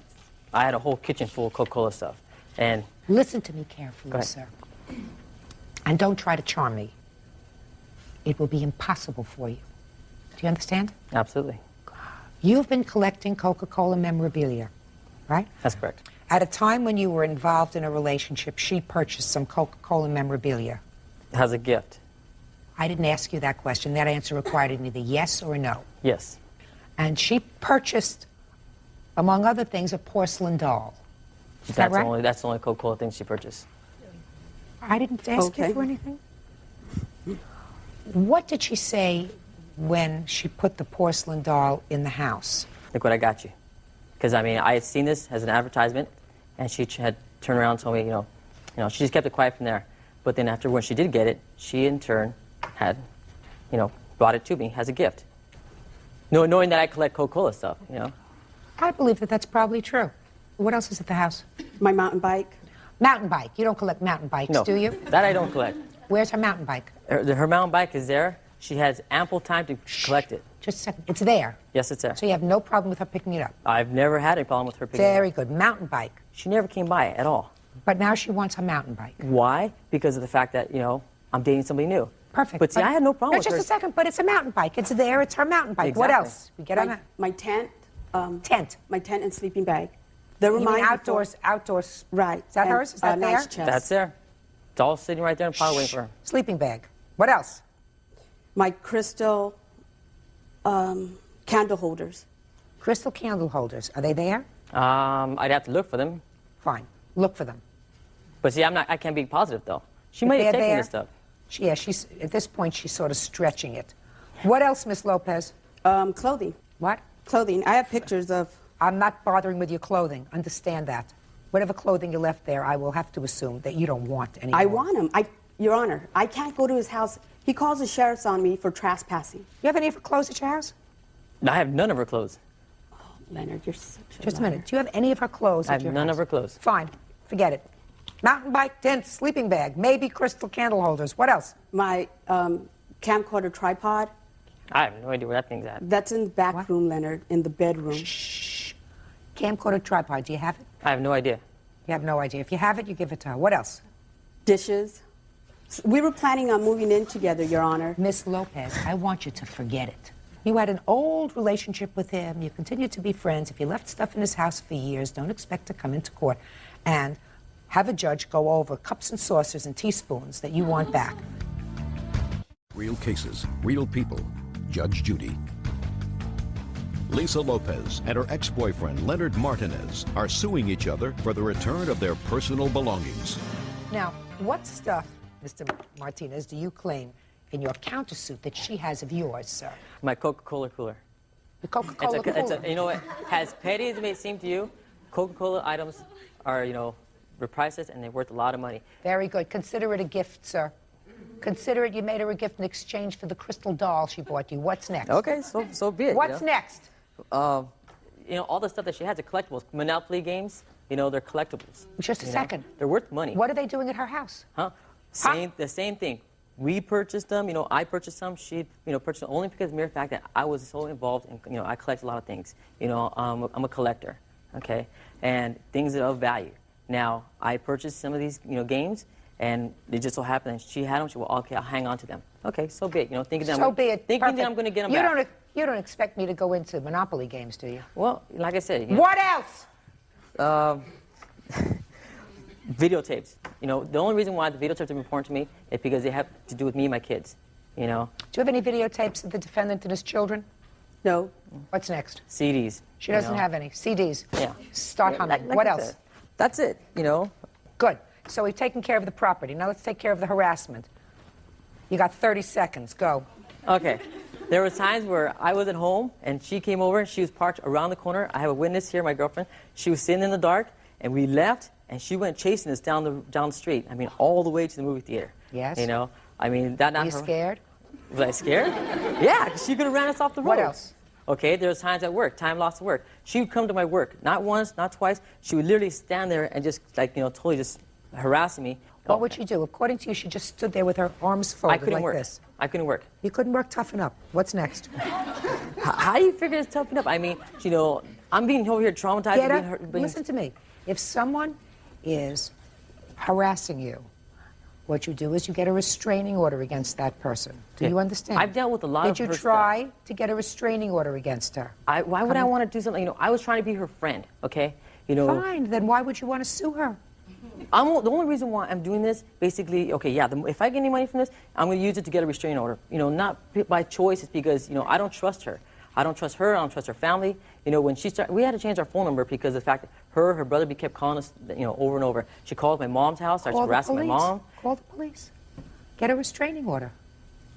Speaker 4: had a whole kitchen full of Coca-Cola stuff. And
Speaker 2: listen to me carefully, sir. And don't try to charm me. It will be impossible for you. Do you understand?
Speaker 4: Absolutely.
Speaker 2: You've been collecting Coca-Cola memorabilia, right?
Speaker 4: That's correct.
Speaker 2: At a time when you were involved in a relationship, she purchased some Coca-Cola memorabilia.
Speaker 4: As a gift.
Speaker 2: I didn't ask you that question. That answer required either yes or no.
Speaker 4: Yes.
Speaker 2: And she purchased, among other things, a porcelain doll. Is that right?
Speaker 4: That's the only Coca-Cola thing she purchased.
Speaker 2: I didn't ask you for anything. What did she say when she put the porcelain doll in the house?
Speaker 4: Look what I got you. Because, I mean, I had seen this as an advertisement, and she had turned around and told me, you know, she just kept it quiet from there. But then after when she did get it, she in turn had, brought it to me as a gift. Knowing that I collect Coca-Cola stuff,
Speaker 2: I believe that that's probably true. What else is at the house?
Speaker 13: My mountain bike.
Speaker 2: Mountain bike. You don't collect mountain bikes,
Speaker 4: No,
Speaker 2: do you?
Speaker 4: That I don't collect.
Speaker 2: Where's her mountain bike?
Speaker 4: Her mountain bike is there. She has ample time to collect it.
Speaker 2: Just a second. It's there.
Speaker 4: Yes, it's there.
Speaker 2: So you have no problem with her picking it up?
Speaker 4: I've never had a problem with her picking it up.
Speaker 2: Very good. Mountain bike.
Speaker 4: She never came by at all.
Speaker 2: But now she wants a mountain bike.
Speaker 4: Why? Because of the fact that, I'm dating somebody new.
Speaker 2: Perfect.
Speaker 4: But see, I had no problem with
Speaker 2: just
Speaker 4: her.
Speaker 2: a second, but it's a mountain bike. It's there. It's her mountain bike. What
Speaker 4: Exactly.
Speaker 2: else? We get on that.
Speaker 13: My tent.
Speaker 2: Tent.
Speaker 13: My tent and sleeping bag. They
Speaker 2: You mean
Speaker 13: remind me
Speaker 2: outdoors? Outdoors.
Speaker 13: Right.
Speaker 2: Is that
Speaker 13: And
Speaker 2: hers? Is that
Speaker 13: a
Speaker 2: there?
Speaker 13: nice chest.
Speaker 4: That's there. It's all sitting right there in a pile waiting for her.
Speaker 2: Sleeping bag. What else?
Speaker 13: My crystal candle holders.
Speaker 2: Crystal candle holders. Are they there?
Speaker 4: I'd have to look for them.
Speaker 2: Fine. Look for them.
Speaker 4: But see, I can't be positive though. She might
Speaker 2: They're
Speaker 4: have taken
Speaker 2: there.
Speaker 4: this stuff.
Speaker 2: She's at this point. She's sort of stretching it. What else, Miss Lopez?
Speaker 13: Clothing.
Speaker 2: What?
Speaker 13: Clothing. I have pictures of.
Speaker 2: I'm not bothering with your clothing. Understand that. Whatever clothing you left there, I will have to assume that you don't want anymore.
Speaker 13: I want them. Your Honor, I can't go to his house. He calls the sheriff's on me for trespassing.
Speaker 2: You have any of her clothes at your house?
Speaker 4: No, I have none of her clothes.
Speaker 13: Oh, Leonard, you're such a
Speaker 2: Just a minute. Do you have any of her clothes
Speaker 4: I
Speaker 2: at
Speaker 4: have
Speaker 2: your
Speaker 4: none
Speaker 2: house?
Speaker 4: of her clothes.
Speaker 2: Fine. Forget it. Mountain bike, tent, sleeping bag, maybe crystal candle holders. What else?
Speaker 13: My camcorder tripod.
Speaker 4: I have no idea where that thing's at.
Speaker 13: That's in the back room, Leonard, in the bedroom.
Speaker 2: Shh. Camcorder tripod. Do you have it?
Speaker 4: I have no idea.
Speaker 2: You have no idea. If you have it, you give it to her. What else?
Speaker 13: Dishes. We were planning on moving in together, Your Honor.
Speaker 2: Miss Lopez, I want you to forget it. You had an old relationship with him. You continued to be friends. If you left stuff in his house for years, don't expect to come into court and have a judge go over cups and saucers and teaspoons that you want back.
Speaker 5: Real cases, real people. Judge Judy. Lisa Lopez and her ex-boyfriend Leonard Martinez are suing each other for the return of their personal belongings.
Speaker 2: Now, what stuff, Mr. Martinez, do you claim in your countersuit that she has of yours, sir?
Speaker 4: My Coca-Cola cooler.
Speaker 2: The Coca-Cola cooler?
Speaker 4: You know what? As petty as it may seem to you, Coca-Cola items are, they're priceless and they're worth a lot of money.
Speaker 2: Very good. Consider it a gift, sir. Consider it you made her a gift in exchange for the crystal doll she bought you. What's next?
Speaker 4: Okay, so be it.
Speaker 2: What's next?
Speaker 4: All the stuff that she has are collectibles. Monopoly games, they're collectibles.
Speaker 2: Just a second.
Speaker 4: They're worth money.
Speaker 2: What are they doing at her house?
Speaker 4: The same thing. We purchased them, I purchased some. She, purchased them only because of the mere fact that I was so involved in, I collect a lot of things. I'm a collector, okay? And things that are of value. Now, I purchased some of these, games, and it just so happened that she had them. She went, okay, I'll hang on to them. Okay, so be it. Thinking that thinking that I'm going to get them back.
Speaker 2: You don't expect me to go into Monopoly games, do you?
Speaker 4: Well, like I said.
Speaker 2: What else?
Speaker 16: videotapes. You know, the only reason why the videotapes are important to me is because they have to do with me and my kids. You know.
Speaker 2: Do you have any videotapes of the defendant and his children?
Speaker 13: No.
Speaker 2: What's next?
Speaker 16: CDs.
Speaker 2: She doesn't have any. CDs.
Speaker 16: Yeah.
Speaker 2: Start humming. What else?
Speaker 16: That's it, you know.
Speaker 2: Good. So we've taken care of the property. Now let's take care of the harassment. You got 30 seconds. Go.
Speaker 16: Okay. There were times where I was at home and she came over and she was parked around the corner. I have a witness here, my girlfriend. She was sitting in the dark and we left and she went chasing us down the street. I mean, all the way to the movie theater.
Speaker 2: Yes.
Speaker 16: You know, I mean, that.
Speaker 2: Were you scared?
Speaker 16: Was I scared? Yeah, because she could have ran us off the road.
Speaker 2: What else?
Speaker 16: Okay, there was times at work, time lost at work. She would come to my work, not once, not twice. She would literally stand there and just, like, you know, totally just harassing me.
Speaker 2: What would she do? According to you, she just stood there with her arms folded
Speaker 16: I couldn't
Speaker 2: like
Speaker 16: work.
Speaker 2: this.
Speaker 16: I couldn't work.
Speaker 2: You couldn't work. Toughen up. What's next?
Speaker 16: How do you figure it's toughen up? I mean, you know, I'm being over here traumatized.
Speaker 2: Listen to me. If someone is harassing you, what you do is you get a restraining order against that person. Do you understand?
Speaker 16: I've dealt with a lot of
Speaker 2: Did
Speaker 16: her
Speaker 2: you try to get a restraining order against her?
Speaker 16: Why would I want to do something? You know, I was trying to be her friend, okay? You know.
Speaker 2: Fine. Then why would you want to sue her?
Speaker 16: The only reason why I'm doing this, basically, okay, yeah, if I get any money from this, I'm going to use it to get a restraining order. You know, not by choice. It's because, you know, I don't trust her. I don't trust her. I don't trust her family. You know, when she started, we had to change our phone number because of the fact that her brother kept calling us, you know, over and over. She called my mom's house, started harassing my mom.
Speaker 2: Call the police. Get a restraining order.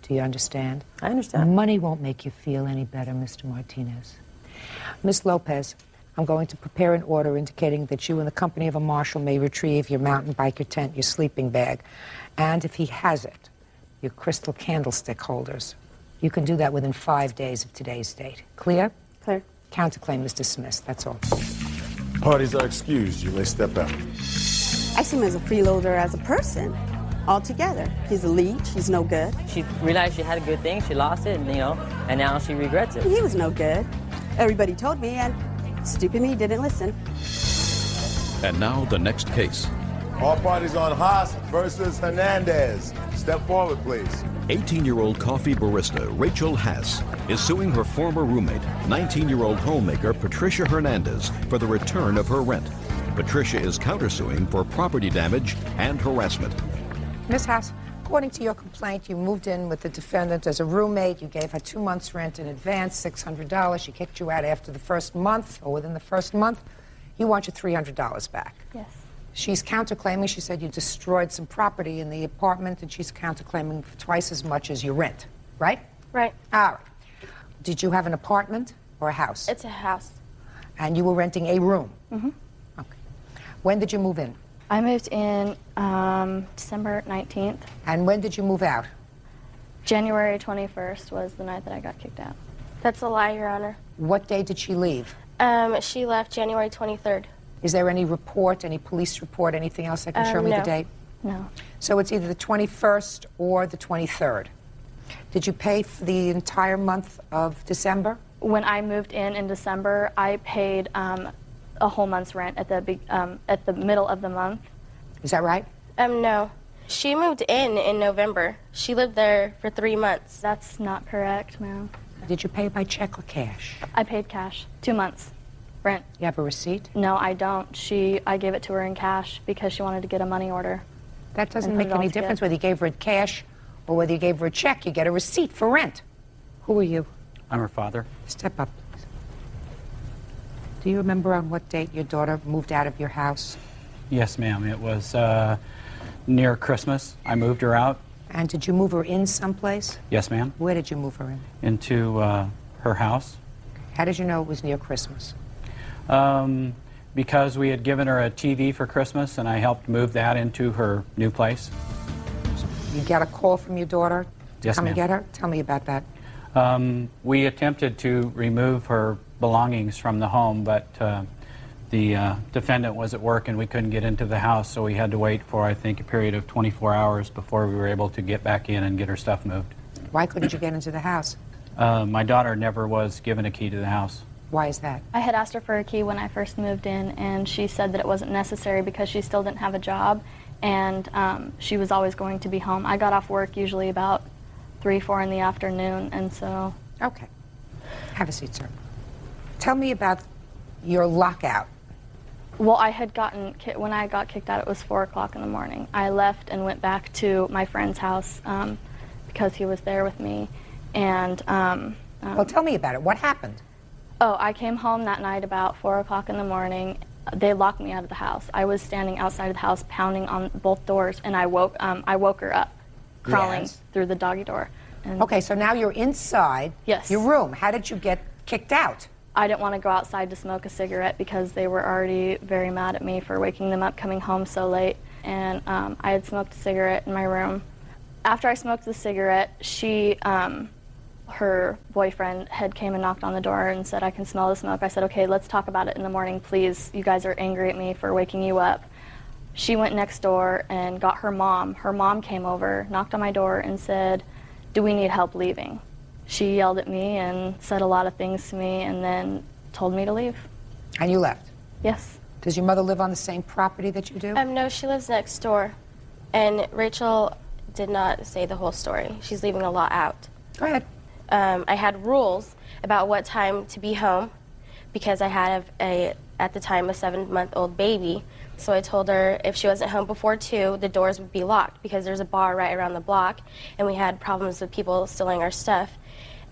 Speaker 2: Do you understand?
Speaker 16: I understand.
Speaker 2: Money won't make you feel any better, Mr. Martinez. Miss Lopez, I'm going to prepare an order indicating that you in the company of a marshal may retrieve your mountain bike, your tent, your sleeping bag, and if he has it, your crystal candlestick holders. You can do that within 5 days of today's date. Clear?
Speaker 13: Clear.
Speaker 2: Counterclaim is dismissed. That's all.
Speaker 9: Parties are excused. You may step out.
Speaker 13: I see him as a freeloader, as a person, altogether. He's a leech. He's no good.
Speaker 16: She realized she had a good thing. She lost it, and, you know, and now she regrets it.
Speaker 13: He was no good. Everybody told me, and stupid me didn't listen.
Speaker 5: And now the next case.
Speaker 9: All parties on Haas versus Hernandez. Step forward, please.
Speaker 5: 18-year-old coffee barista Rachel Haas is suing her former roommate, 19-year-old homemaker Patricia Hernandez, for the return of her rent. Patricia is countersuing for property damage and harassment.
Speaker 2: Miss Haas, according to your complaint, you moved in with the defendant as a roommate. You gave her 2 months' rent in advance, $600. She kicked you out after the first month, or within the first month. You want your $300 back.
Speaker 14: Yes.
Speaker 2: She's counterclaiming. She said you destroyed some property in the apartment, and she's counterclaiming for twice as much as your rent, right?
Speaker 14: Right.
Speaker 2: All right. Did you have an apartment or a house?
Speaker 14: It's a house.
Speaker 2: And you were renting a room?
Speaker 14: Mm-hmm.
Speaker 2: Okay. When did you move in?
Speaker 14: I moved in December 19th.
Speaker 2: And when did you move out?
Speaker 14: January 21st was the night that I got kicked out.
Speaker 10: That's a lie, Your Honor.
Speaker 2: What day did she leave?
Speaker 10: She left January 23rd.
Speaker 2: Is there any report, any police report, anything else that can show me
Speaker 10: no.
Speaker 2: the date?
Speaker 14: No.
Speaker 2: So it's either the 21st or the 23rd. Did you pay for the entire month of December?
Speaker 14: When I moved in December, I paid a whole month's rent at the middle of the month.
Speaker 2: Is that right?
Speaker 10: No. She moved in November. She lived there for 3 months.
Speaker 14: That's not correct, ma'am.
Speaker 2: Did you pay by check or cash?
Speaker 14: I paid cash. 2 months rent.
Speaker 2: You have a receipt?
Speaker 14: No, I don't. I gave it to her in cash because she wanted to get a money order.
Speaker 2: That doesn't make any difference whether you gave her cash or whether you gave her a check. You get a receipt for rent. Who are you?
Speaker 19: I'm her father.
Speaker 2: Step up. Do you remember on what date your daughter moved out of your house?
Speaker 19: Yes, ma'am. It was near Christmas. I moved her out.
Speaker 2: And did you move her in someplace?
Speaker 19: Yes, ma'am.
Speaker 2: Where did you move her in?
Speaker 19: Into her house.
Speaker 2: How did you know it was near Christmas?
Speaker 19: Because we had given her a TV for Christmas, and I helped move that into her new place.
Speaker 2: You got a call from your daughter to
Speaker 19: Yes,
Speaker 2: come and
Speaker 19: ma'am.
Speaker 2: get her? Tell me about that.
Speaker 19: We attempted to remove her belongings from the home, but the defendant was at work and we couldn't get into the house, so we had to wait for, I think, a period of 24 hours before we were able to get back in and get her stuff moved.
Speaker 2: Why couldn't you get into the house?
Speaker 19: My daughter never was given a key to the house.
Speaker 2: Why is that?
Speaker 14: I had asked her for a key when I first moved in, and she said that it wasn't necessary because she still didn't have a job, and she was always going to be home. I got off work usually about 3, 4 in the afternoon, and so...
Speaker 2: Okay. Have a seat, sir. Tell me about your lockout.
Speaker 14: Well, when I got kicked out, it was 4 o'clock in the morning. I left and went back to my friend's house because he was there with me. And
Speaker 2: well, tell me about it. What happened?
Speaker 14: Oh, I came home that night about 4 o'clock in the morning. They locked me out of the house. I was standing outside of the house pounding on both doors, and I woke her up, crawling through the doggy door. And
Speaker 2: okay, so now you're inside your room. How did you get kicked out?
Speaker 14: I didn't want to go outside to smoke a cigarette because they were already very mad at me for waking them up coming home so late. And I had smoked a cigarette in my room. After I smoked the cigarette, her boyfriend had came and knocked on the door and said, I can smell the smoke. I said, okay, let's talk about it in the morning, please. You guys are angry at me for waking you up. She went next door and got her mom. Her mom came over, knocked on my door and said, do we need help leaving? She yelled at me and said a lot of things to me and then told me to leave.
Speaker 2: And you left?
Speaker 14: Yes.
Speaker 2: Does your mother live on the same property that you do?
Speaker 12: No, she lives next door. And Rachel did not say the whole story. She's leaving a lot out.
Speaker 2: Go ahead.
Speaker 12: I had rules about what time to be home because I had at the time, a 7-month-old baby. So I told her if she wasn't home before 2, the doors would be locked because there's a bar right around the block, and we had problems with people stealing our stuff.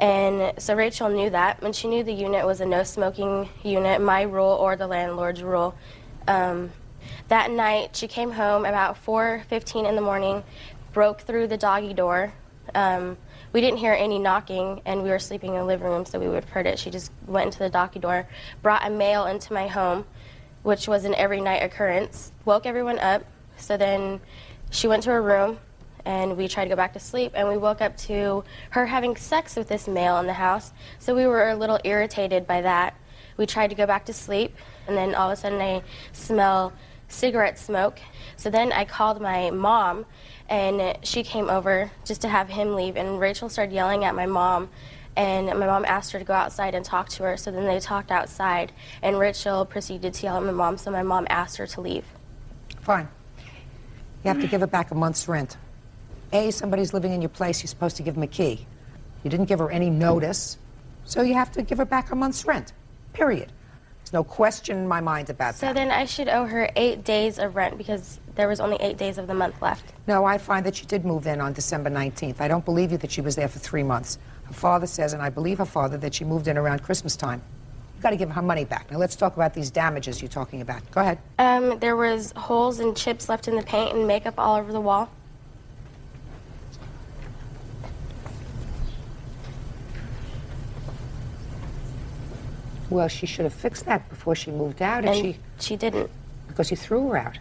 Speaker 12: And so Rachel knew that, and she knew the unit was a no-smoking unit, my rule or the landlord's rule. That night, she came home about 4:15 in the morning, broke through the doggy door. We didn't hear any knocking, and we were sleeping in the living room, so we would have heard it. She just went into the doggy door, brought a mail into my home, which was an every night occurrence, woke everyone up. So then she went to her room, and we tried to go back to sleep, and we woke up to her having sex with this male in the house. So we were a little irritated by that. We tried to go back to sleep, and then all of a sudden I smell cigarette smoke. So then I called my mom, and she came over just to have him leave, and Rachel started yelling at my mom, and my mom asked her to go outside and talk to her. So then they talked outside, and Rachel proceeded to yell at my mom, so my mom asked her to leave.
Speaker 2: Fine. You have to give her back a month's rent. Somebody's living in your place, you're supposed to give them a key. You didn't give her any notice, so you have to give her back a month's rent, period. There's no question in my mind about that.
Speaker 12: So then I should owe her 8 days of rent because there was only 8 days of the month left.
Speaker 2: No, I find that she did move in on December 19th. I don't believe you that she was there for 3 months. Her father says, and I believe her father, that she moved in around Christmas time. You've got to give her money back. Now let's talk about these damages you're talking about. Go ahead.
Speaker 12: There was holes and chips left in the paint and makeup all over the wall.
Speaker 2: Well, she should have fixed that before she moved out.
Speaker 12: And she didn't.
Speaker 2: Because you threw her out.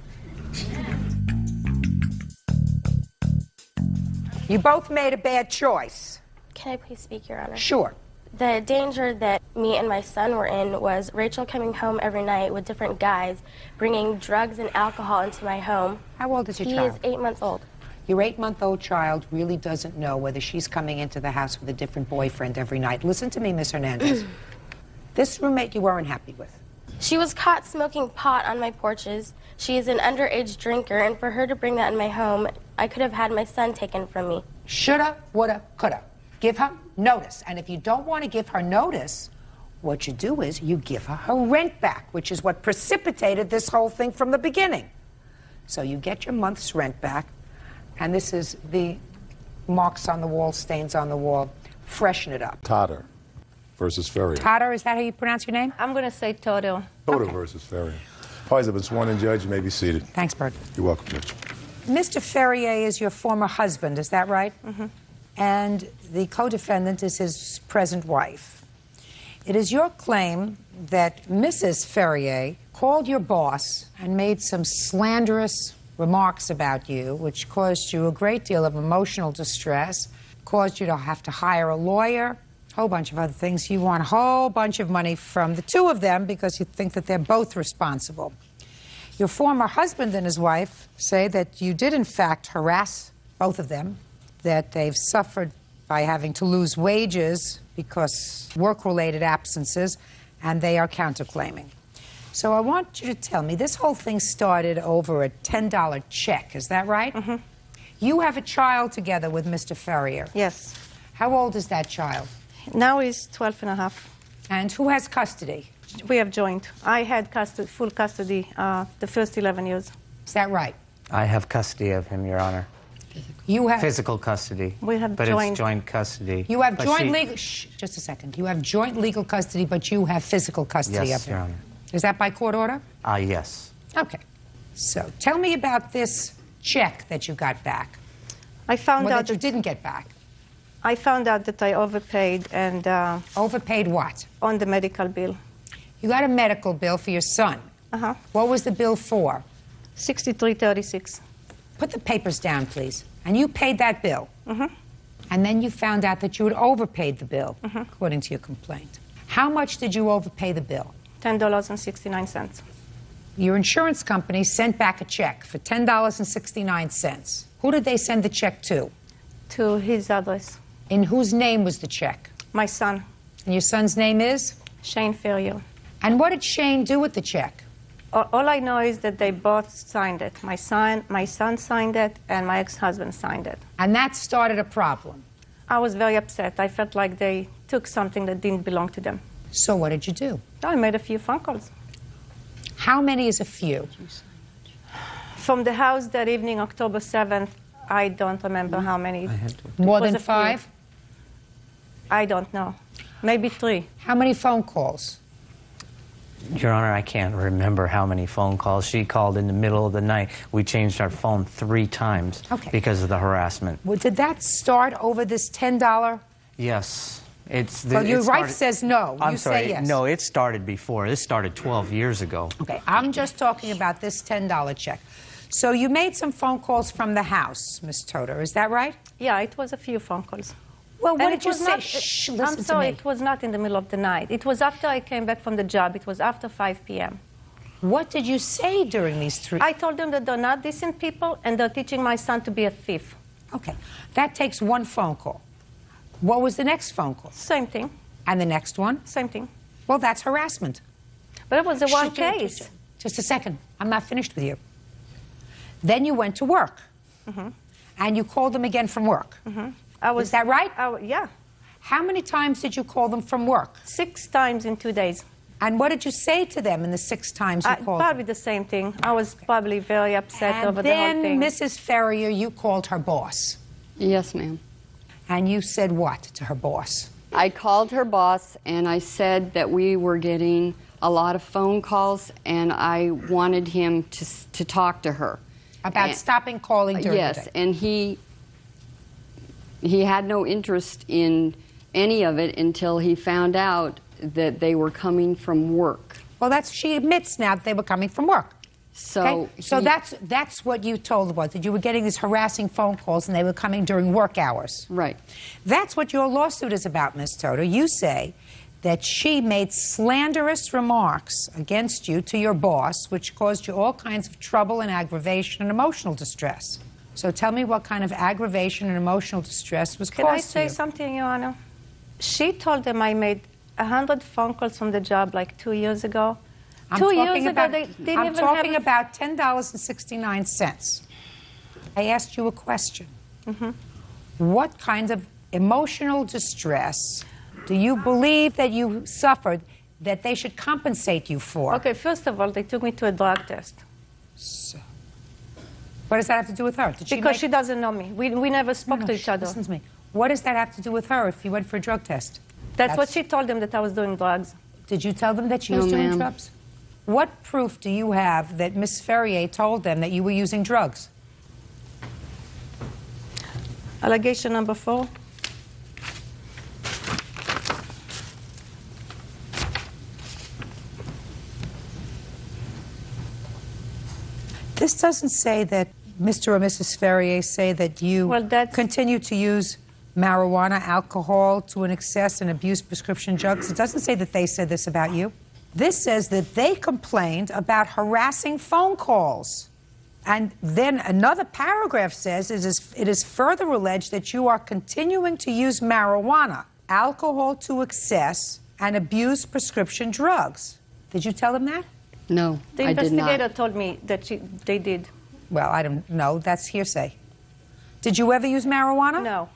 Speaker 2: You both made a bad choice.
Speaker 12: Can I please speak, Your Honor?
Speaker 2: Sure.
Speaker 12: The danger that me and my son were in was Rachel coming home every night with different guys, bringing drugs and alcohol into my home.
Speaker 2: How old is your
Speaker 12: child?
Speaker 2: He
Speaker 12: is 8 months old.
Speaker 2: Your 8-month-old child really doesn't know whether she's coming into the house with a different boyfriend every night. Listen to me, Miss Hernandez. This roommate you weren't happy with.
Speaker 12: She was caught smoking pot on my porches. She is an underage drinker, and for her to bring that in my home, I could have had my son taken from me.
Speaker 2: Shoulda, woulda, coulda. Give her notice. And if you don't want to give her notice, what you do is you give her rent back, which is what precipitated this whole thing from the beginning. So you get your month's rent back, and this is the marks on the wall, stains on the wall. Freshen it up.
Speaker 9: Totter versus Ferrier.
Speaker 2: Totter, is that how you pronounce your name?
Speaker 8: I'm going to say Toto.
Speaker 9: Totter versus Ferrier. Parties have been sworn in, Judge. You may be seated.
Speaker 2: Thanks, Bert.
Speaker 9: You're welcome, Judge.
Speaker 2: Mr. Ferrier is your former husband, is that right?
Speaker 8: Mm-hmm.
Speaker 2: And the co-defendant is his present wife. It is your claim that Mrs. Ferrier called your boss and made some slanderous remarks about you, which caused you a great deal of emotional distress, caused you to have to hire a lawyer, a whole bunch of other things. You want a whole bunch of money from the two of them because you think that they're both responsible. Your former husband and his wife say that you did, in fact, harass both of them, that they've suffered by having to lose wages because work-related absences, and they are counterclaiming. So I want you to tell me, this whole thing started over a $10 check, is that right?
Speaker 8: Mm-hmm.
Speaker 2: You have a child together with Mr. Ferrier.
Speaker 8: Yes.
Speaker 2: How old is that child?
Speaker 8: Now he's 12 and a half.
Speaker 2: And who has custody?
Speaker 8: We have joint. I had custody, full custody the first 11 years.
Speaker 2: Is that right?
Speaker 17: I have custody of him, Your Honor.
Speaker 2: You have
Speaker 17: physical custody.
Speaker 8: We have
Speaker 17: but
Speaker 8: joint.
Speaker 17: It's joint custody.
Speaker 2: You have
Speaker 17: But
Speaker 2: joint
Speaker 17: she-
Speaker 2: legal. Shh, just a second. You have joint legal custody, but you have physical custody
Speaker 17: Yes,
Speaker 2: of him.
Speaker 17: Your Honor.
Speaker 2: Is that by court order?
Speaker 17: Yes.
Speaker 2: Okay. So tell me about this check that you got back.
Speaker 8: I found
Speaker 2: Well,
Speaker 8: out
Speaker 2: that you didn't get back.
Speaker 8: I found out that I overpaid and
Speaker 2: overpaid what?
Speaker 8: On the medical bill.
Speaker 2: You got a medical bill for your son.
Speaker 8: Uh-huh.
Speaker 2: What was the bill for?
Speaker 8: $63.36.
Speaker 2: Put the papers down, please. And you paid that bill.
Speaker 8: Mm-hmm.
Speaker 2: And then you found out that you had overpaid the bill, according to your complaint. How much did you overpay the bill?
Speaker 8: $10.69.
Speaker 2: Your insurance company sent back a check for $10.69. Who did they send the check to?
Speaker 8: To his address.
Speaker 2: In whose name was the check?
Speaker 8: My son.
Speaker 2: And your son's name is?
Speaker 8: Shane Ferrier.
Speaker 2: And what did Shane do with the check?
Speaker 8: All I know is that they both signed it. My son signed it, and my ex-husband signed it.
Speaker 2: And that started a problem?
Speaker 8: I was very upset. I felt like they took something that didn't belong to them.
Speaker 2: So what did you do?
Speaker 8: I made a few phone calls.
Speaker 2: How many is a few?
Speaker 8: From the house that evening, October 7th, I don't remember how many.
Speaker 2: More
Speaker 8: It was
Speaker 2: than
Speaker 8: a few.
Speaker 2: 5?
Speaker 8: I don't know. Maybe 3.
Speaker 2: How many phone calls?
Speaker 17: Your Honor, I can't remember how many phone calls. She called in the middle of the night. We changed our phone 3 times because of the harassment.
Speaker 2: Well, did that start over this $10?
Speaker 17: Yes. It's
Speaker 2: Well, your
Speaker 17: it
Speaker 2: wife
Speaker 17: started-
Speaker 2: says no.
Speaker 17: I'm
Speaker 2: You
Speaker 17: sorry.
Speaker 2: say yes.
Speaker 17: No, it started before. This started 12 years ago.
Speaker 2: Okay, I'm just talking about this $10 check. So you made some phone calls from the house, Miss Toder, is that right?
Speaker 8: Yeah, it was a few phone calls.
Speaker 2: Well, what
Speaker 8: And
Speaker 2: did
Speaker 8: it
Speaker 2: you
Speaker 8: was
Speaker 2: say?
Speaker 8: not-
Speaker 2: Shh,
Speaker 8: I'm
Speaker 2: listen to
Speaker 8: sorry,
Speaker 2: me.
Speaker 8: it was not in the middle of the night. It was after I came back from the job. It was after 5 p.m.
Speaker 2: What did you say during these 3?
Speaker 8: I told them that they're not decent people and they're teaching my son to be a thief.
Speaker 2: Okay, that takes one phone call. What was the next phone call?
Speaker 8: Same thing.
Speaker 2: And the next one?
Speaker 8: Same thing.
Speaker 2: Well, that's harassment.
Speaker 8: But it was the one
Speaker 2: Shh,
Speaker 8: case.
Speaker 2: Just a second. I'm not finished with you. Then you went to work. And you called them again from work. Is that right?
Speaker 8: Yeah.
Speaker 2: How many times did you call them from work?
Speaker 8: 6 times in 2 days.
Speaker 2: And what did you say to them in the 6 times you called them?
Speaker 8: Probably the same thing. I was probably very upset
Speaker 2: And
Speaker 8: over the whole
Speaker 2: then,
Speaker 8: thing.
Speaker 2: Mrs. Ferrier, you called her boss.
Speaker 23: Yes, ma'am.
Speaker 2: And you said what to her boss?
Speaker 23: I called her boss and I said that we were getting a lot of phone calls and I wanted him to talk to her.
Speaker 2: About
Speaker 23: And-
Speaker 2: stopping calling during
Speaker 23: yes,
Speaker 2: the day?
Speaker 23: and he had no interest in any of it until he found out that they were coming from work.
Speaker 2: Well, she admits now that they were coming from work.
Speaker 23: So,
Speaker 2: So that's what you told the boss, that you were getting these harassing phone calls and they were coming during work hours.
Speaker 23: Right.
Speaker 2: That's what your lawsuit is about, Ms. Toder. You say that she made slanderous remarks against you to your boss, which caused you all kinds of trouble and aggravation and emotional distress. So tell me what kind of aggravation and emotional distress was
Speaker 8: Can I
Speaker 2: caused to
Speaker 8: say
Speaker 2: you.
Speaker 8: something, Your Honor? She told them I made 100 phone calls from the job like 2 years ago.
Speaker 2: I'm
Speaker 8: 2 years
Speaker 2: talking
Speaker 8: ago,
Speaker 2: about,
Speaker 8: they didn't
Speaker 2: I'm
Speaker 8: even
Speaker 2: talking
Speaker 8: have
Speaker 2: about $10.69. I asked you a question. What kind of emotional distress do you believe that you suffered that they should compensate you for?
Speaker 8: Okay, first of all, they took me to a drug test.
Speaker 2: What does that have to do with her? Did
Speaker 8: Because she doesn't know me. We never spoke to each other.
Speaker 2: Listen to me. What does that have to do with her if you went for a drug test?
Speaker 8: That's what she told them, that I was doing drugs.
Speaker 2: Did you tell them that she was
Speaker 8: No,
Speaker 2: doing
Speaker 8: ma'am.
Speaker 2: drugs? What proof do you have that Miss Ferrier told them that you were using drugs?
Speaker 8: Allegation number 4.
Speaker 2: This doesn't say that Mr. or Mrs. Ferrier say that you continue to use marijuana, alcohol to an excess and abuse prescription drugs. It doesn't say that they said this about you. This says that they complained about harassing phone calls. And then another paragraph says it is further alleged that you are continuing to use marijuana, alcohol to excess, and abuse prescription drugs. Did you tell them that?
Speaker 23: No,
Speaker 8: The
Speaker 23: I did not.
Speaker 8: investigator told me that they did.
Speaker 2: Well, I don't know. That's hearsay. Did you ever use marijuana?
Speaker 8: No.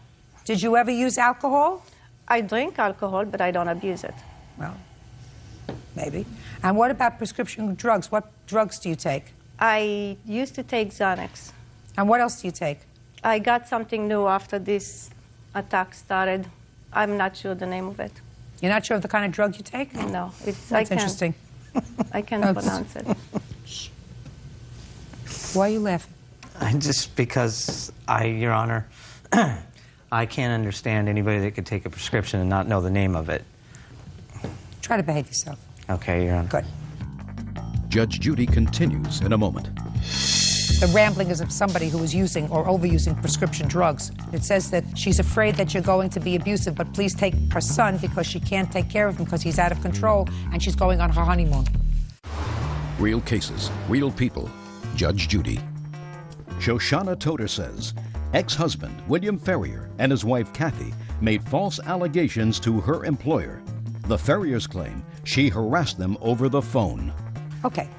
Speaker 2: Did you ever use alcohol?
Speaker 8: I drink alcohol, but I don't abuse it.
Speaker 2: Well, Maybe. And what about prescription drugs? What drugs do you take?
Speaker 8: I used to take Xanax.
Speaker 2: And what else do you take?
Speaker 8: I got something new after this attack started. I'm not sure the name of it.
Speaker 2: You're not sure of the kind of drug you take?
Speaker 8: No, it's.
Speaker 2: That's interesting.
Speaker 8: I can't pronounce it.
Speaker 2: Why are you laughing?
Speaker 17: Just because Your Honor, I can't understand anybody that could take a prescription and not know the name of it.
Speaker 2: Try to behave yourself.
Speaker 17: Okay, Your Honor.
Speaker 2: Good.
Speaker 5: Judge Judy continues in a moment.
Speaker 2: The rambling is of somebody who is using or overusing prescription drugs. It says that she's afraid that you're going to be abusive, but please take her son because she can't take care of him because he's out of control and she's going on her honeymoon.
Speaker 5: Real cases, real people. Judge Judy. Shoshana Toder says ex-husband William Ferrier and his wife Kathy made false allegations to her employer. The Ferriers claim she harassed them over the phone.
Speaker 2: Okay.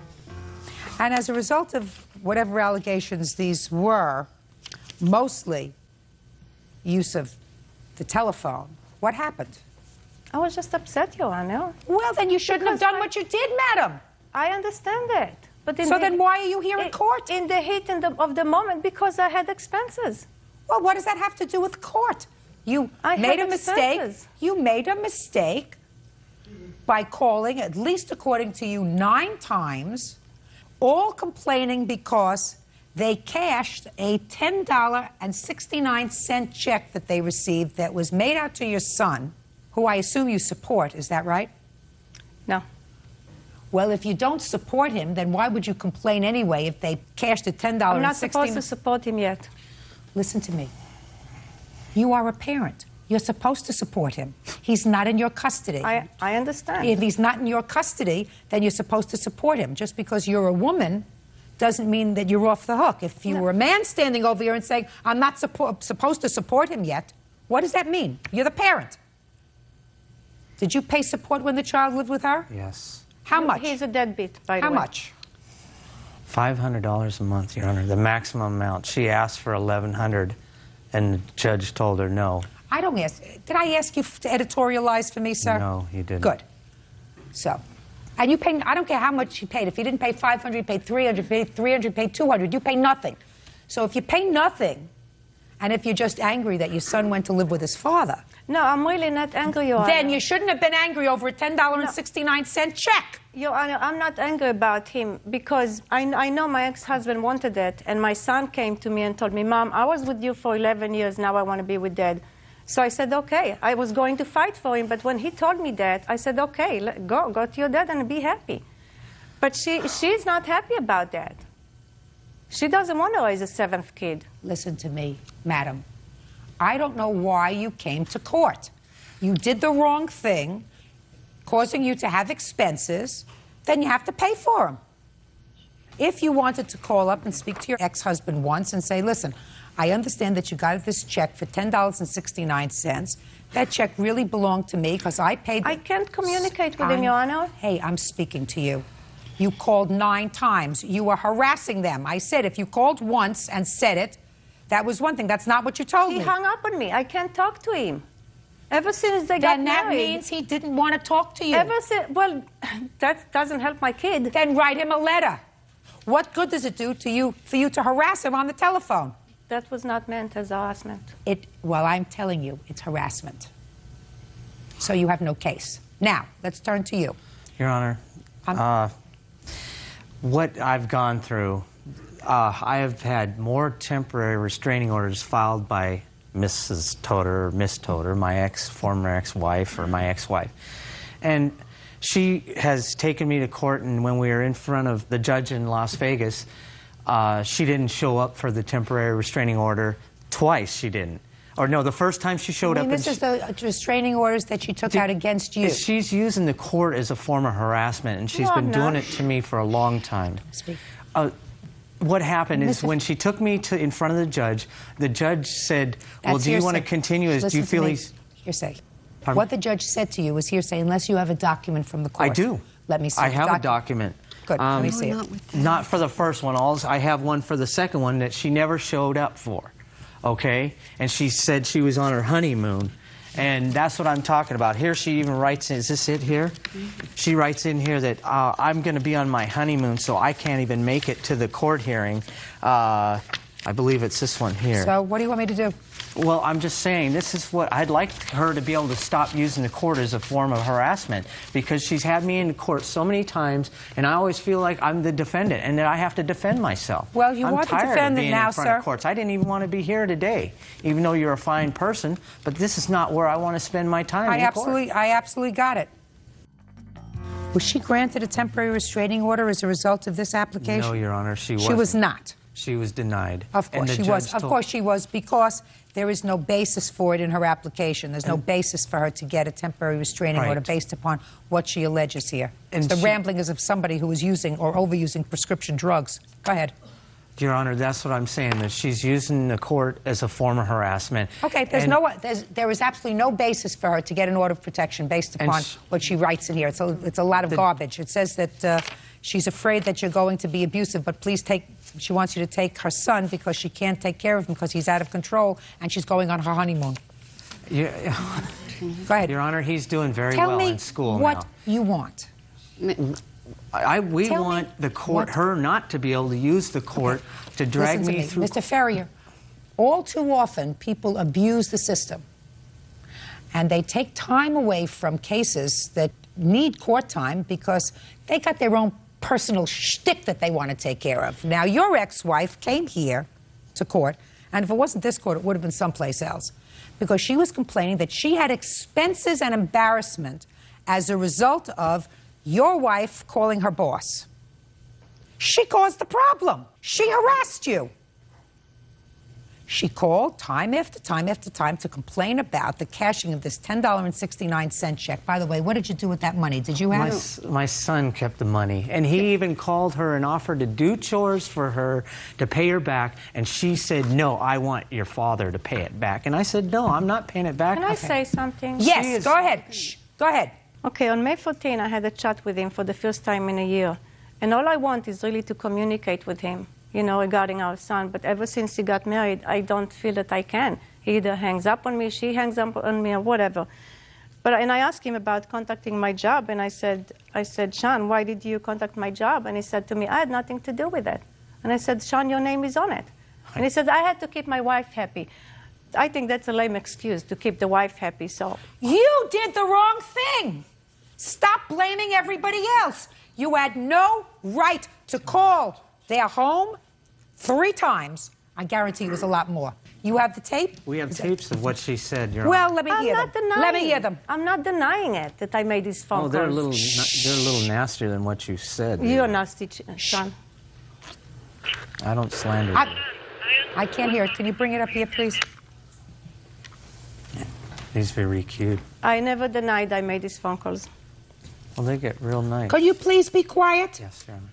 Speaker 2: And as a result of whatever allegations these were, mostly use of the telephone, what happened?
Speaker 8: I was just upset, Your Honor.
Speaker 2: Well, then you shouldn't have done what you did, madam.
Speaker 8: I understand that. But
Speaker 2: then why are you here in court?
Speaker 8: In the heat of the moment, because I had expenses.
Speaker 2: Well, what does that have to do with court? You made a mistake. You made a mistake by calling, at least according to you, 9 times, all complaining because they cashed a $10.69 check that they received that was made out to your son, who I assume you support. Is that right?
Speaker 8: No.
Speaker 2: Well, if you don't support him, then why would you complain anyway if they cashed a $10.69?
Speaker 8: I'm not supposed to support him yet.
Speaker 2: Listen to me. You are a parent. You're supposed to support him. He's not in your custody.
Speaker 8: I understand.
Speaker 2: If he's not in your custody, then you're supposed to support him. Just because you're a woman doesn't mean that you're off the hook. If you were a man standing over here and saying, I'm not supposed to support him yet, what does that mean? You're the parent. Did you pay support when the child lived with her?
Speaker 17: Yes.
Speaker 2: How much?
Speaker 8: He's a deadbeat, by the way.
Speaker 2: How much?
Speaker 17: $500 a month, Your Honor, the maximum amount. She asked for $1,100, and the judge told her no.
Speaker 2: I don't ask. Did I ask you to editorialize for me, sir?
Speaker 17: No, you didn't.
Speaker 2: Good. So, and you pay, I don't care how much you paid. If you didn't pay $500, you paid $300, you paid $300, you paid $200. You pay nothing. So if you pay nothing, and if you're just angry that your son went to live with his father.
Speaker 8: No, I'm really not angry, Your Honor.
Speaker 2: Then you shouldn't have been angry over a $10.69 check.
Speaker 8: Your Honor, I'm not angry about him because I know my ex-husband wanted it, and my son came to me and told me, Mom, I was with you for 11 years, now I want to be with Dad. So I said, okay. I was going to fight for him, but when he told me that, I said, okay, go to your dad and be happy. But she's not happy about that. She doesn't want to raise a 7th kid.
Speaker 2: Listen to me, madam. I don't know why you came to court. You did the wrong thing, causing you to have expenses, then you have to pay for them. If you wanted to call up and speak to your ex-husband once and say, listen, I understand that you got this check for $10.69. That check really belonged to me because I paid...
Speaker 8: I can't communicate with him, Your Honor.
Speaker 2: Hey, I'm speaking to you. You called 9 times. You were harassing them. I said if you called once and said it, that was one thing. That's not what you told me.
Speaker 8: He hung up on me. I can't talk to him. Ever since they got married... Then that
Speaker 2: means he didn't want to talk to you.
Speaker 8: Well, that doesn't help my kid.
Speaker 2: Then write him a letter. What good does it do to you for you to harass him on the telephone?
Speaker 8: That was not meant as harassment.
Speaker 2: Well, I'm telling you, it's harassment. So you have no case. Now, let's turn to you.
Speaker 17: Your Honor, what I've gone through, I have had more temporary restraining orders filed by Mrs. Toder, or Miss Toder, my former ex-wife, or my ex-wife. And she has taken me to court, and when we were in front of the judge in Las Vegas, she didn't show up for the temporary restraining order. Twice she didn't. Or no, the first time she showed up...
Speaker 2: This is the restraining orders that she took out against you.
Speaker 17: She's using the court as a form of harassment, and she's been doing it to me for a long time.
Speaker 2: Speak.
Speaker 17: What happened is when she took me in front of the judge said, well, do you want to continue? Do you feel he's...
Speaker 2: Hearsay. What the judge said to you was hearsay unless you have a document from the court.
Speaker 17: I do.
Speaker 2: Let me see.
Speaker 17: I have a document.
Speaker 2: Good. Let me see it.
Speaker 17: Not for the first one. I have one for the second one that she never showed up for. Okay? And she said she was on her honeymoon. And that's what I'm talking about. Here she even writes, is this it here? She writes in here that I'm going to be on my honeymoon, so I can't even make it to the court hearing. I believe it's this one here.
Speaker 2: So what do you want me to do?
Speaker 17: Well, I'm just saying, this is what I'd like her to be able to stop using the court as a form of harassment, because she's had me in court so many times, and I always feel like I'm the defendant and that I have to defend myself.
Speaker 2: Well, you
Speaker 17: I'm
Speaker 2: are the
Speaker 17: tired
Speaker 2: defendant
Speaker 17: of being
Speaker 2: now,
Speaker 17: in front
Speaker 2: sir.
Speaker 17: of courts. I didn't even want to be here today, even though you're a fine person, but this is not where I want to spend my time in court.
Speaker 2: I absolutely got it. Was she granted a temporary restraining order as a result of this application?
Speaker 17: No, Your Honor, she wasn't.
Speaker 2: She was not.
Speaker 17: She was denied.
Speaker 2: Of course she was. Of course she was, because there is no basis for it in her application. There's no basis for her to get a temporary restraining order based upon what she alleges here.
Speaker 17: And
Speaker 2: the rambling is of somebody who is using or overusing prescription drugs. Go ahead.
Speaker 17: Your Honor, that's what I'm saying, that she's using the court as a form of harassment.
Speaker 2: Okay, there is absolutely no basis for her to get an order of protection based upon what she writes in here. It's a lot of garbage. It says that she's afraid that you're going to be abusive, but she wants you to take her son because she can't take care of him because he's out of control, and she's going on her honeymoon.
Speaker 17: Yeah.
Speaker 2: Go ahead.
Speaker 17: Your Honor, he's doing very well in school now.
Speaker 2: Tell me what you want.
Speaker 17: We want the court, her not to be able to use the court to drag me through.
Speaker 2: Mr. Ferrier, all too often people abuse the system, and they take time away from cases that need court time because they got their own personal shtick that they want to take care of. Now, your ex-wife came here to court, and if it wasn't this court, it would have been someplace else, because she was complaining that she had expenses and embarrassment as a result of your wife calling her boss. She caused the problem. She harassed you. She called time after time after time to complain about the cashing of this $10.69 check. By the way, what did you do with that money? Did you have it?
Speaker 17: My son kept the money, and he even called her and offered to do chores for her to pay her back, and she said, no, I want your father to pay it back. And I said, no, I'm not paying it back.
Speaker 8: Can I say something?
Speaker 2: Yes, go ahead. Shh, go ahead.
Speaker 8: Okay, on May 14, I had a chat with him for the first time in a year. And all I want is really to communicate with him, you know, regarding our son. But ever since he got married, I don't feel that I can. He either hangs up on me, she hangs up on me, or whatever. And I asked him about contacting my job, and I said, Sean, why did you contact my job? And he said to me, I had nothing to do with it. And I said, Sean, your name is on it. And he said, I had to keep my wife happy. I think that's a lame excuse to keep the wife happy, so.
Speaker 2: You did the wrong thing. Stop blaming everybody else. You had no right to call their home 3 times. I guarantee it was a lot more. You have the tape?
Speaker 17: We have tapes of what she said, Your Honor.
Speaker 2: Well, let me hear them. Let me hear them.
Speaker 8: I'm not denying it, that I made these phone calls.
Speaker 17: They're a little nastier than what you said.
Speaker 8: You're nasty, Sean.
Speaker 17: I don't slander you.
Speaker 2: I can't hear it. Can you bring it up here, please?
Speaker 17: He's very cute.
Speaker 8: I never denied I made these phone calls.
Speaker 17: Well, they get real nice.
Speaker 2: Could you please be quiet?
Speaker 17: Yes, Your Honor.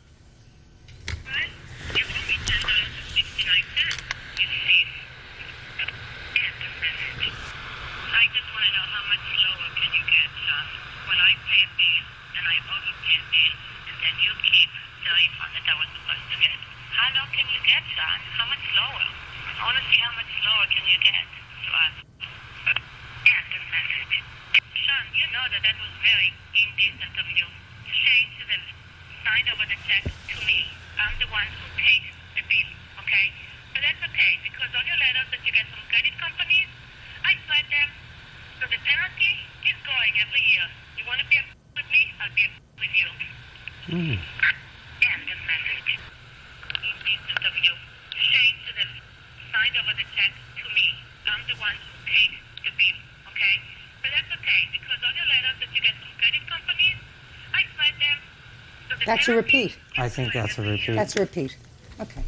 Speaker 2: That's a repeat.
Speaker 17: I think that's a repeat.
Speaker 2: That's a repeat. Okay.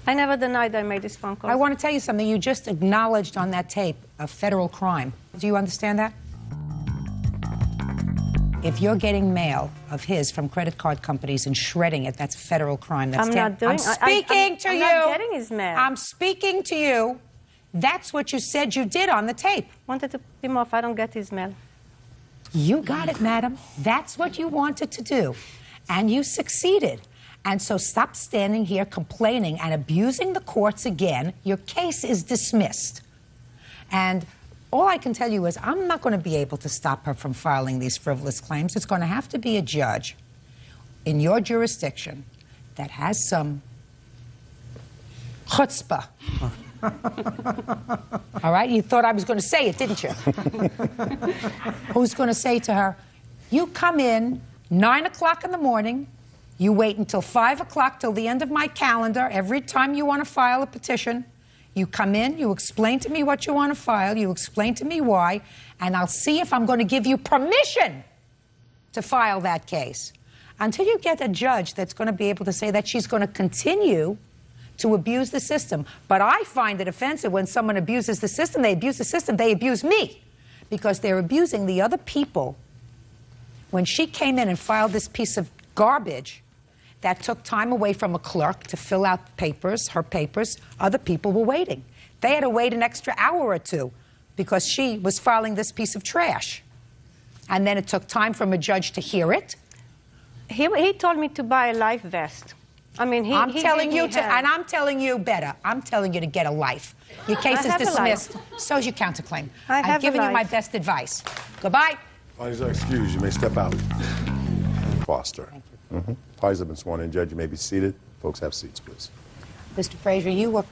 Speaker 8: I never denied I made this phone call.
Speaker 2: I want to tell you something. You just acknowledged on that tape a federal crime. Do you understand that? If you're getting mail of his from credit card companies and shredding it, that's a federal crime. That's
Speaker 8: I'm not doing.
Speaker 2: I'm speaking to you.
Speaker 8: I'm not getting his mail.
Speaker 2: I'm speaking to you. That's what you said you did on the tape.
Speaker 8: Wanted to put him off. I don't get his mail.
Speaker 2: You got it, madam. That's what you wanted to do. And you succeeded. And so stop standing here complaining and abusing the courts again. Your case is dismissed. And All I can tell you is I'm not going to be able to stop her from filing these frivolous claims. It's going to have to be a judge in your jurisdiction that has some chutzpah. All right? You thought I was going to say it, didn't you? Who's going to say to her, you come in 9 o'clock in the morning, you wait until 5 o'clock till the end of my calendar every time you want to file a petition. You come in, you explain to me what you want to file, you explain to me why, and I'll see if I'm going to give you permission to file that case. Until you get a judge that's going to be able to say that she's going to continue to abuse the system. But I find it offensive when someone abuses the system, they abuse me. Because they're abusing the other people. When she came in and filed this piece of garbage that took time away from a clerk to fill out papers, her papers, other people were waiting. They had to wait an extra hour or two because she was filing this piece of trash. And then it took time from a judge to hear it.
Speaker 8: He told me to buy a life vest. I mean,
Speaker 2: I'm telling you to, and I'm telling you better. I'm telling you to get a life. Your case is dismissed. So's your counterclaim. I've given you my best advice. Goodbye.
Speaker 1: Parties are excused. You may step out. Foster. Thank you. Parties have been sworn in. Judge, you may be seated. Folks, have seats, please.
Speaker 2: Mr. Frazier, you were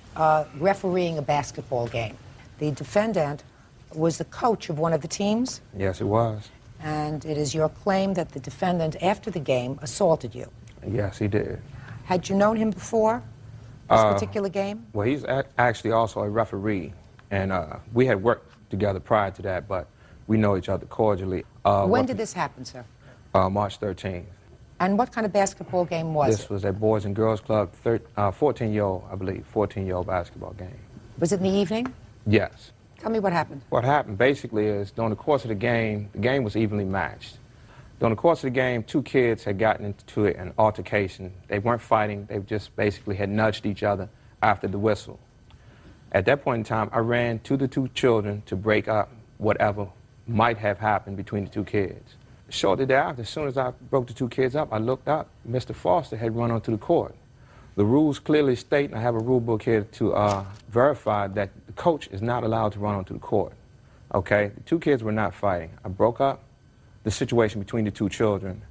Speaker 2: refereeing a basketball game. The defendant was the coach of one of the teams.
Speaker 11: Yes, it was.
Speaker 2: And it is your claim that the defendant, after the game, assaulted you.
Speaker 11: Yes, he did.
Speaker 2: Had you known him before this particular game?
Speaker 11: Well, he's actually also a referee, and we had worked together prior to that, but we know each other cordially.
Speaker 2: When did this happen, sir?
Speaker 11: March 13th.
Speaker 2: And what kind of basketball game was it?
Speaker 11: This was a Boys and Girls Club, 14-year-old, I believe, 14-year-old basketball game.
Speaker 2: Was it in the evening?
Speaker 11: Yes.
Speaker 2: Tell me what happened.
Speaker 11: What happened basically is during the course of the game was evenly matched. During the course of the game, two kids had gotten into an altercation. They weren't fighting, they just basically had nudged each other after the whistle. At that point in time, I ran to the two children to break up whatever might have happened between the two kids. Shortly thereafter, as soon as I broke the two kids up, I looked up. Mr. Foster had run onto the court. The rules clearly state, and I have a rule book here to verify that the coach is not allowed to run onto the court. Okay? The two kids were not fighting. I broke up the situation between the two children,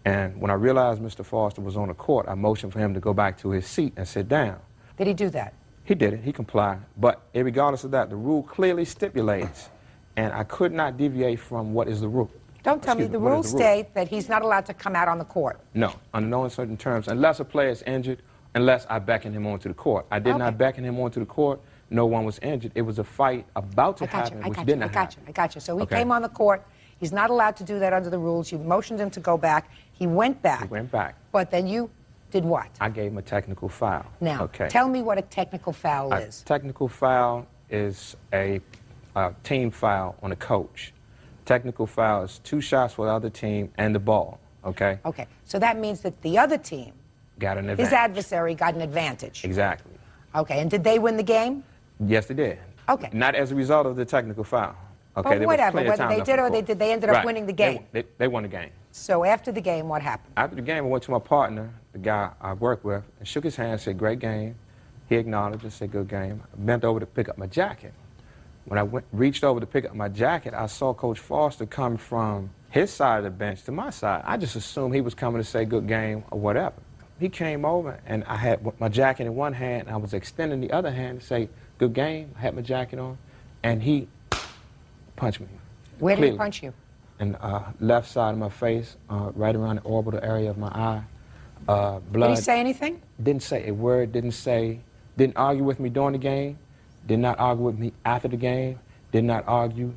Speaker 11: and when I realized Mr. Foster was on the court, I motioned for him to go back to his seat and sit down.
Speaker 2: Did he do that?
Speaker 11: He did it. He complied. But regardless of that, the rule clearly stipulates, and I could not deviate from what is the rule.
Speaker 2: Don't tell me. The rules state that he's not allowed to come out on the court.
Speaker 11: No, under no uncertain terms, unless a player is injured, unless I beckon him onto the court. I did not beckon him onto the court. No one was injured. It was a fight about to happen, which did not happen.
Speaker 2: I got you. So he came on the court. He's not allowed to do that under the rules. You motioned him to go back. He went back.
Speaker 11: He went back.
Speaker 2: But then you did what?
Speaker 11: I gave him a technical foul.
Speaker 2: Now, tell me what a technical foul is.
Speaker 11: A technical foul is a team foul on a coach. Technical foul is 2 shots for the other team and the ball, okay?
Speaker 2: Okay, so that means that the other team,
Speaker 11: got an advantage.
Speaker 2: his adversary, got an advantage.
Speaker 11: Exactly.
Speaker 2: Okay, and did they win the game?
Speaker 11: Yes, they did.
Speaker 2: Okay.
Speaker 11: Not as a result of the technical foul. Okay,
Speaker 2: but whatever, whether they did or they ended up winning the game.
Speaker 11: They won the game.
Speaker 2: So after the game, what happened?
Speaker 11: After the game, I went to my partner, the guy I work with, and shook his hand and said, great game. He acknowledged and said, good game. I bent over to pick up my jacket. When I reached over to pick up my jacket, I saw Coach Foster come from his side of the bench to my side. I just assumed he was coming to say good game or whatever. He came over, and I had my jacket in one hand, and I was extending the other hand to say good game. I had my jacket on, and he punched me.
Speaker 2: Where did he punch you?
Speaker 11: In left side of my face, right around the orbital area of my eye. Blood.
Speaker 2: Did he say anything?
Speaker 11: Didn't say a word, didn't argue with me during the game, did not argue with me after the game, did not argue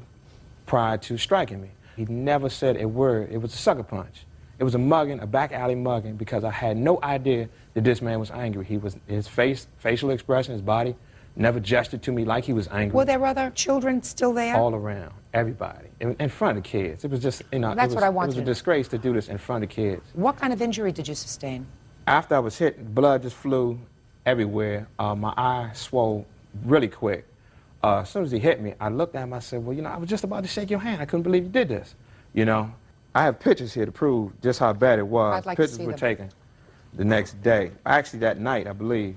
Speaker 11: prior to striking me. He never said a word. It was a sucker punch. It was a mugging, a back alley mugging, because I had no idea that this man was angry. His facial expression, his body, never gestured to me like he was angry.
Speaker 2: Were there other children still there?
Speaker 11: All around, everybody, in front of kids. It was just,
Speaker 2: That's what I wanted.
Speaker 11: It was a disgrace to do this in front of kids.
Speaker 2: What kind of injury did you sustain?
Speaker 11: After I was hit, blood just flew everywhere. My eye swelled really quick. As soon as he hit me, I looked at him, I said, well, I was just about to shake your hand. I couldn't believe you did this, I have pictures here to prove just how bad it was.
Speaker 2: I'd like
Speaker 11: Pictures
Speaker 2: to see
Speaker 11: were
Speaker 2: them.
Speaker 11: taken the next day. Actually, that night, I believe.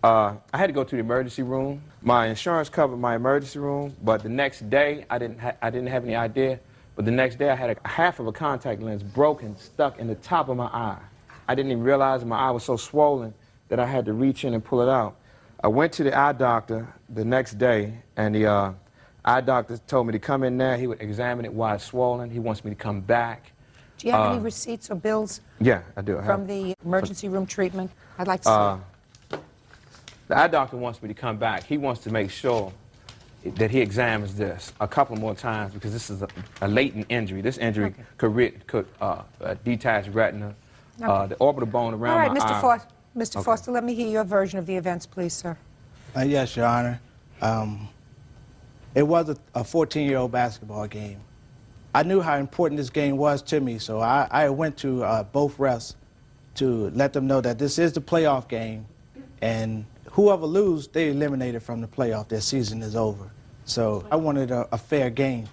Speaker 15: I had to go to the emergency room. My insurance covered my emergency room, but the next day, I didn't have any idea, but the next day I had half of a contact lens broken, stuck in the top of my eye. I didn't even realize my eye was so swollen that I had to reach in and pull it out. I went to the eye doctor the next day, and the eye doctor told me to come in there. He would examine it while it's swollen. He wants me to come back.
Speaker 2: Do you have any receipts or bills
Speaker 15: Yeah, I do.
Speaker 2: from the emergency room treatment? I'd like to see.
Speaker 15: The eye doctor wants me to come back. He wants to make sure that he examines this a couple more times because this is a latent injury. This injury could detach retina, the orbital bone around
Speaker 2: All right,
Speaker 15: my eye.
Speaker 2: Mr. Foster, let me hear your version of the events, please, sir.
Speaker 20: Yes, Your Honor. It was a 14-year-old basketball game. I knew how important this game was to me, so I went to both refs to let them know that this is the playoff game, and whoever loses, they eliminated from the playoff. Their season is over. So I wanted a fair game,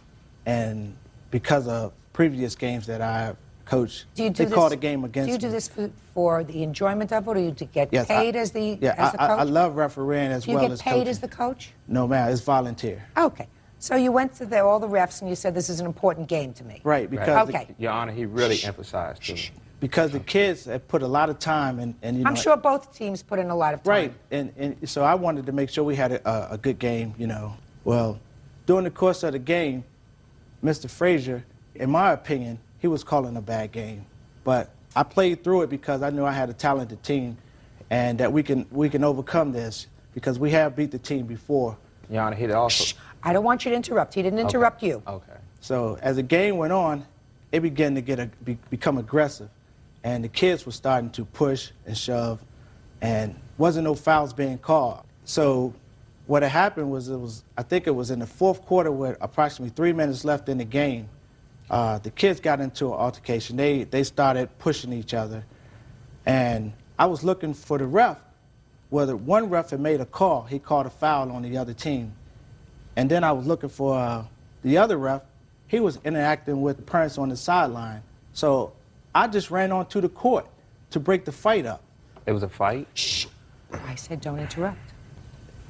Speaker 20: and because of previous games that I coached, they called a game against me.
Speaker 2: Do you do this for the enjoyment of it, or do you get
Speaker 20: Yes,
Speaker 2: paid as the coach?
Speaker 20: I love refereeing as well as coaching.
Speaker 2: Do you get paid as the coach?
Speaker 20: No, ma'am, it's volunteer.
Speaker 2: Okay. So you went to all the refs and you said this is an important game to me.
Speaker 20: Right, because
Speaker 15: Your Honor, he really emphasized to me.
Speaker 20: Because the kids have put a lot of time and you know.
Speaker 2: I'm sure both teams put in a lot of time.
Speaker 20: Right, and so I wanted to make sure we had a good game, you know. Well, during the course of the game, Mr. Frazier, in my opinion, he was calling a bad game. But I played through it because I knew I had a talented team and that we can overcome this because we have beat the team before.
Speaker 15: Your Honor, he also...
Speaker 2: I don't want you to interrupt. He didn't interrupt you.
Speaker 15: Okay.
Speaker 20: So as the game went on, it began to become aggressive. And the kids were starting to push and shove, and wasn't no fouls being called. So what had happened was, I think it was in the fourth quarter with approximately 3 minutes left in the game, the kids got into an altercation. They started pushing each other. And I was looking for the ref. Whether one ref had made a call, he called a foul on the other team. And then I was looking for the other ref. He was interacting with the parents on the sideline. So I just ran onto the court to break the fight up.
Speaker 15: It was a fight?
Speaker 2: Shh. I said don't interrupt.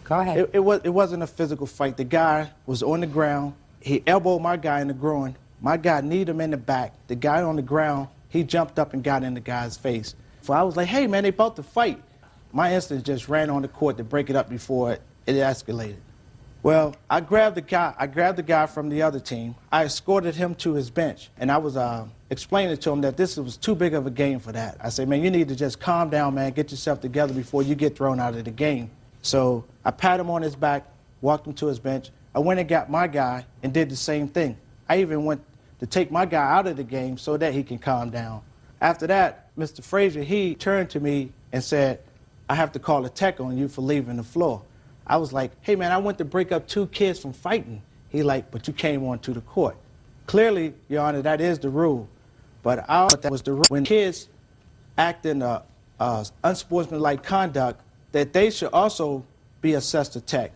Speaker 2: Go ahead.
Speaker 20: It wasn't a physical fight. The guy was on the ground. He elbowed my guy in the groin. My guy kneed him in the back. The guy on the ground, he jumped up and got in the guy's face. So I was like, hey, man, they about to fight. My instinct just ran on the court to break it up before it escalated. Well, I grabbed the guy from the other team. I escorted him to his bench, and I was explaining to him that this was too big of a game for that. I said, man, you need to just calm down, man, get yourself together before you get thrown out of the game. So I pat him on his back, walked him to his bench. I went and got my guy and did the same thing. I even went to take my guy out of the game so that he can calm down. After that, Mr. Frazier, he turned to me and said, I have to call a tech on you for leaving the floor. I was like, hey, man, I went to break up 2 kids from fighting. He like, but you came onto the court. Clearly, Your Honor, that is the rule. But I thought that was the rule. When kids act in unsportsmanlike conduct, that they should also be assessed a tech.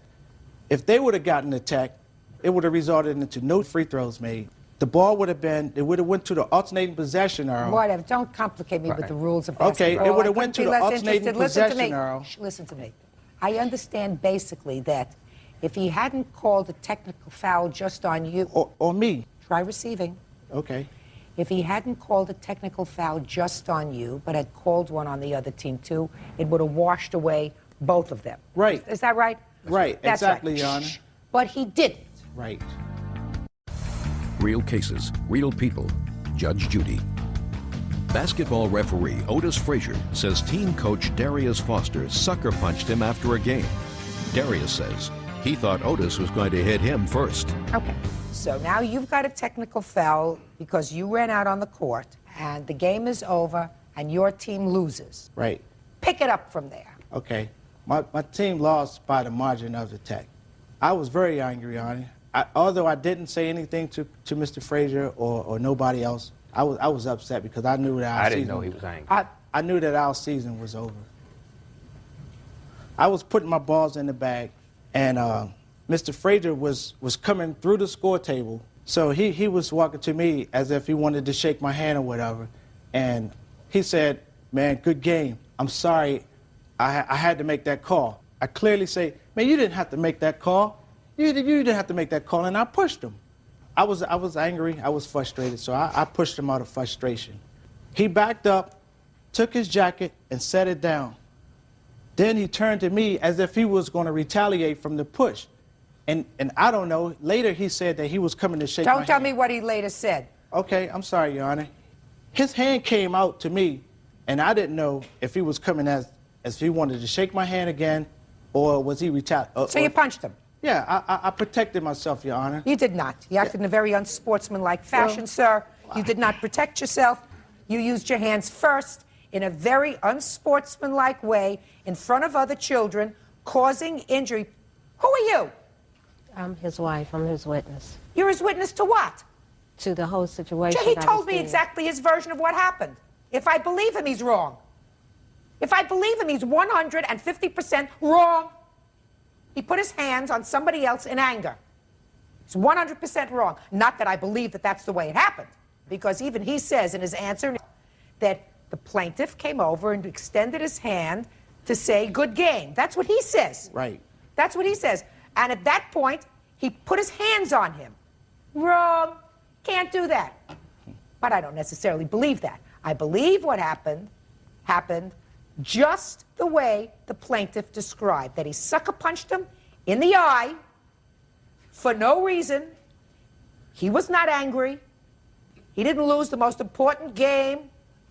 Speaker 20: If they would have gotten a tech, it would have resulted into no free throws made. The ball would have went to the alternating possession arrow.
Speaker 2: Whatever, don't complicate me with the rules of basketball.
Speaker 20: Okay, it would have went to the alternating possession arrow.
Speaker 2: Listen to me. I understand basically that if he hadn't called a technical foul just on you...
Speaker 20: Or me.
Speaker 2: Try receiving.
Speaker 20: Okay.
Speaker 2: If he hadn't called a technical foul just on you, but had called one on the other team too, it would have washed away both of them.
Speaker 20: Right.
Speaker 2: Is that right?
Speaker 20: Right,
Speaker 2: That's
Speaker 20: exactly,
Speaker 2: right.
Speaker 20: Your Honor.
Speaker 2: But he didn't.
Speaker 20: Right.
Speaker 5: Real cases, real people. Judge Judy. Basketball referee Otis Frazier says team coach Darius Foster sucker punched him after a game. Darius says he thought Otis was going to hit him first.
Speaker 2: Okay, so now you've got a technical foul because you ran out on the court and the game is over and your team loses.
Speaker 20: Right.
Speaker 2: Pick it up from there.
Speaker 20: Okay. My team lost by the margin of the tech. I was very angry on it. Although I didn't say anything to Mr. Frazier or nobody else, I was upset because I knew that
Speaker 15: I didn't know he was angry.
Speaker 20: I knew that our season was over. I was putting my balls in the bag, and Mr. Frazier was coming through the score table. So he was walking to me as if he wanted to shake my hand or whatever. And he said, man, good game. I'm sorry I had to make that call. I clearly say, man, you didn't have to make that call. You didn't have to make that call, and I pushed him. I was angry, I was frustrated, so I pushed him out of frustration. He backed up, took his jacket, and set it down. Then he turned to me as if he was going to retaliate from the push. And I don't know, later he said that he was coming to shake my hand.
Speaker 2: Don't tell me what he later said.
Speaker 20: Okay, I'm sorry, Your Honor. His hand came out to me, and I didn't know if he was coming as he wanted to shake my hand again, or was he retaliating.
Speaker 2: So you punched him?
Speaker 20: Yeah, I protected myself, Your Honor.
Speaker 2: You did not. You acted in a very unsportsmanlike fashion, sir. You did not protect yourself. You used your hands first in a very unsportsmanlike way in front of other children, causing injury. Who are you?
Speaker 7: I'm his wife. I'm his witness.
Speaker 2: You're his witness to what?
Speaker 7: To the whole situation.
Speaker 2: He told me exactly his version of what happened. If I believe him, he's wrong. If I believe him, he's 150% wrong. He put his hands on somebody else in anger. He's 100% wrong. Not that I believe that that's the way it happened, because even he says in his answer that the plaintiff came over and extended his hand to say, good game. That's what he says.
Speaker 20: Right.
Speaker 2: That's what he says. And at that point, he put his hands on him. Wrong. Can't do that. But I don't necessarily believe that. I believe what happened just the way the plaintiff described, that he sucker punched him in the eye for no reason. He was not angry. He didn't lose the most important game.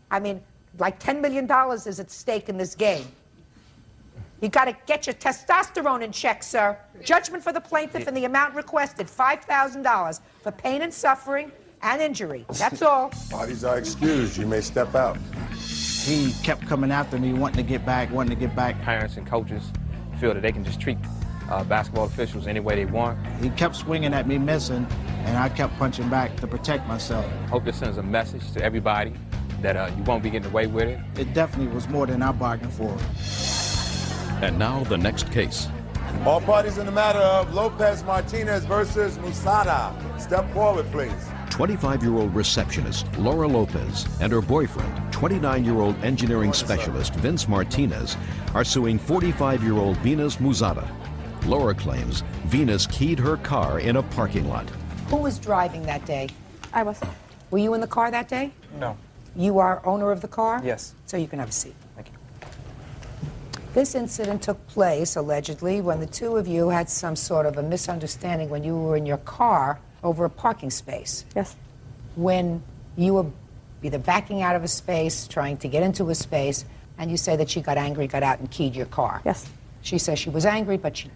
Speaker 2: I mean, like $10 million is at stake in this game. You got to get your testosterone in check, sir. Judgment for the plaintiff and the amount requested, $5,000 for pain and suffering and injury. That's all.
Speaker 9: Parties are excused. You may step out.
Speaker 20: He kept coming after me, wanting to get back.
Speaker 15: Parents and coaches feel that they can just treat basketball officials any way they want.
Speaker 20: He kept swinging at me, missing, and I kept punching back to protect myself.
Speaker 15: Hope this sends a message to everybody that you won't be getting away with it.
Speaker 20: It definitely was more than I bargained for.
Speaker 5: And now the next case.
Speaker 9: All parties in the matter of Lopez Martinez versus Musada. Step forward, please.
Speaker 5: 25-year-old receptionist Laura Lopez and her boyfriend, 29-year-old engineering specialist Vince Martinez, are suing 45-year-old Venus Musada. Laura claims Venus keyed her car in a parking lot.
Speaker 2: Who was driving that day?
Speaker 3: I was.
Speaker 2: Were you in the car that day?
Speaker 21: No.
Speaker 2: You are owner of the car?
Speaker 21: Yes.
Speaker 2: So you can have a seat.
Speaker 21: Thank you.
Speaker 2: This incident took place, allegedly, when the two of you had some sort of a misunderstanding when you were in your car over a parking space.
Speaker 3: Yes.
Speaker 2: When you were either backing out of a space, trying to get into a space, and you say that she got angry, got out and keyed your car.
Speaker 3: Yes.
Speaker 2: She says she was angry, but she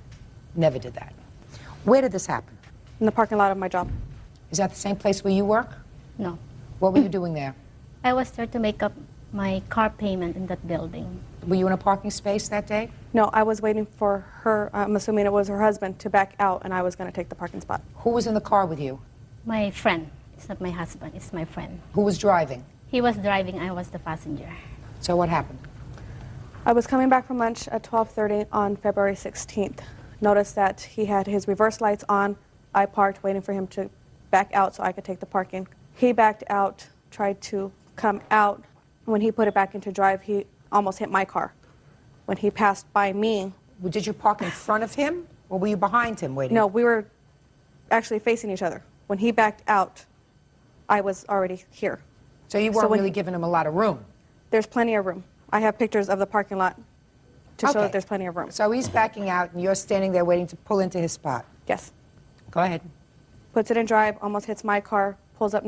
Speaker 2: never did that. Where did this happen?
Speaker 3: In the parking lot of my job.
Speaker 2: Is that the same place where you work?
Speaker 22: No.
Speaker 2: What were you doing there?
Speaker 22: I was there to make up my car payment in that building.
Speaker 2: Were you in a parking space that day?
Speaker 3: No, I was waiting for her, I'm assuming it was her husband, to back out, and I was going to take the parking spot.
Speaker 2: Who was in the car with you?
Speaker 22: My friend. It's not my husband, it's my friend.
Speaker 2: Who was driving?
Speaker 22: He was driving, I was the passenger.
Speaker 2: So what happened?
Speaker 3: I was coming back from lunch at 12:30 on February 16th. Noticed that he had his reverse lights on. I parked, waiting for him to back out so I could take the parking. He backed out, tried to come out. When he put it back into drive, he almost hit my car. When he passed by me.
Speaker 2: Did you park in front of him, or were you behind him waiting?
Speaker 3: No, we were actually facing each other. When he backed out, I was already here.
Speaker 2: So you weren't really giving him a lot of room?
Speaker 3: There's plenty of room. I have pictures of the parking lot to show
Speaker 2: Okay.
Speaker 3: that there's plenty of room.
Speaker 2: So he's backing out, and you're standing there waiting to pull into his spot?
Speaker 3: Yes.
Speaker 2: Go ahead.
Speaker 3: Puts it in drive, almost hits my car, pulls up,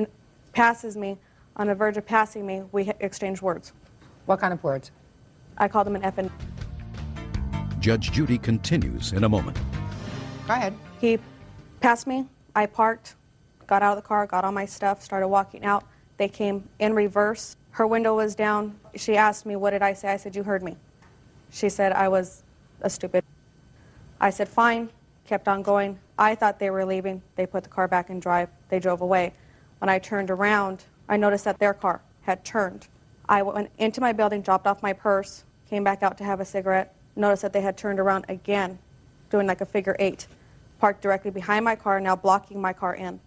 Speaker 3: passes me. On the verge of passing me, we exchanged words.
Speaker 2: What kind of words?
Speaker 3: I called him an effing.
Speaker 5: Judge Judy continues in a moment.
Speaker 2: Go ahead.
Speaker 3: He passed me. I parked, got out of the car, got all my stuff, started walking out. They came in reverse. Her window was down. She asked me, what did I say? I said, you heard me. She said I was a stupid. I said, fine, kept on going. I thought they were leaving. They put the car back in drive. They drove away. When I turned around, I noticed that their car had turned. I went into my building, dropped off my purse, came back out to have a cigarette, noticed that they had turned around again, doing like a figure 8, parked directly behind my car, now blocking my car in.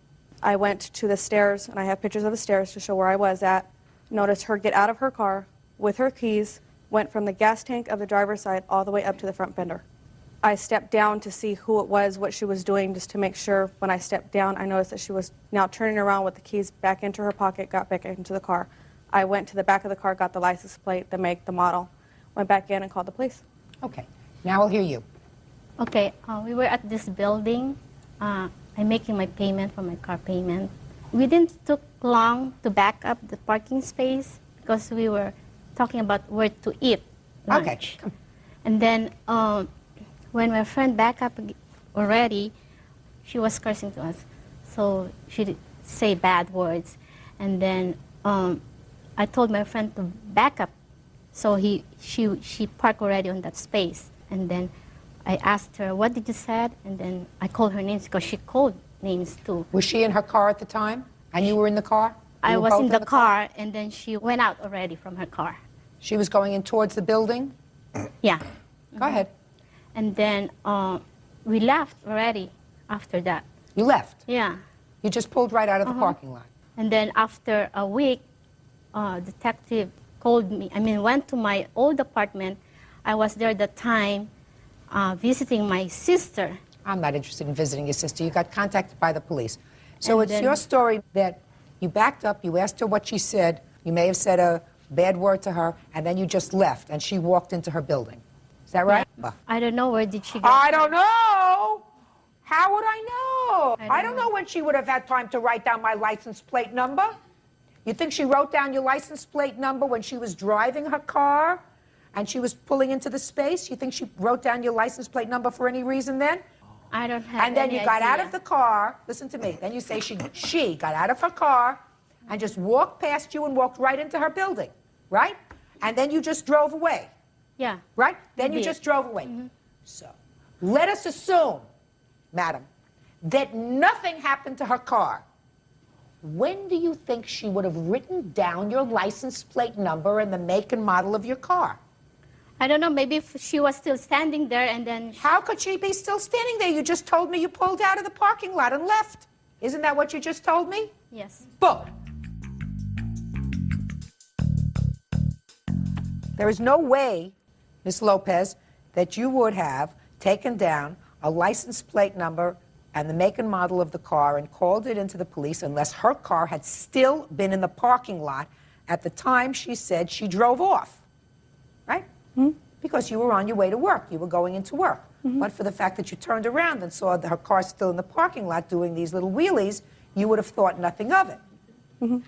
Speaker 3: I went to the stairs, and I have pictures of the stairs to show where I was at, noticed her get out of her car with her keys,
Speaker 6: went from the gas tank of the driver's side all the way up to the front fender. I stepped down to see who it was, what she was doing, just to make sure. When I stepped down, I noticed that she was now turning around with the keys back into her pocket, got back into the car. I went to the back of the car, got the license plate, the make, the model, went back in and called the police.
Speaker 2: Okay, now I'll hear you.
Speaker 22: Okay, we were at this building. I'm making my payment for my car payment. We didn't took long to back up the parking space because we were talking about where to eat lunch.
Speaker 2: Okay.
Speaker 22: And then when my friend backed up already, she was cursing to us. So she did say bad words. And then I told my friend to back up. So she parked already on that space. And then I asked her, what did you say? And then I called her names because she called names too.
Speaker 2: Was she in her car at the time? And you were in the car?
Speaker 22: I was in the car, and then she went out already from her car.
Speaker 2: She was going in towards the building?
Speaker 22: Yeah.
Speaker 2: Go ahead.
Speaker 22: And then we left already after that.
Speaker 2: You left?
Speaker 22: Yeah.
Speaker 2: You just pulled right out of the parking lot?
Speaker 22: And then after a week, detective called me, went to my old apartment. I was there at the time visiting my sister.
Speaker 2: I'm not interested in visiting your sister. You got contacted by the police. So
Speaker 22: And
Speaker 2: it's
Speaker 22: then-
Speaker 2: your story that you backed up, you asked her what she said, you may have said a bad word to her, and then you just left, and she walked into her building. Is that right?
Speaker 22: Yeah. I don't know, where did she go?
Speaker 2: I don't know. How would I know? I don't know when she would have had time to write down my license plate number. You think she wrote down your license plate number when she was driving her car and she was pulling into the space? You think she wrote down your license plate number for any reason then?
Speaker 22: I don't have
Speaker 2: And then
Speaker 22: any
Speaker 2: you got out
Speaker 22: idea.
Speaker 2: of the car, listen to me, then you say she got out of her car and just walked past you and walked right into her building, right? And then you just drove away,
Speaker 22: Yeah.
Speaker 2: right? Then you
Speaker 22: did.
Speaker 2: just drove away. So let us assume, madam, that nothing happened to her car. When do you think she would have written down your license plate number and the make and model of your car?
Speaker 22: I don't know, maybe if she was still standing there and then...
Speaker 2: How could she be still standing there? You just told me you pulled out of the parking lot and left. Isn't that what you just told me?
Speaker 22: Yes.
Speaker 2: Boom. There is no way, Ms. Lopez, that you would have taken down a license plate number and the make and model of the car and called it into the police unless her car had still been in the parking lot at the time she said she drove off, right? Because you were on your way to work. You were going into work. But for the fact that you turned around and saw her car still in the parking lot doing these little wheelies, you would have thought nothing of it.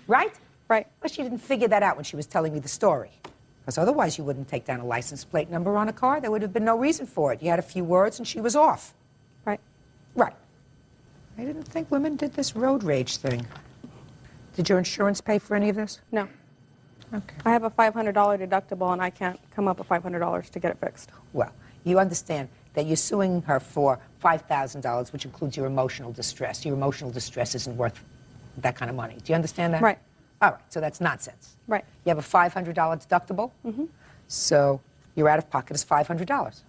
Speaker 2: Right?
Speaker 6: Right.
Speaker 2: But she didn't figure that out when she was telling me the story. Because otherwise you wouldn't take down a license plate number on a car. There would have been no reason for it. You had a few words and she was off.
Speaker 6: Right.
Speaker 2: Right. I didn't think women did this road rage thing. Did your insurance pay for any of this?
Speaker 6: No.
Speaker 2: Okay.
Speaker 6: I have a $500 deductible, and I can't come up with $500 to get it fixed.
Speaker 2: Well, you understand that you're suing her for $5,000, which includes your emotional distress. Your emotional distress isn't worth that kind of money. Do you understand that?
Speaker 6: Right.
Speaker 2: All right, so that's nonsense.
Speaker 6: Right.
Speaker 2: You have a $500 deductible, so your out-of-pocket is $500.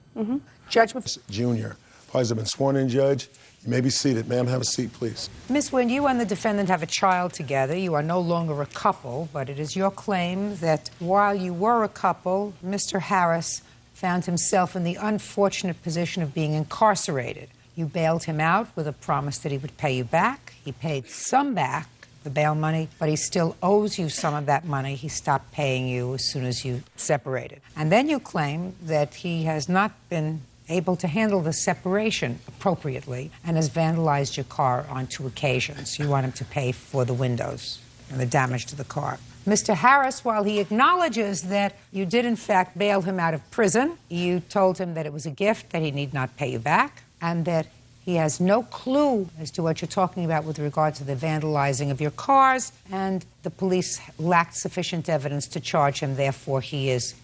Speaker 2: Judge
Speaker 9: Junior. Parties have been sworn in, Judge. You may be seated. Ma'am, have a seat, please.
Speaker 2: Miss Wynn, you and the defendant have a child together. You are no longer a couple, but it is your claim that while you were a couple, Mr. Harris found himself in the unfortunate position of being incarcerated. You bailed him out with a promise that he would pay you back. He paid some back, the bail money, but he still owes you some of that money. He stopped paying you as soon as you separated. And then you claim that he has not been able to handle the separation appropriately and has vandalized your car on 2 occasions. You want him to pay for the windows and the damage to the car. Mr. Harris, while he acknowledges that you did in fact bail him out of prison, you told him that it was a gift, that he need not pay you back, and that he has no clue as to what you're talking about with regard to the vandalizing of your cars, and the police lacked sufficient evidence to charge him, therefore he is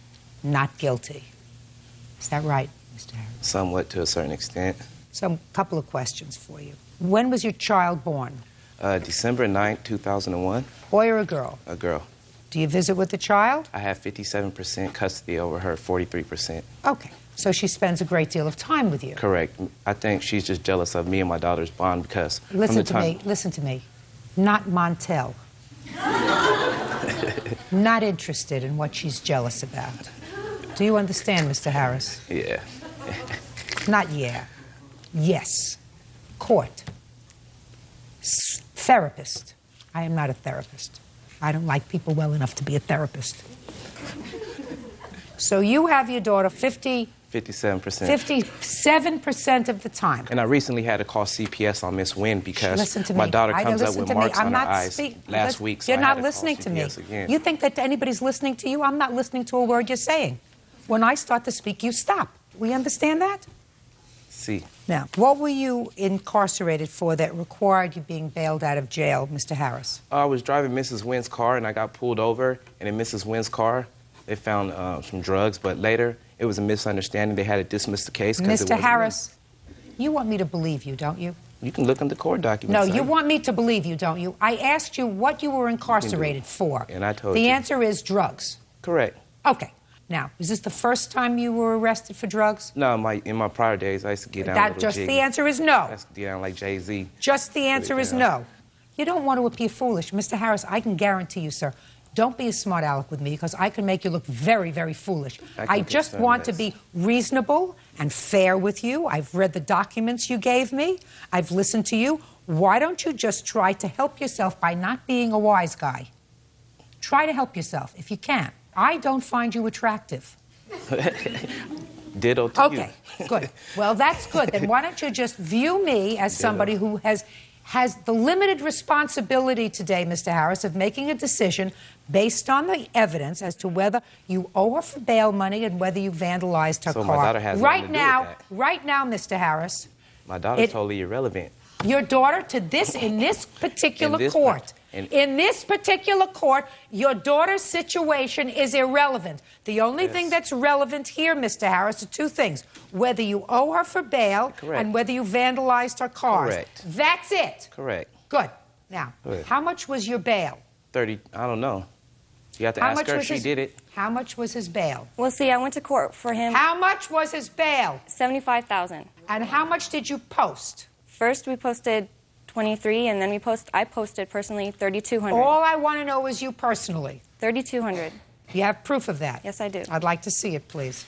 Speaker 2: not guilty. Is that right, Mr. Harris?
Speaker 18: Somewhat, to a certain extent.
Speaker 2: So, a couple of questions for you. When was your child born?
Speaker 18: December 9th, 2001.
Speaker 2: Boy or a girl?
Speaker 18: A girl.
Speaker 2: Do you visit with the child?
Speaker 18: I have 57% custody over her 43%.
Speaker 2: Okay. So she spends a great deal of time with you.
Speaker 18: Correct. I think she's just jealous of me and my daughter's bond because...
Speaker 2: Listen to me. Not Montel. Not interested in what she's jealous about. Do you understand, Mr. Harris?
Speaker 18: Yeah.
Speaker 2: Not yeah. Yes. Court. Therapist. I am not a therapist. I don't like people well enough to be a therapist. So you have your daughter 57% 57% of the time.
Speaker 18: And I recently had to call CPS on Miss Wynn because
Speaker 2: Listen to
Speaker 18: my
Speaker 2: me.
Speaker 18: daughter comes up
Speaker 2: Listen
Speaker 18: with
Speaker 2: to me.
Speaker 18: marks
Speaker 2: I'm
Speaker 18: on her
Speaker 2: not
Speaker 18: eyes
Speaker 2: speak-
Speaker 18: last week. So
Speaker 2: You're
Speaker 18: I
Speaker 2: not
Speaker 18: had to call
Speaker 2: listening to me.
Speaker 18: CPS again.
Speaker 2: You think that anybody's listening to you? I'm not listening to a word you're saying. When I start to speak, you stop. We understand that?
Speaker 18: See.
Speaker 2: Now, what were you incarcerated for that required you being bailed out of jail, Mr. Harris?
Speaker 18: I was driving Mrs. Wynn's car and I got pulled over. And in Mrs. Wynn's car, they found some drugs. But later, it was a misunderstanding. They had to dismiss the case.
Speaker 2: Mr. Harris, you want me to believe you, don't you?
Speaker 18: You can look in the court documents.
Speaker 2: No, you want me to believe you, don't you? I asked you what you were incarcerated for.
Speaker 18: And I told
Speaker 2: you.
Speaker 18: you.
Speaker 2: The answer is drugs.
Speaker 18: Correct.
Speaker 2: Okay. Now, is this the first time you were arrested for drugs?
Speaker 18: No, in my prior days, I used to get down a little
Speaker 2: Just
Speaker 18: jiggy.
Speaker 2: the answer is no.
Speaker 18: I used to get down like Jay-Z.
Speaker 2: Just the answer is no. You don't want to appear foolish. Mr. Harris, I can guarantee you, sir, don't be a smart aleck with me because I can make you look very, very foolish. I just want to be reasonable and fair with you. I've read the documents you gave me. I've listened to you. Why don't you just try to help yourself by not being a wise guy? Try to help yourself if you can. I don't find you attractive.
Speaker 18: Ditto to you.
Speaker 2: Okay, good. Well, that's good. Then why don't you just view me as somebody who has the limited responsibility today, Mr. Harris, of making a decision based on the evidence as to whether you owe her for bail money and whether you vandalized her car.
Speaker 18: My daughter has nothing to do with that.
Speaker 2: Right now, Mr. Harris.
Speaker 18: My daughter's totally irrelevant.
Speaker 2: Your daughter in this particular court. In this particular court, your daughter's situation is irrelevant. The only thing that's relevant here, Mr. Harris, are two things. Whether you owe her for bail and whether you vandalized her cars.
Speaker 18: Correct.
Speaker 2: That's it.
Speaker 18: Correct.
Speaker 2: Good. Now, how much was your bail?
Speaker 18: 30, I don't know. You have to ask her if she did it.
Speaker 2: How much was his bail?
Speaker 4: Well, see, I went to court for him.
Speaker 2: How much was his bail?
Speaker 4: $75,000.
Speaker 2: And how much did you post?
Speaker 4: First, we posted 23, and then I posted personally 3,200.
Speaker 2: All I want to know is you personally.
Speaker 4: 3,200.
Speaker 2: You have proof of that?
Speaker 4: Yes, I do.
Speaker 2: I'd like to see it, please.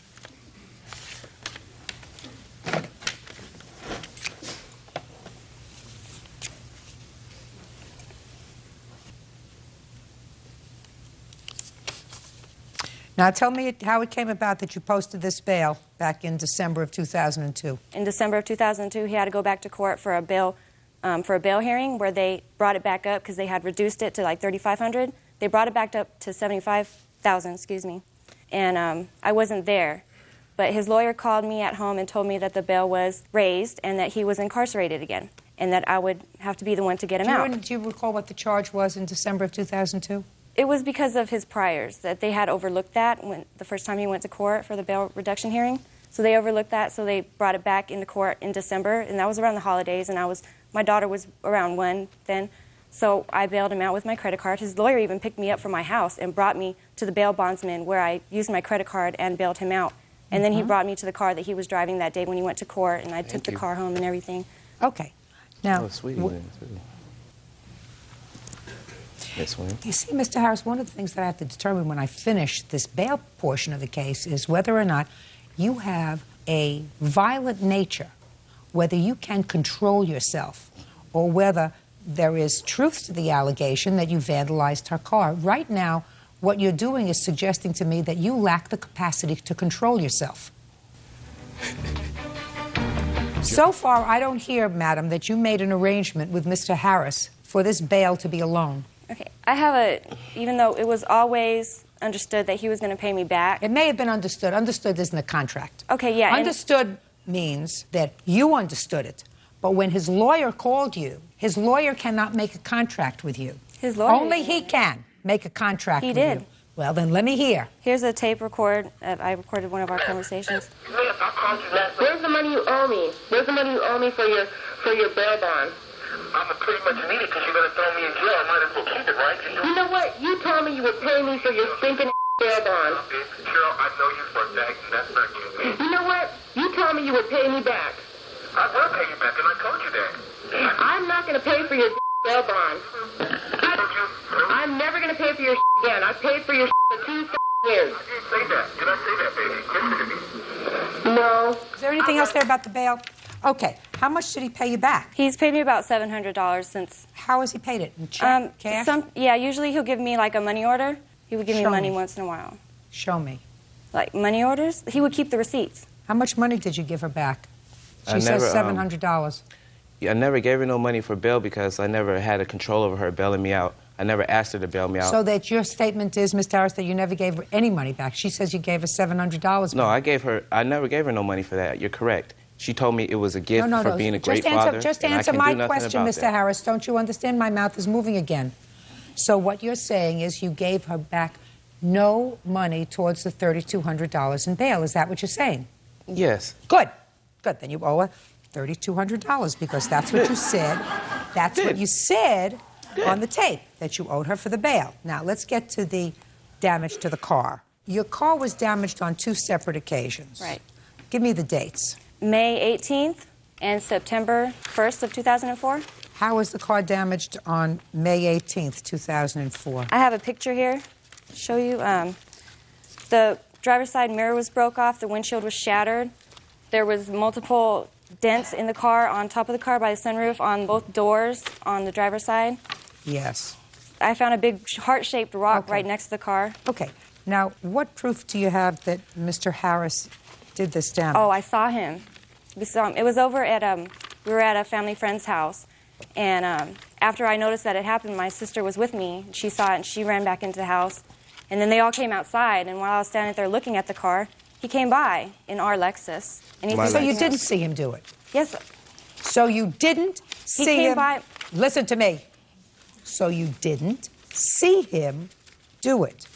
Speaker 2: Now, tell me how it came about that you posted this bail back in December of 2002.
Speaker 4: In December of 2002, he had to go back to court for a bail hearing where they brought it back up because they had reduced it to like 3,500. They brought it back up to 75,000, excuse me. And I wasn't there. But his lawyer called me at home and told me that the bail was raised and that he was incarcerated again and that I would have to be the one to get him out.
Speaker 2: Do you recall what the charge was in December of 2002?
Speaker 4: It was because of his priors, that they had overlooked that the first time he went to court for the bail reduction hearing. So they overlooked that, so they brought it back into court in December, and that was around the holidays, and my daughter was around 1 then. So I bailed him out with my credit card. His lawyer even picked me up from my house and brought me to the bail bondsman where I used my credit card and bailed him out. And then he brought me to the car that he was driving that day when he went to court, and I took the car home and everything.
Speaker 2: Okay. Now, you see, Mr. Harris, one of the things that I have to determine when I finish this bail portion of the case is whether or not you have a violent nature, whether you can control yourself, or whether there is truth to the allegation that you vandalized her car. Right now, what you're doing is suggesting to me that you lack the capacity to control yourself. So far, I don't hear, madam, that you made an arrangement with Mr. Harris for this bail to be a loan.
Speaker 4: Okay, even though it was always understood that he was going to pay me back.
Speaker 2: It may have been understood. Understood isn't a contract.
Speaker 4: Okay, yeah.
Speaker 2: Understood means that you understood it. But when his lawyer called you, his lawyer cannot make a contract with you.
Speaker 4: His lawyer?
Speaker 2: Only he can make a contract with you.
Speaker 4: He did.
Speaker 2: Well, then let me hear.
Speaker 4: Here's a tape record. I recorded one of our conversations.
Speaker 16: Where's the money you owe me? Where's the money you owe me for your bail bond?
Speaker 21: I'm gonna pretty much need it because you're gonna throw me in jail. I might as well keep it, right?
Speaker 16: You know what? You told me you would pay me for your stinking bail bond.
Speaker 21: Okay, Cheryl, I know you for a fact, and that's not you.
Speaker 16: You know what? You told me you would pay me back.
Speaker 21: I will pay you back, and I told you that.
Speaker 16: I'm not gonna pay for your bail bond. I'm never gonna pay for your again. I paid for your for 2 years.
Speaker 21: I didn't say that. Did I say that, baby?
Speaker 2: anything else there about the bail? Okay. How much did he pay you back?
Speaker 4: He's paid me about $700 since.
Speaker 2: How has he paid it? In check, cash?
Speaker 4: Usually he'll give me like a money order. He would give me money once in a while.
Speaker 2: Show me.
Speaker 4: Like money orders? He would keep the receipts.
Speaker 2: How much money did you give her back? She
Speaker 18: never,
Speaker 2: says $700.
Speaker 18: I never gave her no money for bail because I never had a control over her bailing me out. I never asked her to bail me out.
Speaker 2: So that your statement is, Mr. Harris, that you never gave her any money back. She says you gave her $700.
Speaker 18: No, I never gave her no money for that. You're correct. She told me it was a gift for being a great father.
Speaker 2: Just answer my question, Mr. Harris. Don't you understand? My mouth is moving again. So what you're saying is you gave her back no money towards the $3,200 in bail. Is that what you're saying?
Speaker 18: Yes.
Speaker 2: Good. Good. Then you owe her $3,200 because that's what you said. That's what you said on the tape, that you owed her for the bail. Now, let's get to the damage to the car. Your car was damaged on 2 separate occasions.
Speaker 4: Right.
Speaker 2: Give me the dates.
Speaker 4: May 18th and September 1st of 2004.
Speaker 2: How was the car damaged on May 18th, 2004?
Speaker 4: I have a picture here. Show you. The driver's side mirror was broke off. The windshield was shattered. There was multiple dents in the car, on top of the car by the sunroof, on both doors on the driver's side.
Speaker 2: Yes.
Speaker 4: I found a big heart-shaped rock right next to the car.
Speaker 2: Okay. Now, what proof do you have that Mr. Harris did this damage?
Speaker 4: Oh, I saw him. It was over at, we were at a family friend's house, and after I noticed that it happened, my sister was with me. She saw it, and she ran back into the house. And then they all came outside, and while I was standing there looking at the car, he came by in our Lexus. And he
Speaker 2: so you didn't see him do it?
Speaker 4: Yes.
Speaker 2: So you didn't see him?
Speaker 4: He came by.
Speaker 2: Listen to me. So you didn't see him do it?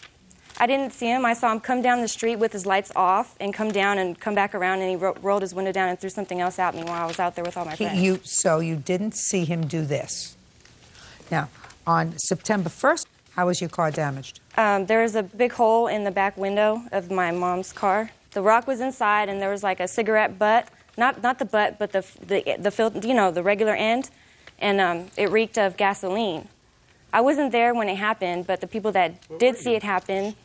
Speaker 4: I didn't see him. I saw him come down the street with his lights off and come down and come back around, and he rolled his window down and threw something else at me while I was out there with all my friends.
Speaker 2: So you didn't see him do this. Now, on September 1st, how was your car damaged?
Speaker 4: There was a big hole in the back window of my mom's car. The rock was inside, and there was like a cigarette butt. Not the butt, but the regular end, and it reeked of gasoline. I wasn't there when it happened, but the people that did see it happen.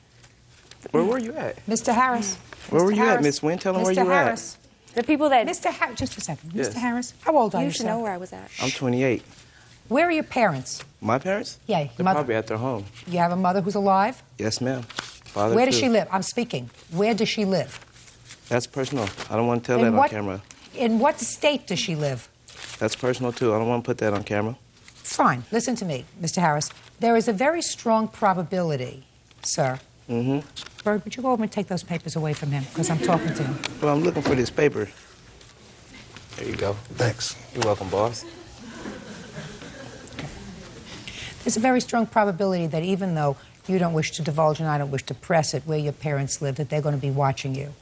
Speaker 18: Where were you at?
Speaker 2: Mr. Harris.
Speaker 18: Where were you at, Miss Wynn? Tell them where you were at.
Speaker 4: The people that...
Speaker 2: Mr. Harris, just a second.
Speaker 18: Yes.
Speaker 2: Mr. Harris, how old are you,
Speaker 4: You should know where I was at.
Speaker 18: I'm 28.
Speaker 2: Where are your parents?
Speaker 18: My parents?
Speaker 2: Yeah,
Speaker 18: They're probably at their home.
Speaker 2: You have a mother who's alive?
Speaker 18: Yes, ma'am. Father,
Speaker 2: Where does she live? I'm speaking. Where does she live?
Speaker 18: That's personal. I don't want to tell that on camera.
Speaker 2: In what state does she live?
Speaker 18: That's personal, too. I don't want to put that on camera.
Speaker 2: Fine. Listen to me, Mr. Harris. There is a very strong probability, sir.
Speaker 18: Mm-hmm.
Speaker 2: Bird, would you go over and take those papers away from him? Because I'm talking to him.
Speaker 18: Well, I'm looking for this paper. There you go.
Speaker 1: Thanks.
Speaker 18: You're welcome, boss.
Speaker 2: There's a very strong probability that even though you don't wish to divulge and I don't wish to press it where your parents live, that they're going to be watching you.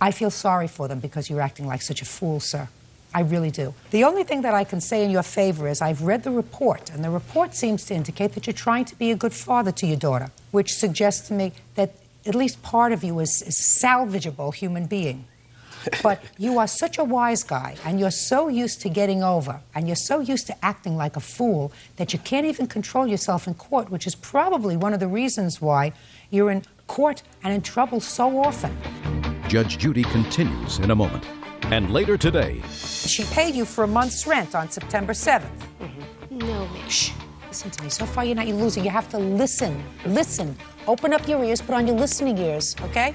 Speaker 2: I feel sorry for them because you're acting like such a fool, sir. I really do. The only thing that I can say in your favor is I've read the report, and the report seems to indicate that you're trying to be a good father to your daughter, which suggests to me that at least part of you is a salvageable human being. But you are such a wise guy, and you're so used to getting over, and you're so used to acting like a fool that you can't even control yourself in court, which is probably one of the reasons why you're in court and in trouble so often.
Speaker 5: Judge Judy continues in a moment. And later today...
Speaker 2: She paid you for a month's rent on September 7th.
Speaker 22: No.
Speaker 2: Shh. Listen to me. So far, you're losing. You have to listen. Listen. Open up your ears. Put on your listening ears, okay?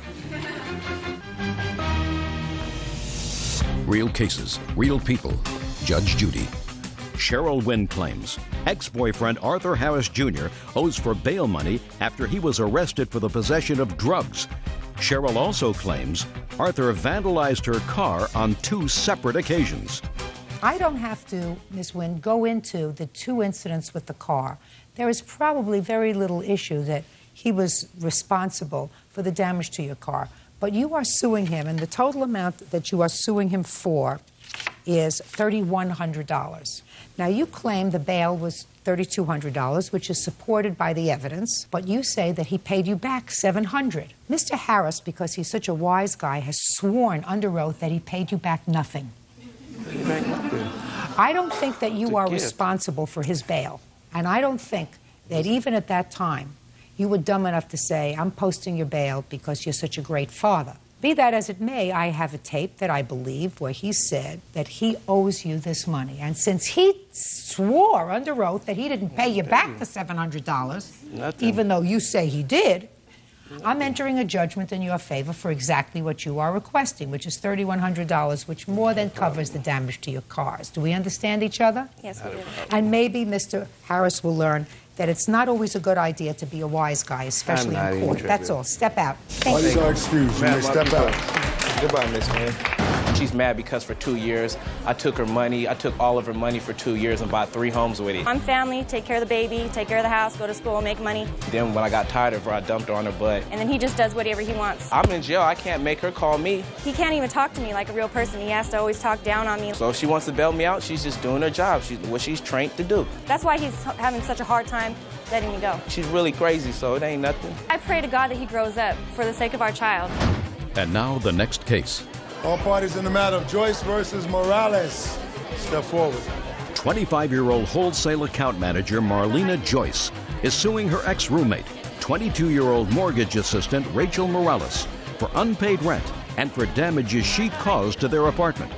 Speaker 5: Real cases, real people. Judge Judy. Cheryl Wynn claims ex-boyfriend Arthur Harris Jr. owes for bail money after he was arrested for the possession of drugs. Cheryl also claims Arthur vandalized her car on 2 separate occasions.
Speaker 2: I don't have to, Ms. Wynn, go into the 2 incidents with the car. There is probably very little issue that he was responsible for the damage to your car. But you are suing him, and the total amount that you are suing him for is $3,100. Now, you claim the bail was $3,200, which is supported by the evidence, but you say that he paid you back $700. Mr. Harris, because he's such a wise guy, has sworn under oath that he paid you back nothing. I don't think that you are responsible for his bail, and I don't think that even at that time you were dumb enough to say, I'm posting your bail because you're such a great father. Be that as it may, I have a tape that I believe where he said that he owes you this money. And since he swore under oath that he didn't pay you back the $700, even though you say he did, I'm entering a judgment in your favor for exactly what you are requesting, which is $3,100, which more than covers the damage to your cars. Do we understand each other?
Speaker 4: Yes, we do.
Speaker 2: And maybe Mr. Harris will learn that it's not always a good idea to be a wise guy, especially in court. That's all. Step out.
Speaker 9: All these are excused. You may step out.
Speaker 18: Goodbye, Miss Wynn. She's mad because for 2 years, I took her money. I took all of her money for 2 years and bought 3 homes with it.
Speaker 4: I'm family, take care of the baby, take care of the house, go to school, make money.
Speaker 18: Then when I got tired of her, I dumped her on her butt.
Speaker 4: And then he just does whatever he wants.
Speaker 18: I'm in jail. I can't make her call me.
Speaker 4: He can't even talk to me like a real person. He has to always talk down on me.
Speaker 18: So if she wants to bail me out, she's just doing her job. She's what she's trained to do.
Speaker 4: That's why he's having such a hard time letting me go.
Speaker 18: She's really crazy, so it ain't nothing.
Speaker 4: I pray to God that he grows up for the sake of our child.
Speaker 5: And now the next case.
Speaker 9: All parties in the matter of Joyce versus Morales. Step forward.
Speaker 5: 25-year-old wholesale account manager Marlena Joyce is suing her ex-roommate, 22-year-old mortgage assistant Rachel Morales, for unpaid rent and for damages she caused to their apartment.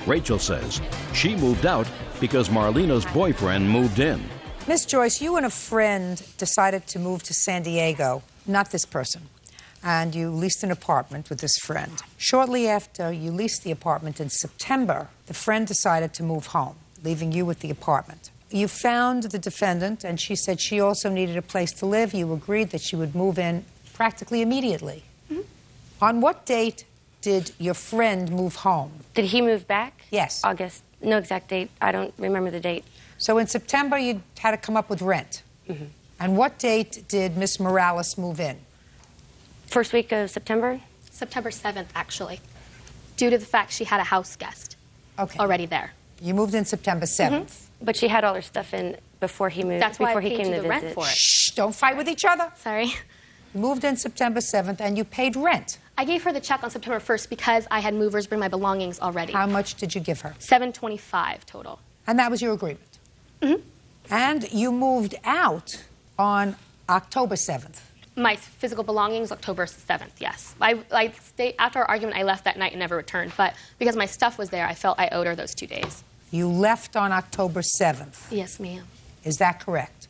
Speaker 5: Rachel says she moved out because Marlena's boyfriend moved in.
Speaker 2: Miss Joyce, you and a friend decided to move to San Diego, not this person, and you leased an apartment with this friend. Shortly after you leased the apartment in September, the friend decided to move home, leaving you with the apartment. You found the defendant, and she said she also needed a place to live. You agreed that she would move in practically immediately. On what date did your friend move home?
Speaker 10: Did he move back?
Speaker 2: Yes.
Speaker 10: August. No exact date. I don't remember the date.
Speaker 2: So in September, you had to come up with rent. And what date did Miss Morales move in?
Speaker 10: First week of September?
Speaker 13: September 7th, actually, due to the fact she had a house guest already there.
Speaker 2: You moved in September 7th.
Speaker 10: But she had all her stuff in before he moved.
Speaker 13: That's why
Speaker 10: before
Speaker 13: I
Speaker 10: he
Speaker 13: paid
Speaker 10: came
Speaker 13: you
Speaker 10: to
Speaker 13: the
Speaker 10: visit.
Speaker 13: rent for it.
Speaker 2: Shh, don't fight with each other.
Speaker 13: Sorry.
Speaker 2: You moved in September 7th, and you paid rent.
Speaker 13: I gave her the check on September 1st because I had movers bring my belongings already.
Speaker 2: How much did you give her?
Speaker 13: $725 total.
Speaker 2: And that was your agreement? And you moved out on October 7th.
Speaker 13: My physical belongings, October 7th, yes. I stayed, after our argument, I left that night and never returned. But because my stuff was there, I felt I owed her those 2 days.
Speaker 2: You left on October 7th.
Speaker 13: Yes, ma'am.
Speaker 2: Is that correct?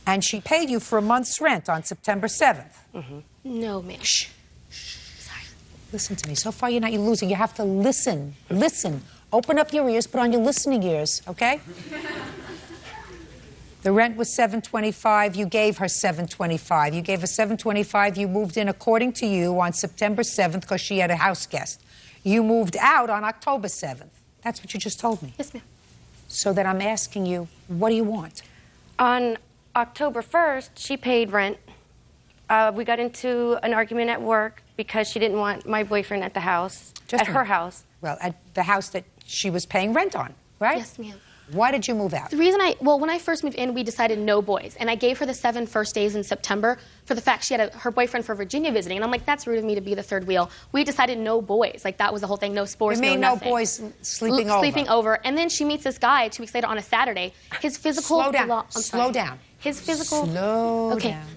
Speaker 2: And she paid you for a month's rent on September 7th.
Speaker 13: No, ma'am.
Speaker 2: Shh. Sorry. Listen to me. So far, you're losing. You have to listen. Listen. Open up your ears. Put on your listening ears, okay? The rent was $725. You gave her $725. You gave her $725. You moved in, according to you, on September 7th because she had a house guest. You moved out on October 7th. That's what you just told me.
Speaker 13: Yes, ma'am.
Speaker 2: So that I'm asking you, what do you want?
Speaker 10: On October 1st, she paid rent. We got into an argument at work because she didn't want my boyfriend at the house, at her house.
Speaker 2: Well, at the house that she was paying rent on, right?
Speaker 13: Yes, ma'am.
Speaker 2: Why did you move out?
Speaker 13: The reason when I first moved in, we decided no boys. And I gave her the 7 first days in September for the fact she had her boyfriend from Virginia visiting. And I'm like, that's rude of me to be the third wheel. We decided no boys. Like, that was the whole thing. No sports,
Speaker 2: You mean
Speaker 13: no
Speaker 2: no
Speaker 13: nothing.
Speaker 2: boys sleeping over?
Speaker 13: Sleeping over. And then she meets this guy 2 weeks later on a Saturday. His physical...
Speaker 2: Slow down.
Speaker 13: I'm
Speaker 2: Slow
Speaker 13: sorry.
Speaker 2: down.
Speaker 13: His physical...
Speaker 2: Slow
Speaker 13: okay.
Speaker 2: down.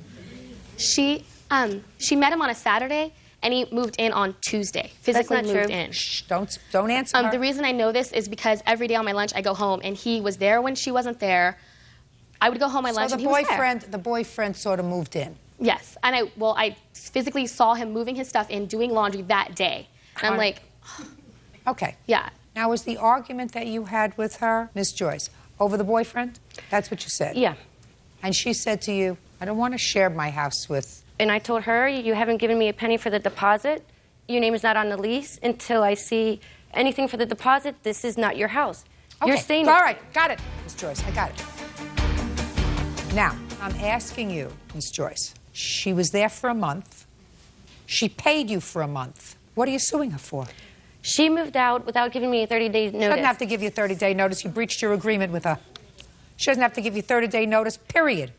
Speaker 13: She met him on a Saturday, and he moved in on Tuesday. Physically
Speaker 10: That's not
Speaker 13: moved
Speaker 10: true.
Speaker 13: in.
Speaker 2: Shh, don't answer her.
Speaker 13: The reason I know this is because every day on my lunch I go home, and he was there when she wasn't there. I would go home my lunch,
Speaker 2: So
Speaker 13: and
Speaker 2: the
Speaker 13: he was there.
Speaker 2: the boyfriend sort of moved in.
Speaker 13: Yes, and I physically saw him moving his stuff in, doing laundry that day. And I'm like,
Speaker 2: Okay.
Speaker 13: yeah.
Speaker 2: Now, was the argument that you had with her, Miss Joyce, over the boyfriend? That's what you said?
Speaker 10: Yeah.
Speaker 2: And she said to you, I don't want to share my house with...
Speaker 10: And I told her, you haven't given me a penny for the deposit. Your name is not on the lease. Until I see anything for the deposit, this is not your house. You're
Speaker 2: Okay,
Speaker 10: staying...
Speaker 2: all right, got it, Miss Joyce, I got it. Now, I'm asking you, Miss Joyce, she was there for a month. She paid you for a month. What are you suing her for?
Speaker 10: She moved out without giving me a 30-day notice.
Speaker 2: She doesn't have to give you a 30-day notice. You breached your agreement with her. She doesn't have to give you 30-day notice, period.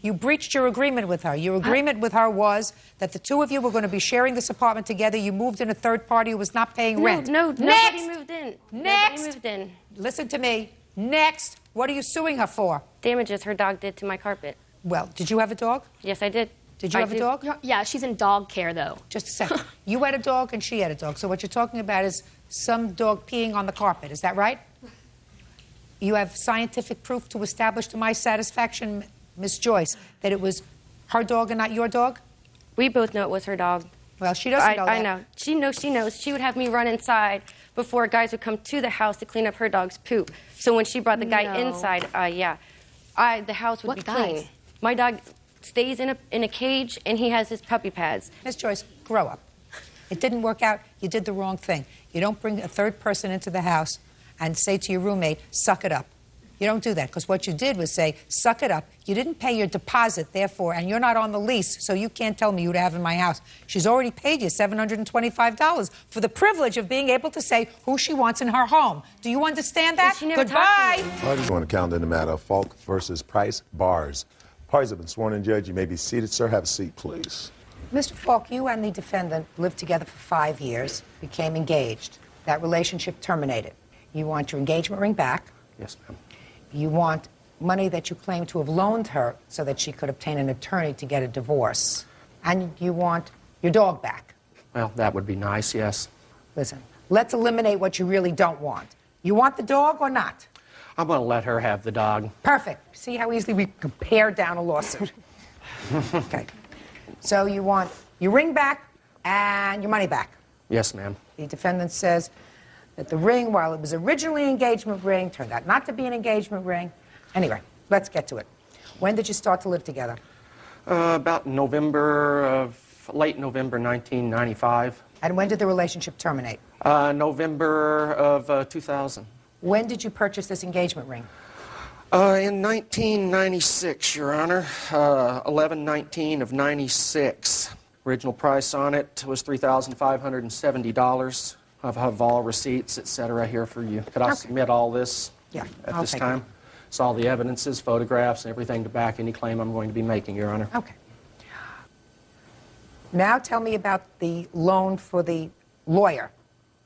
Speaker 2: You breached your agreement with her. Your agreement with her was that the two of you were going to be sharing this apartment together. You moved in a third party who was not paying rent.
Speaker 10: No,
Speaker 2: Next!
Speaker 10: nobody moved in.
Speaker 2: Next!
Speaker 10: Nobody moved in.
Speaker 2: Listen to me. Next. What are you suing her for?
Speaker 10: Damages her dog did to my carpet.
Speaker 2: Well, did you have a dog?
Speaker 10: Yes, I did.
Speaker 2: Did you have a dog?
Speaker 13: Yeah, she's in dog care, though.
Speaker 2: Just a second. You had a dog and she had a dog. So what you're talking about is some dog peeing on the carpet. Is that right? You have scientific proof to establish to my satisfaction, Miss Joyce, that it was her dog and not your dog?
Speaker 10: We both know it was her dog.
Speaker 2: Well, she doesn't know that.
Speaker 10: I know. She knows. She would have me run inside before guys would come to the house to clean up her dog's poop. So when she brought the guy inside, the house would be clean. My dog stays in a cage, and he has his puppy pads.
Speaker 2: Miss Joyce, grow up. It didn't work out. You did the wrong thing. You don't bring a third person into the house and say to your roommate, suck it up. You don't do that, because what you did was say, suck it up. You didn't pay your deposit, therefore, and you're not on the lease, so you can't tell me who to have in my house. She's already paid you $725 for the privilege of being able to say who she wants in her home. Do you understand that?
Speaker 10: She never
Speaker 2: Goodbye.
Speaker 1: Parties on the calendar in the matter of Falk versus Price Bars. Parties have been sworn in, Judge. You may be seated, sir. Have a seat, please.
Speaker 2: Mr. Falk, you and the defendant lived together for 5 years, became engaged. That relationship terminated. You want your engagement ring back.
Speaker 12: Yes, ma'am.
Speaker 2: You want money that you claim to have loaned her so that she could obtain an attorney to get a divorce. And you want your dog back.
Speaker 12: Well, that would be nice, yes.
Speaker 2: Listen, let's eliminate what you really don't want. You want the dog or not?
Speaker 12: I'm going to let her have the dog.
Speaker 2: Perfect. See how easily we can pare down a lawsuit. Okay. So you want your ring back and your money back.
Speaker 12: Yes, ma'am.
Speaker 2: The defendant says that the ring, while it was originally an engagement ring, turned out not to be an engagement ring. Anyway, let's get to it. When did you start to live together?
Speaker 12: About late November 1995.
Speaker 2: And when did the relationship terminate?
Speaker 12: November of 2000.
Speaker 2: When did you purchase this engagement ring?
Speaker 12: In 1996, Your Honor. 11/19 of 96. Original price on it was $3,570. I have all receipts, etc. here for you. Could I submit all this at this time? It's all the evidences, photographs, and everything to back any claim I'm going to be making, Your Honor.
Speaker 2: Okay. Now tell me about the loan for the lawyer.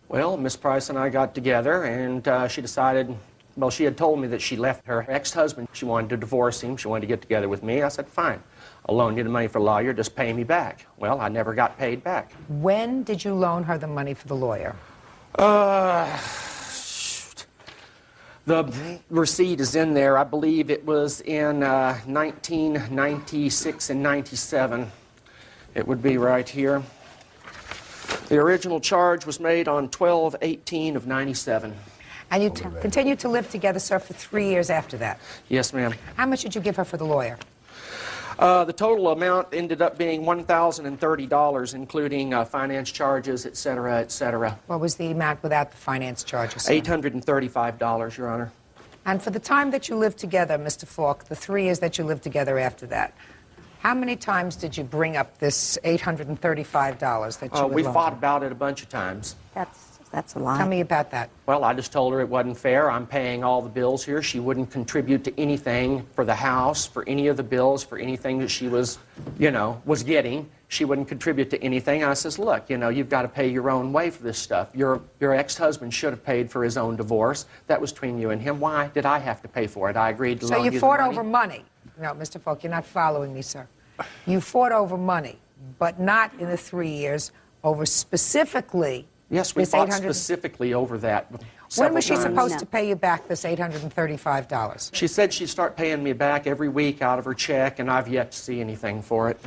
Speaker 12: Well, Miss Price and I got together, and she decided, well, she had told me that she left her ex-husband. She wanted to divorce him. She wanted to get together with me. I said, fine. I'll loan you the money for the lawyer. Just pay me back. Well, I never got paid back.
Speaker 2: When did you loan her the money for the lawyer?
Speaker 12: The receipt is in there. I believe it was in 1996 and 97. It would be right here. The original charge was made on 12/18 of 97.
Speaker 2: And you continued to live together, sir, for 3 years after that?
Speaker 12: Yes, ma'am.
Speaker 2: How much did you give her for the lawyer?
Speaker 12: The total amount ended up being $1,030, including finance charges, et cetera, et cetera.
Speaker 2: What was the amount without the finance charges?
Speaker 12: $835, Your Honor.
Speaker 2: And for the time that you lived together, Mr. Falk, the 3 years that you lived together after that, how many times did you bring up this $835 that you
Speaker 12: We fought about it a bunch of times.
Speaker 2: That's a lot. Tell me about that.
Speaker 12: Well, I just told her it wasn't fair. I'm paying all the bills here. She wouldn't contribute to anything for the house, for any of the bills, for anything that she was, was getting. She wouldn't contribute to anything. I says, look, you've got to pay your own way for this stuff. Your ex-husband should have paid for his own divorce. That was between you and him. Why did I have to pay for it? I agreed to loan you the money.
Speaker 2: So you fought over money. No, Mr. Falk, you're not following me, sir. You fought over money, but not in the 3 years, over specifically.
Speaker 12: Yes, we fought specifically over that.
Speaker 2: When was she supposed to pay you back this $835?
Speaker 12: She said she'd start paying me back every week out of her check, and I've yet to see anything for it.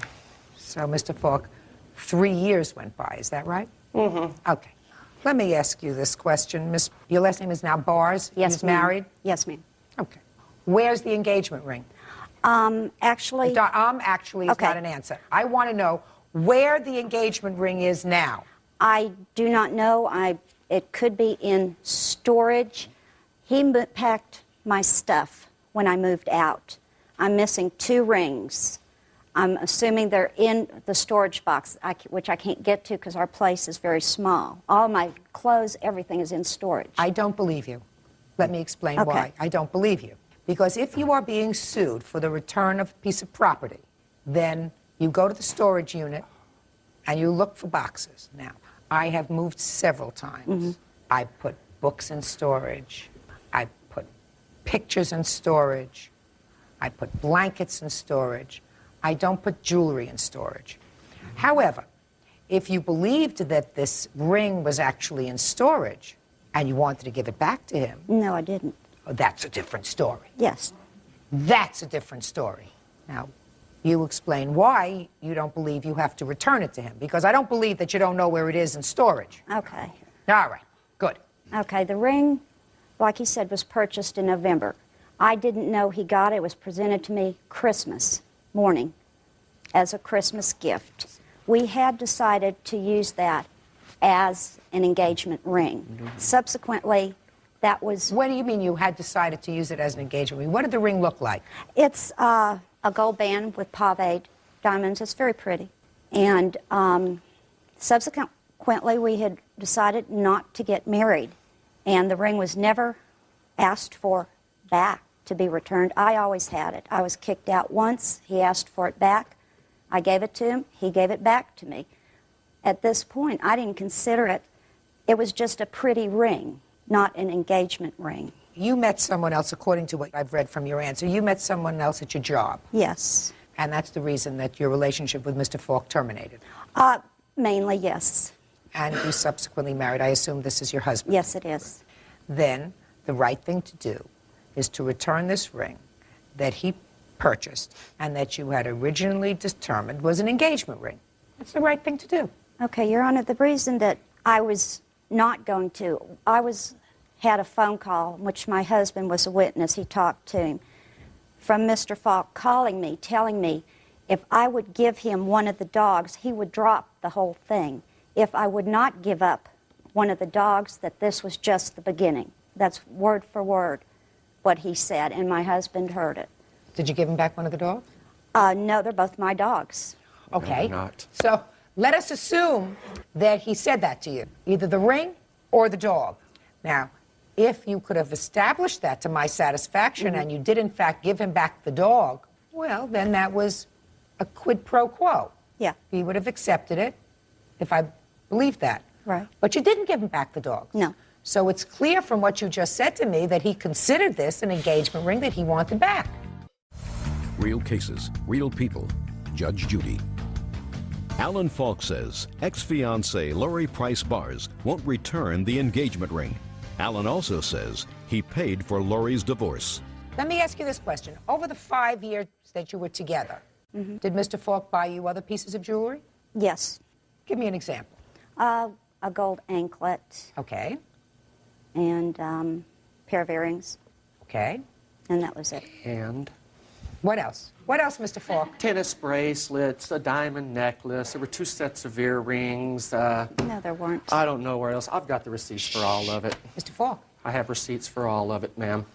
Speaker 2: So, Mr. Falk, 3 years went by, is that right?
Speaker 12: Mm-hmm.
Speaker 2: Okay. Let me ask you this question. Your last name is now Bars?
Speaker 14: Yes,
Speaker 2: You're married?
Speaker 14: Yes, ma'am.
Speaker 2: Okay. Where's the engagement ring?
Speaker 14: Actually...
Speaker 2: Actually is not an answer. I want to know where the engagement ring is now.
Speaker 14: I do not know. It could be in storage. He packed my stuff when I moved out. I'm missing 2 rings. I'm assuming they're in the storage box, which I can't get to because our place is very small. All my clothes, everything is in storage.
Speaker 2: I don't believe you. Let me explain why. I don't believe you. Because if you are being sued for the return of a piece of property, then you go to the storage unit and you look for boxes. Now, I have moved several times.
Speaker 14: Mm-hmm.
Speaker 2: I put books in storage. I put pictures in storage. I put blankets in storage. I don't put jewelry in storage. However, if you believed that this ring was actually in storage and you wanted to give it back to him...
Speaker 14: No, I didn't.
Speaker 2: Oh, that's a different story.
Speaker 14: Yes.
Speaker 2: That's a different story. Now, you explain why you don't believe you have to return it to him, because I don't believe that you don't know where it is in storage.
Speaker 14: Okay.
Speaker 2: All right, good.
Speaker 14: Okay, the ring, like he said, was purchased in November. I didn't know he got it. It was presented to me Christmas morning as a Christmas gift. We had decided to use that as an engagement ring. Subsequently, that was...
Speaker 2: What do you mean you had decided to use it as an engagement ring? What did the ring look like?
Speaker 14: It's a gold band with pave diamonds. It's very pretty. And subsequently, we had decided not to get married. And the ring was never asked for back to be returned. I always had it. I was kicked out once. He asked for it back. I gave it to him. He gave it back to me. At this point, I didn't consider it. It was just a pretty ring, not an engagement ring.
Speaker 2: You met someone else, according to what I've read from your answer. You met someone else at your job.
Speaker 14: Yes.
Speaker 2: And that's the reason that your relationship with Mr. Falk terminated.
Speaker 14: Mainly, yes.
Speaker 2: And you subsequently married. I assume this is your husband.
Speaker 14: Yes, it is.
Speaker 2: Then the right thing to do is to return this ring that he purchased and that you had originally determined was an engagement ring. That's the right thing to do.
Speaker 14: Okay, Your Honor, the reason that I was not going to, had a phone call in which my husband was a witness. He talked to him from Mr. Falk calling me, telling me if I would give him one of the dogs, he would drop the whole thing. If I would not give up one of the dogs, that this was just the beginning. That's word for word what he said, and my husband heard it.
Speaker 2: Did you give him back one of the dogs?
Speaker 14: No, they're both my dogs.
Speaker 2: Okay.
Speaker 12: No, not.
Speaker 2: So let us assume that he said that to you, either the ring or the dog. Now, if you could have established that to my satisfaction and you did, in fact, give him back the dog, well, then that was a quid pro quo.
Speaker 14: Yeah.
Speaker 2: He would have accepted it if I believed that.
Speaker 14: Right.
Speaker 2: But you didn't give him back the dog.
Speaker 14: No.
Speaker 2: So it's clear from what you just said to me that he considered this an engagement ring that he wanted back.
Speaker 5: Real cases, real people. Judge Judy. Alan Falk says ex-fiancée Lori Price Bars won't return the engagement ring. Alan also says he paid for Lori's divorce.
Speaker 2: Let me ask you this question. Over the 5 years that you were together, did Mr. Falk buy you other pieces of jewelry?
Speaker 14: Yes.
Speaker 2: Give me an example.
Speaker 14: A gold anklet.
Speaker 2: Okay.
Speaker 14: And pair of earrings.
Speaker 2: Okay.
Speaker 14: And that was it.
Speaker 12: And?
Speaker 2: What else? What else, Mr. Falk?
Speaker 12: Tennis bracelets, a diamond necklace. There were 2 sets of earrings.
Speaker 14: No, there weren't.
Speaker 12: I don't know where else. I've got the receipts for all of it.
Speaker 2: Mr. Falk.
Speaker 12: I have receipts for all of it, ma'am.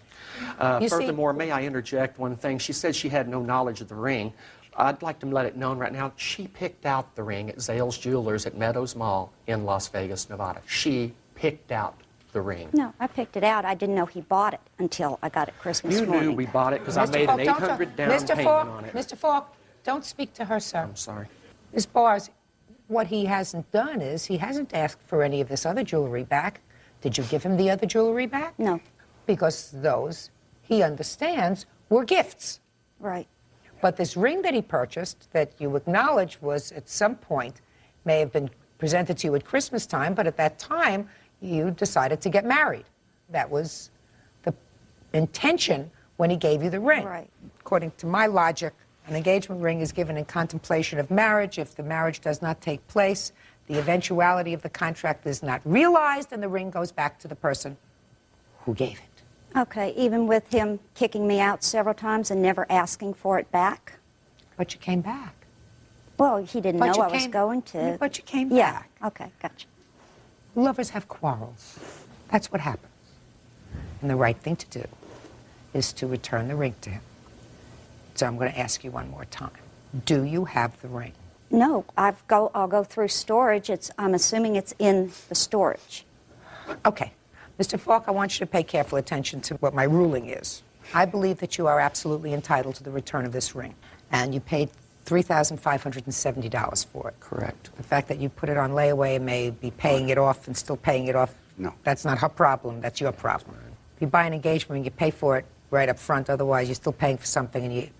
Speaker 2: You
Speaker 12: Furthermore, may I interject one thing? She said she had no knowledge of the ring. I'd like to let it known right now, she picked out the ring at Zales Jewelers at Meadows Mall in Las Vegas, Nevada. She picked out the ring.
Speaker 14: No, I picked it out. I didn't know he bought it until I got it Christmas
Speaker 12: You
Speaker 14: morning.
Speaker 12: knew we bought it because I made an $800 down payment on it.
Speaker 2: Mr. Falk, don't speak to her, sir.
Speaker 12: I'm sorry.
Speaker 2: Ms. Bars, what he hasn't done is he hasn't asked for any of this other jewelry back. Did you give him the other jewelry back?
Speaker 14: No.
Speaker 2: Because those, he understands, were gifts.
Speaker 14: Right.
Speaker 2: But this ring that he purchased, that you acknowledge was at some point, may have been presented to you at Christmas time, but at that time, you decided to get married. That was the intention when he gave you the ring.
Speaker 14: Right.
Speaker 2: According to my logic, an engagement ring is given in contemplation of marriage. If the marriage does not take place, the eventuality of the contract is not realized, and the ring goes back to the person who gave it.
Speaker 14: Okay, even with him kicking me out several times and never asking for it back?
Speaker 2: But you came back.
Speaker 14: Well, he didn't know I was going to.
Speaker 2: But you came
Speaker 14: Yeah,
Speaker 2: back.
Speaker 14: okay, gotcha.
Speaker 2: Lovers have quarrels. That's what happens. And the right thing to do is to return the ring to him. So I'm going to ask you one more time. Do you have the ring?
Speaker 14: No, I'll go through storage. I'm assuming it's in the storage.
Speaker 2: Okay. Mr. Falk, I want you to pay careful attention to what my ruling is. I believe that you are absolutely entitled to the return of this ring. And you paid $3,570 for it.
Speaker 12: Correct.
Speaker 2: The fact that you put it on layaway and may be paying it off and still paying it off,
Speaker 17: no,
Speaker 2: that's not her problem. That's your problem. If you buy an engagement ring, you pay for it right up front. Otherwise, you're still paying for something and you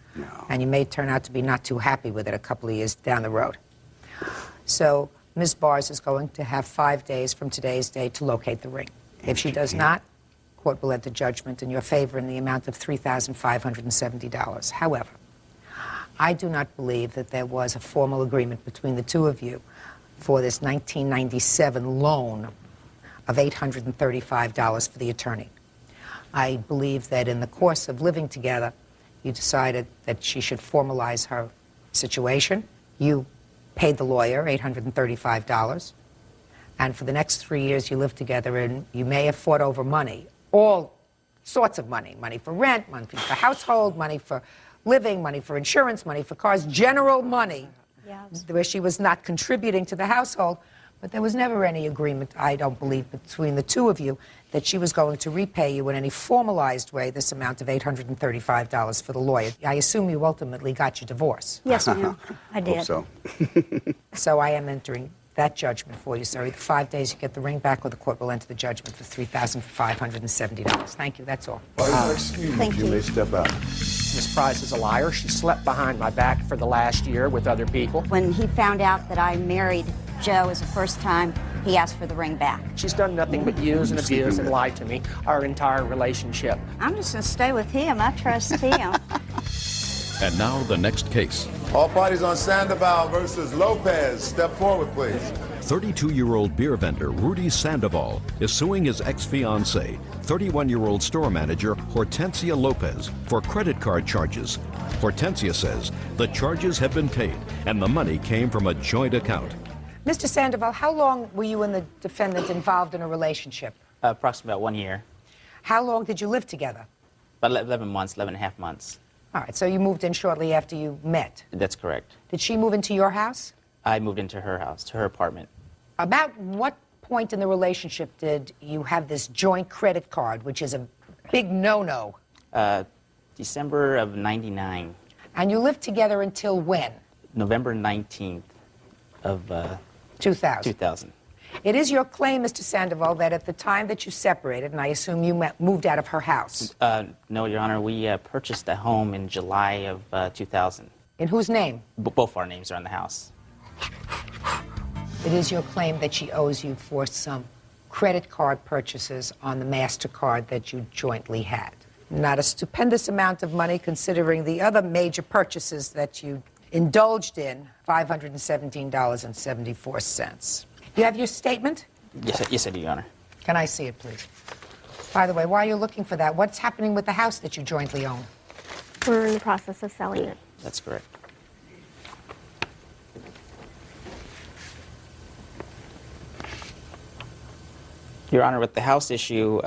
Speaker 2: And you may turn out to be not too happy with it a couple of years down the road. So Ms. Bars is going to have 5 days from today's date to locate the ring. If she does not, court will enter judgment in your favor in the amount of $3,570. However, I do not believe that there was a formal agreement between the two of you for this 1997 loan of $835 for the attorney. I believe that in the course of living together, you decided that she should formalize her situation. You paid the lawyer $835, and for the next 3 years you lived together, and you may have fought over money, all sorts of money, money for rent, money for household, money for living, money for insurance, money for cars, general money, where she was not contributing to the household. But there was never any agreement, I don't believe, between the two of you that she was going to repay you in any formalized way this amount of $835 for the lawyer. I assume you ultimately got your divorce.
Speaker 14: Yes, ma'am. I did.
Speaker 17: Hope so.
Speaker 2: So I am entering that judgment for you, sir. Either 5 days you get the ring back, or the court will enter the judgment for $3,570. Thank you, that's all.
Speaker 1: Excuse me, you may step out.
Speaker 12: Miss Price is a liar. She slept behind my back for the last year with other people.
Speaker 14: When he found out that I married Joe as the first time, he asked for the ring back.
Speaker 12: She's done nothing but use and abuse and lie to me our entire relationship.
Speaker 14: I'm just going to stay with him. I trust him.
Speaker 5: And now the next case.
Speaker 9: All parties on Sandoval versus Lopez. Step forward, please.
Speaker 5: 32-year-old beer vendor Rudy Sandoval is suing his ex-fiancée, 31-year-old store manager Hortensia Lopez, for credit card charges. Hortensia says the charges have been paid and the money came from a joint account.
Speaker 2: Mr. Sandoval, how long were you and the defendant involved in a relationship?
Speaker 19: Approximately about 1 year.
Speaker 2: How long did you live together?
Speaker 19: About 11 months, 11 and a half months.
Speaker 2: All right, so you moved in shortly after you met.
Speaker 19: That's correct.
Speaker 2: Did she move into your house?
Speaker 19: I moved into her house, to her apartment.
Speaker 2: About what point in the relationship did you have this joint credit card, which is a big no-no?
Speaker 19: December of '99.
Speaker 2: And you lived together until when?
Speaker 19: November 19th of
Speaker 2: 2000. It is your claim, Mr. Sandoval, that at the time that you separated, and I assume you moved out of her house.
Speaker 19: No, Your Honor, we purchased a home in July of 2000.
Speaker 2: In whose name?
Speaker 19: Both our names are on the house.
Speaker 2: It is your claim that she owes you for some credit card purchases on the MasterCard that you jointly had. Not a stupendous amount of money considering the other major purchases that you indulged in, $517.74. You have your statement?
Speaker 19: Yes, I do, Your Honor.
Speaker 2: Can I see it, please? By the way, while you're looking for that, what's happening with the house that you jointly own?
Speaker 22: We're in the process of selling it.
Speaker 19: That's correct. Your Honor, with the house issue,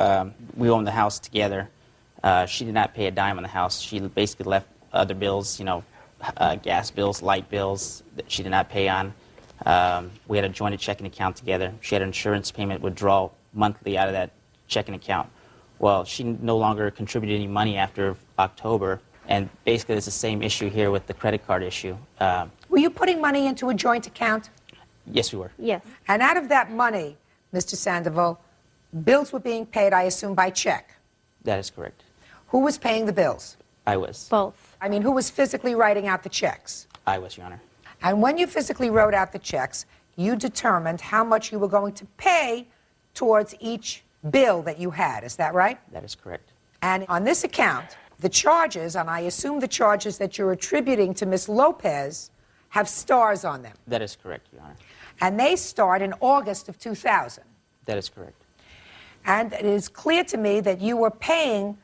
Speaker 19: we own the house together. She did not pay a dime on the house. She basically left other bills, gas bills, light bills that she did not pay on. We had a joint checking account together. She had an insurance payment withdrawal monthly out of that checking account. Well, she no longer contributed any money after October, and basically it's the same issue here with the credit card issue.
Speaker 2: Were you putting money into a joint account?
Speaker 19: Yes, we were.
Speaker 22: Yes.
Speaker 2: And out of that money, Mr. Sandoval, bills were being paid, I assume, by check.
Speaker 19: That is correct.
Speaker 2: Who was paying the bills?
Speaker 19: I was.
Speaker 22: Both.
Speaker 2: I mean, who was physically writing out the checks?
Speaker 19: I was, Your Honor.
Speaker 2: And when you physically wrote out the checks, you determined how much you were going to pay towards each bill that you had. Is that right?
Speaker 19: That is correct.
Speaker 2: And on this account, the charges, and I assume the charges that you're attributing to Ms. Lopez, have stars on them.
Speaker 19: That is correct, Your Honor.
Speaker 2: And they start in August of 2000.
Speaker 19: That is correct.
Speaker 2: And it is clear to me that you were paying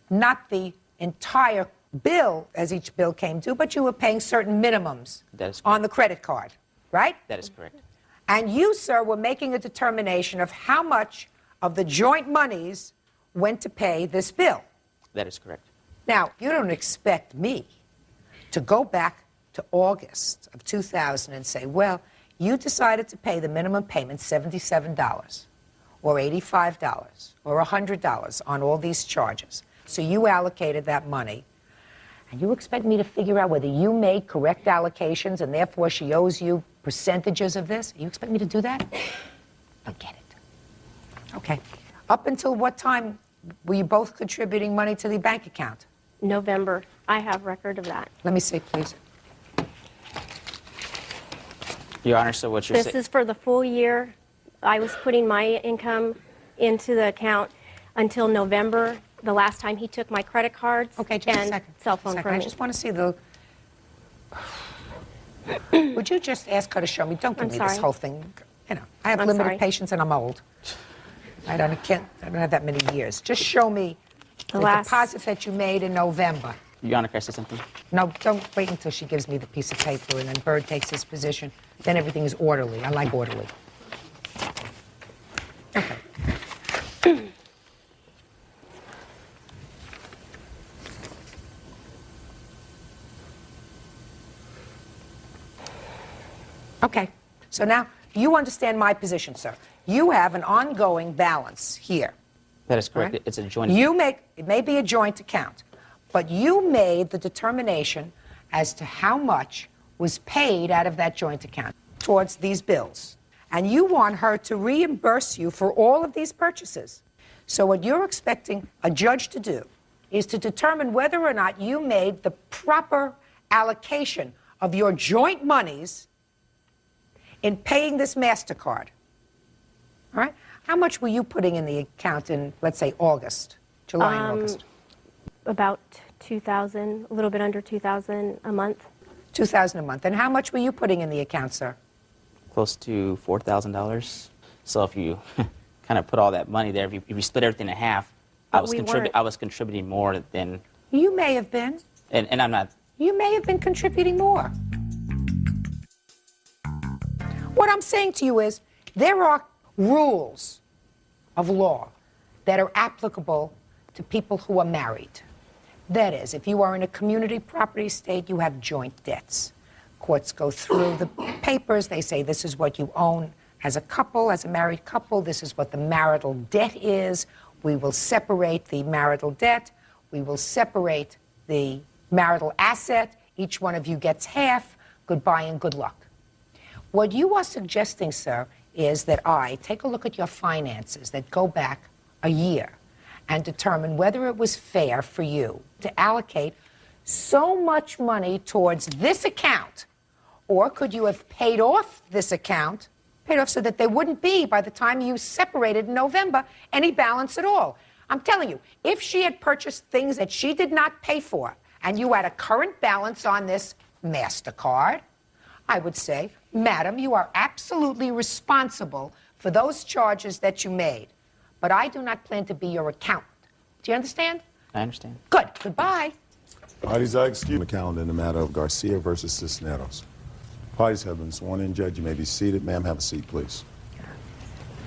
Speaker 2: not the entire bill as each bill came due, but you were paying certain minimums on the credit card, right?
Speaker 19: That is correct.
Speaker 2: And you, sir, were making a determination of how much of the joint monies went to pay this bill.
Speaker 19: That is correct.
Speaker 2: Now, you don't expect me to go back to August of 2000 and say, well, you decided to pay the minimum payment, $77 or $85 or $100 on all these charges. So you allocated that money. And you expect me to figure out whether you made correct allocations and therefore she owes you percentages of this? You expect me to do that? Don't get it. Okay. Up until what time were you both contributing money to the bank account?
Speaker 8: November. I have record of that.
Speaker 2: Let me see, please.
Speaker 19: Your Honor, so what you're
Speaker 8: This
Speaker 19: saying?
Speaker 8: is for the full year. I was putting my income into the account until November, the last time he took my credit cards
Speaker 2: Okay, just a
Speaker 8: and
Speaker 2: second.
Speaker 8: cell phone
Speaker 2: Second.
Speaker 8: from
Speaker 2: I
Speaker 8: me.
Speaker 2: just want to see the... Would you just ask her to show me? Don't give
Speaker 8: I'm
Speaker 2: me
Speaker 8: sorry.
Speaker 2: this whole thing. You know, I have
Speaker 8: I'm
Speaker 2: limited
Speaker 8: sorry.
Speaker 2: patience and I'm old. I don't have that many years. Just show me the
Speaker 8: last-
Speaker 2: deposit that you made in November.
Speaker 19: Your Honor, can I say something?
Speaker 2: No, don't wait until she gives me the piece of paper and then Bird takes his position. Then everything is orderly. I like orderly. Okay. Okay. So now you understand my position, sir. You have an ongoing balance here.
Speaker 19: That is correct.
Speaker 2: Right.
Speaker 19: It's a joint.
Speaker 2: It may be a joint account, but you made the determination as to how much was paid out of that joint account towards these bills. And you want her to reimburse you for all of these purchases. So what you're expecting a judge to do is to determine whether or not you made the proper allocation of your joint monies in paying this MasterCard. All right? How much were you putting in the account in, let's say, August, July and August?
Speaker 8: About $2,000, a little bit under $2,000 a month.
Speaker 2: $2,000 a month. And how much were you putting in the account, sir?
Speaker 19: Close to $4,000. So if you kind of put all that money there, if you split everything in half, I was contributing more than.
Speaker 2: You may have been.
Speaker 19: And I'm not.
Speaker 2: You may have been contributing more. What I'm saying to you is there are rules of law that are applicable to people who are married. That is, if you are in a community property state, you have joint debts. Courts go through the papers. They say this is what you own as a couple, as a married couple. This is what the marital debt is. We will separate the marital debt. We will separate the marital asset. Each one of you gets half. Goodbye and good luck. What you are suggesting, sir, is that I take a look at your finances that go back a year and determine whether it was fair for you to allocate so much money towards this account, or could you have paid off this account, paid off so that there wouldn't be, by the time you separated in November, any balance at all. I'm telling you, if she had purchased things that she did not pay for, and you had a current balance on this MasterCard, I would say, madam, you are absolutely responsible for those charges that you made. But I do not plan to be your accountant. Do you understand?
Speaker 19: I understand.
Speaker 2: Good. Goodbye.
Speaker 1: Parties are excused. The calendar in the matter of Garcia versus Cisneros. Parties have been sworn in. Judge, you may be seated. Ma'am, have a seat, please.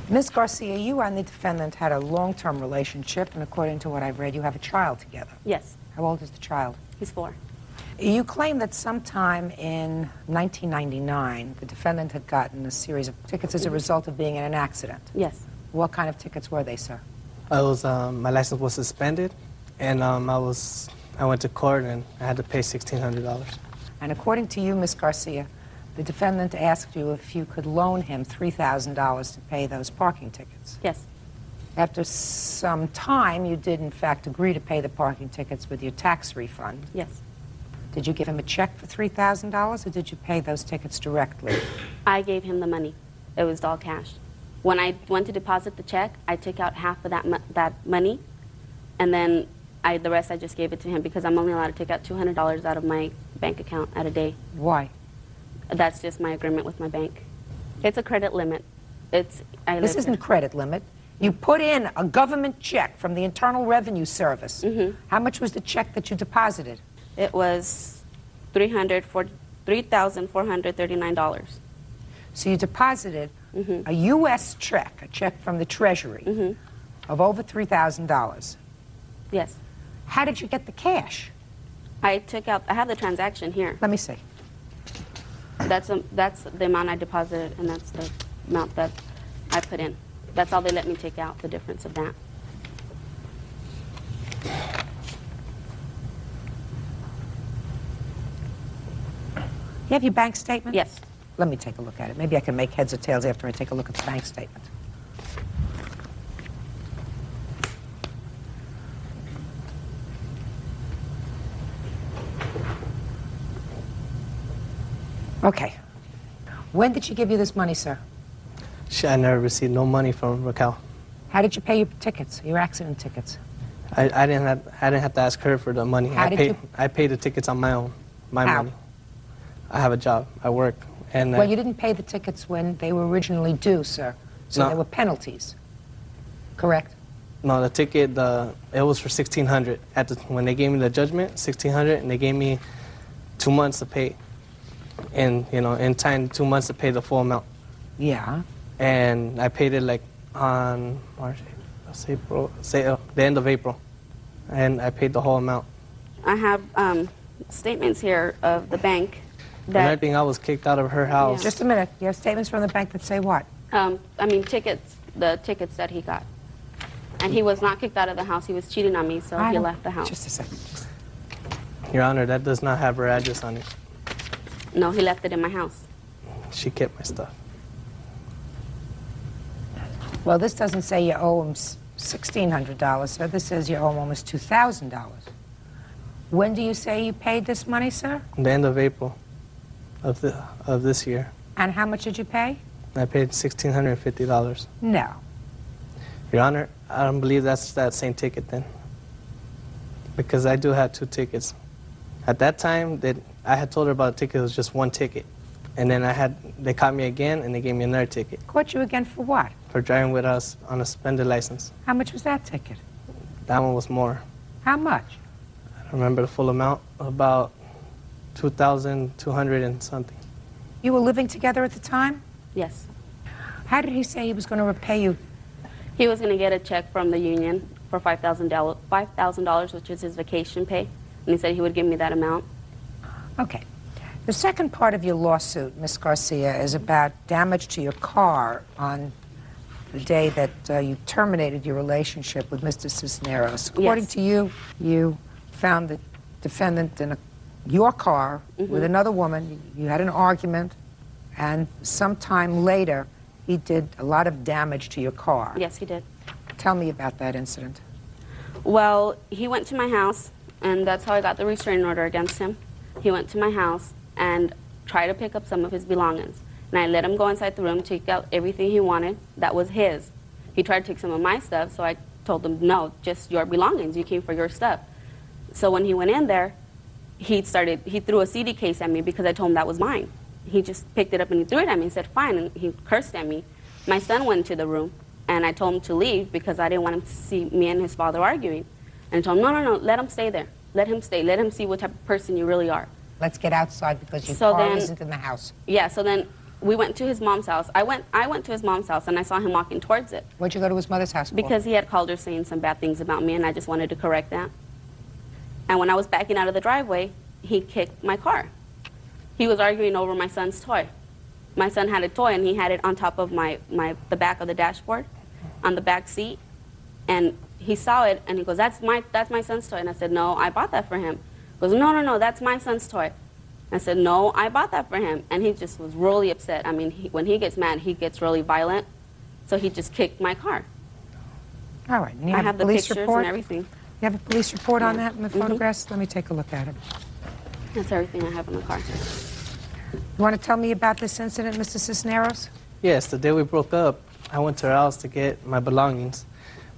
Speaker 2: Ms. Garcia, you and the defendant had a long-term relationship, and according to what I've read, you have a child together.
Speaker 17: Yes.
Speaker 2: How old is the child?
Speaker 17: He's 4.
Speaker 2: You claim that sometime in 1999, the defendant had gotten a series of tickets as a result of being in an accident.
Speaker 17: Yes.
Speaker 2: What kind of tickets were they, sir?
Speaker 23: I was my license was suspended, and I went to court and I had to pay $1,600.
Speaker 2: And according to you, Ms. Garcia, the defendant asked you if you could loan him $3,000 to pay those parking tickets.
Speaker 17: Yes.
Speaker 2: After some time, you did in fact agree to pay the parking tickets with your tax refund.
Speaker 17: Yes.
Speaker 2: Did you give him a check for $3,000, or did you pay those tickets directly?
Speaker 17: I gave him the money. It was all cash. When I went to deposit the check, I took out half of that money, and then the rest I just gave it to him because I'm only allowed to take out $200 out of my bank account at a day.
Speaker 2: Why?
Speaker 17: That's just my agreement with my bank. It's a credit limit.
Speaker 2: This isn't credit limit. You put in a government check from the Internal Revenue Service.
Speaker 17: Mm-hmm.
Speaker 2: How much was the check that you deposited?
Speaker 17: It was $3,439.
Speaker 2: So you deposited a U.S. check, a check from the Treasury, of over $3,000.
Speaker 17: Yes.
Speaker 2: How did you get the cash?
Speaker 17: I have the transaction here.
Speaker 2: Let me see.
Speaker 17: That's the amount I deposited, and that's the amount that I put in. That's all they let me take out, the difference of that.
Speaker 2: You have your bank statement?
Speaker 17: Yes.
Speaker 2: Let me take a look at it. Maybe I can make heads or tails after I take a look at the bank statement. Okay. When did she give you this money, sir?
Speaker 23: I never received no money from Raquel.
Speaker 2: How did you pay your tickets, your accident tickets?
Speaker 23: I didn't have to ask her for the money. I paid the tickets on my own, my
Speaker 2: How?
Speaker 23: money. I have a job. I work. And
Speaker 2: Well, you didn't pay the tickets when they were originally due, sir. So
Speaker 23: No.
Speaker 2: there were penalties. Correct?
Speaker 23: no, the ticket, it was for $1,600. When they gave me the judgment, $1,600, and they gave me 2 months to pay. And, you know, in time, 2 months to pay the full amount.
Speaker 2: Yeah.
Speaker 23: And I paid it like on March, April, the end of April. And I paid the whole amount.
Speaker 17: I have statements here of the bank
Speaker 23: And
Speaker 17: that,
Speaker 23: I think I was kicked out of her house.
Speaker 2: Just a minute. You have statements from the bank that say what?
Speaker 17: tickets, the tickets that he got. And he was not kicked out of the house. He was cheating on me, so he left the house.
Speaker 2: Just a second.
Speaker 23: Your Honor, that does not have her address on it.
Speaker 17: No, he left it in my house.
Speaker 23: She kept my stuff.
Speaker 2: Well, this doesn't say you owe him $1,600, sir. This says you owe him almost $2,000. When do you say you paid this money, sir?
Speaker 23: The end of April of this year.
Speaker 2: And how much did you pay?
Speaker 23: I paid $1,650.
Speaker 2: No.
Speaker 23: Your Honor, I don't believe that's that same ticket then. Because I do have 2 tickets. At that time, I had told her about a ticket. It was just 1 ticket. And then they caught me again, and they gave me another ticket.
Speaker 2: Caught you again for what?
Speaker 23: For driving with us on a suspended license.
Speaker 2: How much was that ticket?
Speaker 23: That one was more.
Speaker 2: How much?
Speaker 23: I don't remember the full amount. About $2,200 and something.
Speaker 2: You were living together at the time?
Speaker 17: Yes.
Speaker 2: How did he say he was going to repay you?
Speaker 17: He was going to get a check from the union for $5,000, which is his vacation pay. And he said he would give me that amount.
Speaker 2: Okay. The second part of your lawsuit, Ms. Garcia, is about damage to your car on the day that you terminated your relationship with Mr. Cisneros. According to you, you found the defendant in your car with another woman. You had an argument, and sometime later, he did a lot of damage to your car.
Speaker 17: Yes, he did.
Speaker 2: Tell me about that incident.
Speaker 17: Well, he went to my house, and that's how I got the restraining order against him. He went to my house and tried to pick up some of his belongings. And I let him go inside the room, take out everything he wanted that was his. He tried to take some of my stuff, so I told him, no, just your belongings. You came for your stuff. So when he went in there, he threw a CD case at me because I told him that was mine. He just picked it up and he threw it at me and said, fine, and he cursed at me. My son went into the room, and I told him to leave because I didn't want him to see me and his father arguing. And I told him, no, let him stay there. Let him stay. Let him see what type of person you really are.
Speaker 2: Let's get outside because your car isn't in the house.
Speaker 17: Yeah, so then we went to his mom's house. I went to his mom's house, and I saw him walking towards it.
Speaker 2: Where'd you go to his mother's house for?
Speaker 17: Because he had called her saying some bad things about me, and I just wanted to correct that. And when I was backing out of the driveway, he kicked my car. He was arguing over my son's toy. My son had a toy, and he had it on top of the back of the dashboard, on the back seat. And he saw it, and he goes, that's my son's toy. And I said, no, I bought that for him. He goes, no, that's my son's toy. I said, no, I bought that for him. And he just was really upset. I mean, when he gets mad, he gets really violent. So he just kicked my car.
Speaker 2: All right. And you
Speaker 17: I have the
Speaker 2: police
Speaker 17: pictures
Speaker 2: report?
Speaker 17: and everything.
Speaker 2: You have a police report on that and the photographs? Let me take a look at it.
Speaker 17: That's everything I have in the car.
Speaker 2: You want to tell me about this incident, Mr. Cisneros?
Speaker 23: Yes, the day we broke up, I went to her house to get my belongings.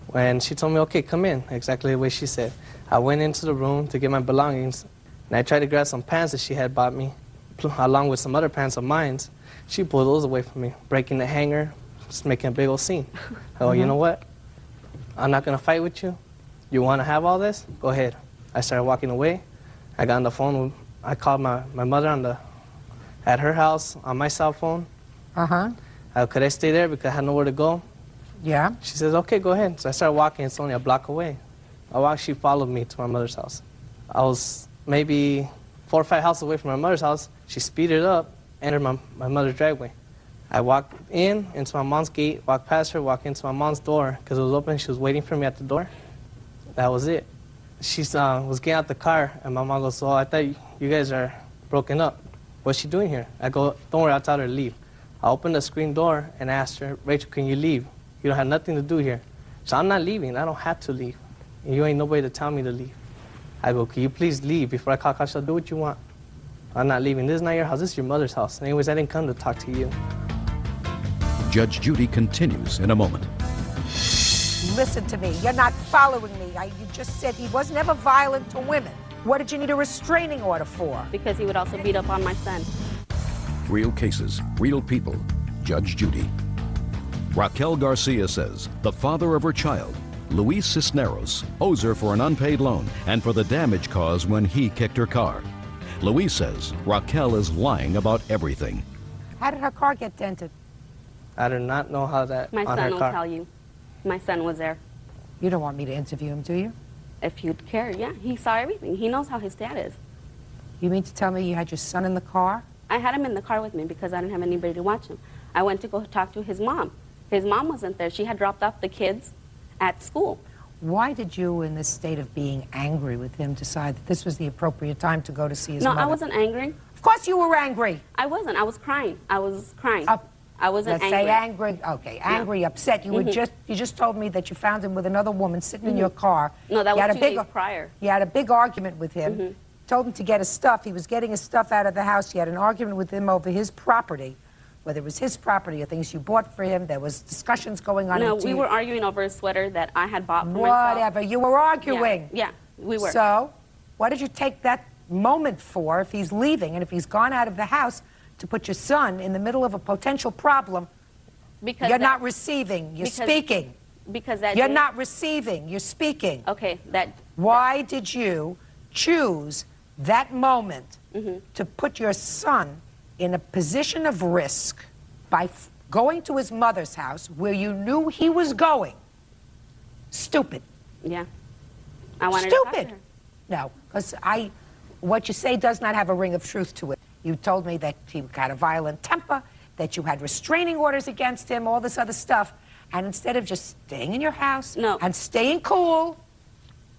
Speaker 23: When she told me, okay, come in, exactly the way she said. I went into the room to get my belongings, and I tried to grab some pants that she had bought me, along with some other pants of mine. She pulled those away from me, breaking the hanger, just making a big old scene. Oh, you know what? I'm not going to fight with you. You want to have all this? Go ahead. I started walking away. I got on the phone. I called my mother at her house on my cell phone. Could I stay there because I had nowhere to go?
Speaker 2: Yeah.
Speaker 23: She says, okay, go ahead. So I started walking. It's only a block away. She followed me to my mother's house. I was maybe 4 or 5 houses away from my mother's house. She speeded up, entered my mother's driveway. I walked into my mom's gate, walked past her, walked into my mom's door because it was open. She was waiting for me at the door. That was it. She was getting out the car, and my mom goes, oh, I thought you guys are broken up. What's she doing here? I go, don't worry, I'll tell her to leave. I opened the screen door and asked her, Rachel, can you leave? You don't have nothing to do here. So I'm not leaving. I don't have to leave. And you ain't nobody to tell me to leave. I go, can you please leave before I call cops? I'll do what you want. I'm not leaving. This is not your house. This is your mother's house. Anyways, I didn't come to talk to you.
Speaker 5: Judge Judy continues in a moment.
Speaker 2: Listen to me. You're not following me. You just said he was never violent to women. What did you need a restraining order for?
Speaker 17: Because he would also beat up on my son.
Speaker 5: Real cases, real people. Judge Judy. Raquel Garcia says the father of her child, Luis Cisneros, owes her for an unpaid loan and for the damage caused when he kicked her car. Luis says Raquel is lying about everything.
Speaker 2: How did her car get dented?
Speaker 23: I do not know how that
Speaker 17: My
Speaker 23: on
Speaker 17: son
Speaker 23: her
Speaker 17: will
Speaker 23: car.
Speaker 17: tell you. My son was there.
Speaker 2: You don't want me to interview him, do you?
Speaker 17: If you'd care, yeah. He saw everything. He knows how his dad is.
Speaker 2: You mean to tell me you had your son in the car?
Speaker 17: I had him in the car with me because I didn't have anybody to watch him. I went to go talk to his mom. His mom wasn't there. She had dropped off the kids at school.
Speaker 2: Why did you, in this state of being angry with him, decide that this was the appropriate time to go to see his
Speaker 17: No,
Speaker 2: mother?
Speaker 17: I wasn't angry.
Speaker 2: Of course you were angry.
Speaker 17: I wasn't. I was crying. I was crying. I wasn't
Speaker 2: Let's
Speaker 17: angry.
Speaker 2: say angry. Okay, angry, upset. You were
Speaker 17: Mhm.
Speaker 2: you just told me that you found him with another woman sitting in your car.
Speaker 17: No, that
Speaker 2: You had
Speaker 17: was
Speaker 2: a
Speaker 17: 2
Speaker 2: big-
Speaker 17: days prior.
Speaker 2: You had a big argument with him. Told him to get his stuff. He was getting his stuff out of the house. You had an argument with him over his property, whether it was his property or things you bought for him. There was discussions going on.
Speaker 17: No,
Speaker 2: in
Speaker 17: we
Speaker 2: TV.
Speaker 17: were arguing over a sweater that I had bought for myself.
Speaker 2: Whatever. You were arguing.
Speaker 17: Yeah, we were.
Speaker 2: So, what did you take that moment for if he's leaving and if he's gone out of the house to put your son in the middle of a potential problem?
Speaker 17: Because
Speaker 2: you're
Speaker 17: that-
Speaker 2: not receiving. You're
Speaker 17: because-
Speaker 2: speaking.
Speaker 17: Because that
Speaker 2: You're
Speaker 17: day-
Speaker 2: not receiving. You're speaking.
Speaker 17: Okay, that.
Speaker 2: Why did you choose that moment to put your son in a position of risk by going to his mother's house where you knew he was going? Stupid.
Speaker 17: Yeah. I wanted to talk to
Speaker 2: Stupid.
Speaker 17: her.
Speaker 2: No, because what you say does not have a ring of truth to it. You told me that he had a violent temper, that you had restraining orders against him, all this other stuff, and instead of just staying in your house and staying cool,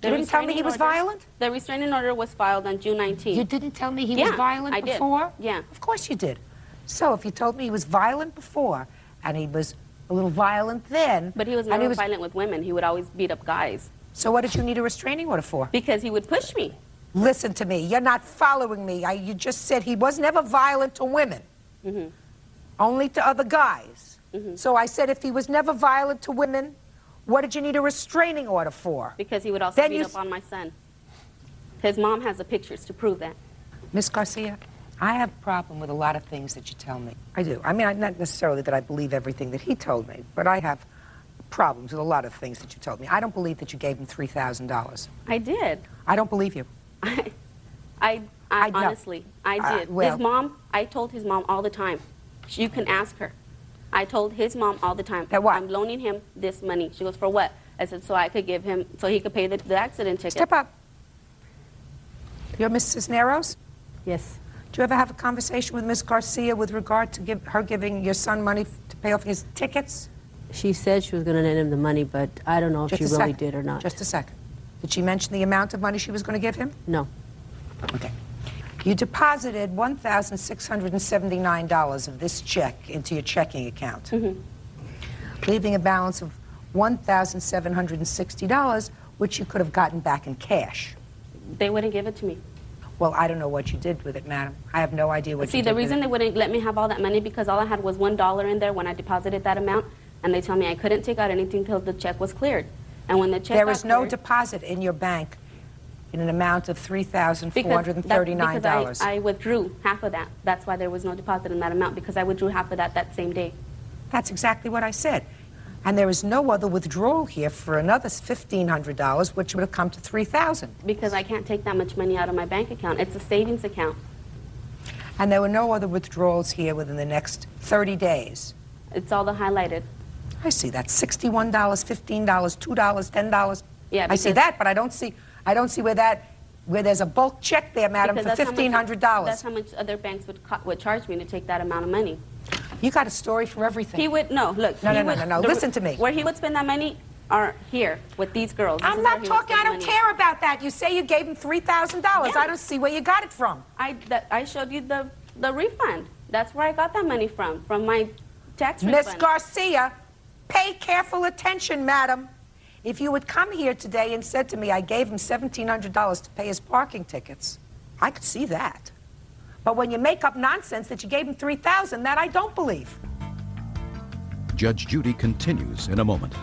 Speaker 2: you didn't tell me he was violent?
Speaker 17: The restraining order was filed on June 19th.
Speaker 2: You didn't tell me he
Speaker 17: Yeah,
Speaker 2: was violent
Speaker 17: I did.
Speaker 2: before?
Speaker 17: Yeah.
Speaker 2: Of course you did. So if you told me he was violent before, and he was a little violent then...
Speaker 17: But he was
Speaker 2: and
Speaker 17: never violent with women. He would always beat up guys.
Speaker 2: So what did you need a restraining order for?
Speaker 17: Because he would push me.
Speaker 2: Listen to me. You're not following me. You just said he was never violent to women. Only to other guys. So I said if he was never violent to women, what did you need a restraining order for?
Speaker 17: Because he would also
Speaker 2: Then
Speaker 17: beat
Speaker 2: you
Speaker 17: up on my son. His mom has the pictures to prove that.
Speaker 2: Miss Garcia, I have a problem with a lot of things that you tell me. I do. I mean, not necessarily that I believe everything that he told me, but I have problems with a lot of things that you told me. I don't believe that you gave him $3,000.
Speaker 17: I did.
Speaker 2: I don't believe you.
Speaker 17: I
Speaker 2: know.
Speaker 17: honestly, I did.
Speaker 2: well-
Speaker 17: His mom, I told his mom all the time. You can ask her. I told his mom all the time. That what? I'm loaning him this money. She goes, for what? I said, so I could give him, so he could pay the accident ticket.
Speaker 2: Step up. You're Miss Cisneros?
Speaker 7: Yes.
Speaker 2: Do you ever have a conversation with Miss Garcia with regard to her giving your son money to pay off his tickets?
Speaker 7: She said she was going to lend him the money, but I don't know if
Speaker 2: Just
Speaker 7: she
Speaker 2: a
Speaker 7: really
Speaker 2: second.
Speaker 7: did or not.
Speaker 2: Just a second. Did she mention the amount of money she was going to give him?
Speaker 7: No.
Speaker 2: Okay. You deposited $1,679 of this check into your checking account, leaving a balance of $1,760, which you could have gotten back in cash.
Speaker 17: They wouldn't give it to me.
Speaker 2: Well, I don't know what you did with it, madam. I have no idea what
Speaker 17: See,
Speaker 2: you did
Speaker 17: the reason
Speaker 2: with
Speaker 17: they
Speaker 2: it.
Speaker 17: wouldn't let me have all that money because all I had was $1 in there when I deposited that amount, and they tell me I couldn't take out anything until the check was cleared. And when the check
Speaker 2: There
Speaker 17: got
Speaker 2: is no
Speaker 17: cleared,
Speaker 2: deposit in your bank in an amount of
Speaker 17: because
Speaker 2: $3,439.
Speaker 17: I withdrew half of that. That's why there was no deposit in that amount, because I withdrew half of that same day.
Speaker 2: That's exactly what I said. And there is no other withdrawal here for another $1,500, which would have come to $3,000.
Speaker 17: Because I can't take that much money out of my bank account. It's a savings account.
Speaker 2: And there were no other withdrawals here within the next 30 days.
Speaker 17: It's all the highlighted.
Speaker 2: I see that. $61, $15, $2, $10.
Speaker 17: Yeah,
Speaker 2: I see
Speaker 17: because-
Speaker 2: that, but I don't see where there's a bulk check there, madam,
Speaker 17: Because
Speaker 2: for
Speaker 17: that's how much-
Speaker 2: $1,500.
Speaker 17: That's how much other banks would charge me to take that amount of money.
Speaker 2: You got a story for everything.
Speaker 17: He would, no, look.
Speaker 2: No,
Speaker 17: he
Speaker 2: no, no,
Speaker 17: would-
Speaker 2: no, no.
Speaker 17: the-
Speaker 2: Listen to me.
Speaker 17: Where he would spend that money are here with these girls. This
Speaker 2: I'm
Speaker 17: is where
Speaker 2: not
Speaker 17: he would
Speaker 2: talking,
Speaker 17: spend
Speaker 2: I don't
Speaker 17: money.
Speaker 2: care about that. You say you gave him $3,000. I don't see where you got it from.
Speaker 17: I showed you the refund. That's where I got that money from my tax
Speaker 2: Miss
Speaker 17: refund.
Speaker 2: Garcia, pay careful attention, madam. If you had come here today and said to me, I gave him $1,700 to pay his parking tickets, I could see that. But when you make up nonsense that you gave him $3,000, that I don't believe.
Speaker 5: Judge Judy continues in a moment.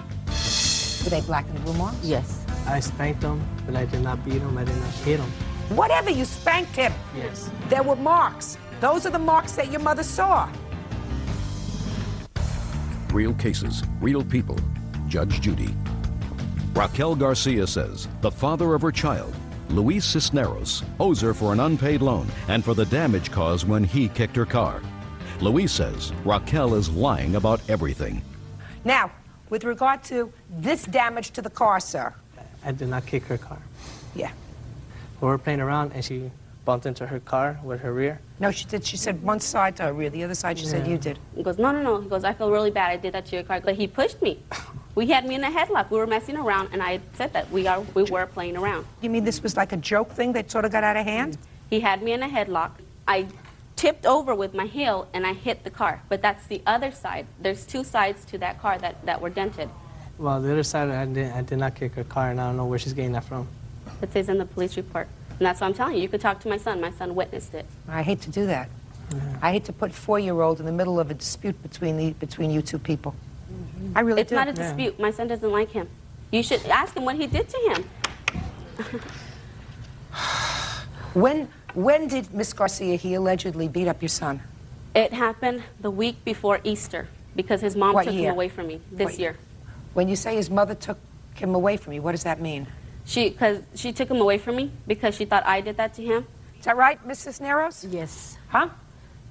Speaker 2: Were they black and blue marks?
Speaker 7: Yes.
Speaker 23: I spanked him, but I did not beat him. I did not hit him.
Speaker 2: Whatever, you spanked him.
Speaker 23: Yes.
Speaker 2: There were marks. Those are the marks that your mother saw.
Speaker 5: Real cases, real people. Judge Judy. Raquel Garcia says the father of her child, Luis Cisneros, owes her for an unpaid loan and for the damage caused when he kicked her car. Luis says Raquel is lying about everything.
Speaker 2: Now, with regard to this damage to the car, sir.
Speaker 23: I did not kick her car.
Speaker 2: Yeah.
Speaker 23: We were playing around, and she bumped into her car with her rear.
Speaker 2: No, she did. She said one side to her rear. The other side, she said you did.
Speaker 17: He goes, no. He goes, I feel really bad. I did that to your car. But he pushed me. We had me in a headlock. We were messing around, and I said that we were playing around.
Speaker 2: You mean this was like a joke thing that sort of got out of hand?
Speaker 17: He had me in a headlock. I tipped over with my heel, and I hit the car. But that's the other side. There's two sides to that car that were dented.
Speaker 23: Well, the other side, I did not kick her car, and I don't know where she's getting that from.
Speaker 17: It says in the police report. And that's what I'm telling you. You could talk to my son. My son witnessed it.
Speaker 2: I hate to do that. I hate to put a 4-year-old in the middle of a dispute between you two people. I really
Speaker 17: It's
Speaker 2: do.
Speaker 17: not a dispute. My son doesn't like him. You should ask him what he did to him.
Speaker 2: When did Miss Garcia, he allegedly beat up your son?
Speaker 17: It happened the week before Easter because his mom
Speaker 2: What
Speaker 17: took
Speaker 2: year?
Speaker 17: him away from me this year.
Speaker 2: When you say his mother took him away from you, what does that mean?
Speaker 17: Because she took him away from me because she thought I did that to him.
Speaker 2: Is that right, Mrs. Neros?
Speaker 7: Yes.
Speaker 2: Huh?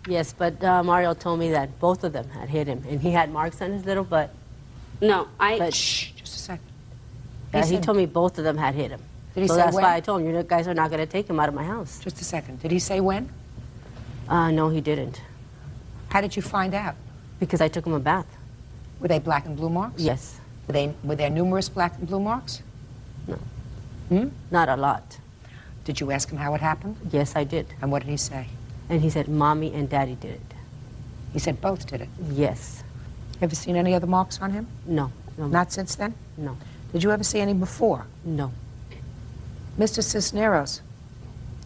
Speaker 7: Yes, but Mario told me that both of them had hit him, and he had marks on his little butt.
Speaker 17: No,
Speaker 2: Shh, just a second.
Speaker 7: Yeah, he told me both of them had hit him.
Speaker 2: Did he
Speaker 7: so
Speaker 2: say
Speaker 7: that's
Speaker 2: when?
Speaker 7: why I told him, you guys are not going to take him out of my house.
Speaker 2: Just a second. Did he say when?
Speaker 7: No, he didn't.
Speaker 2: How did you find out?
Speaker 7: Because I took him a bath.
Speaker 2: Were they black and blue marks?
Speaker 7: Yes.
Speaker 2: Were there numerous black and blue marks?
Speaker 7: No. Not a lot.
Speaker 2: Did you ask him how it happened?
Speaker 7: Yes, I did.
Speaker 2: And what did he say?
Speaker 7: And he said, Mommy and Daddy did it.
Speaker 2: He said both did it?
Speaker 7: Yes.
Speaker 2: Ever seen any other marks on him?
Speaker 7: No.
Speaker 2: Not since then?
Speaker 7: No.
Speaker 2: Did you ever see any before?
Speaker 7: No.
Speaker 2: Mr. Cisneros,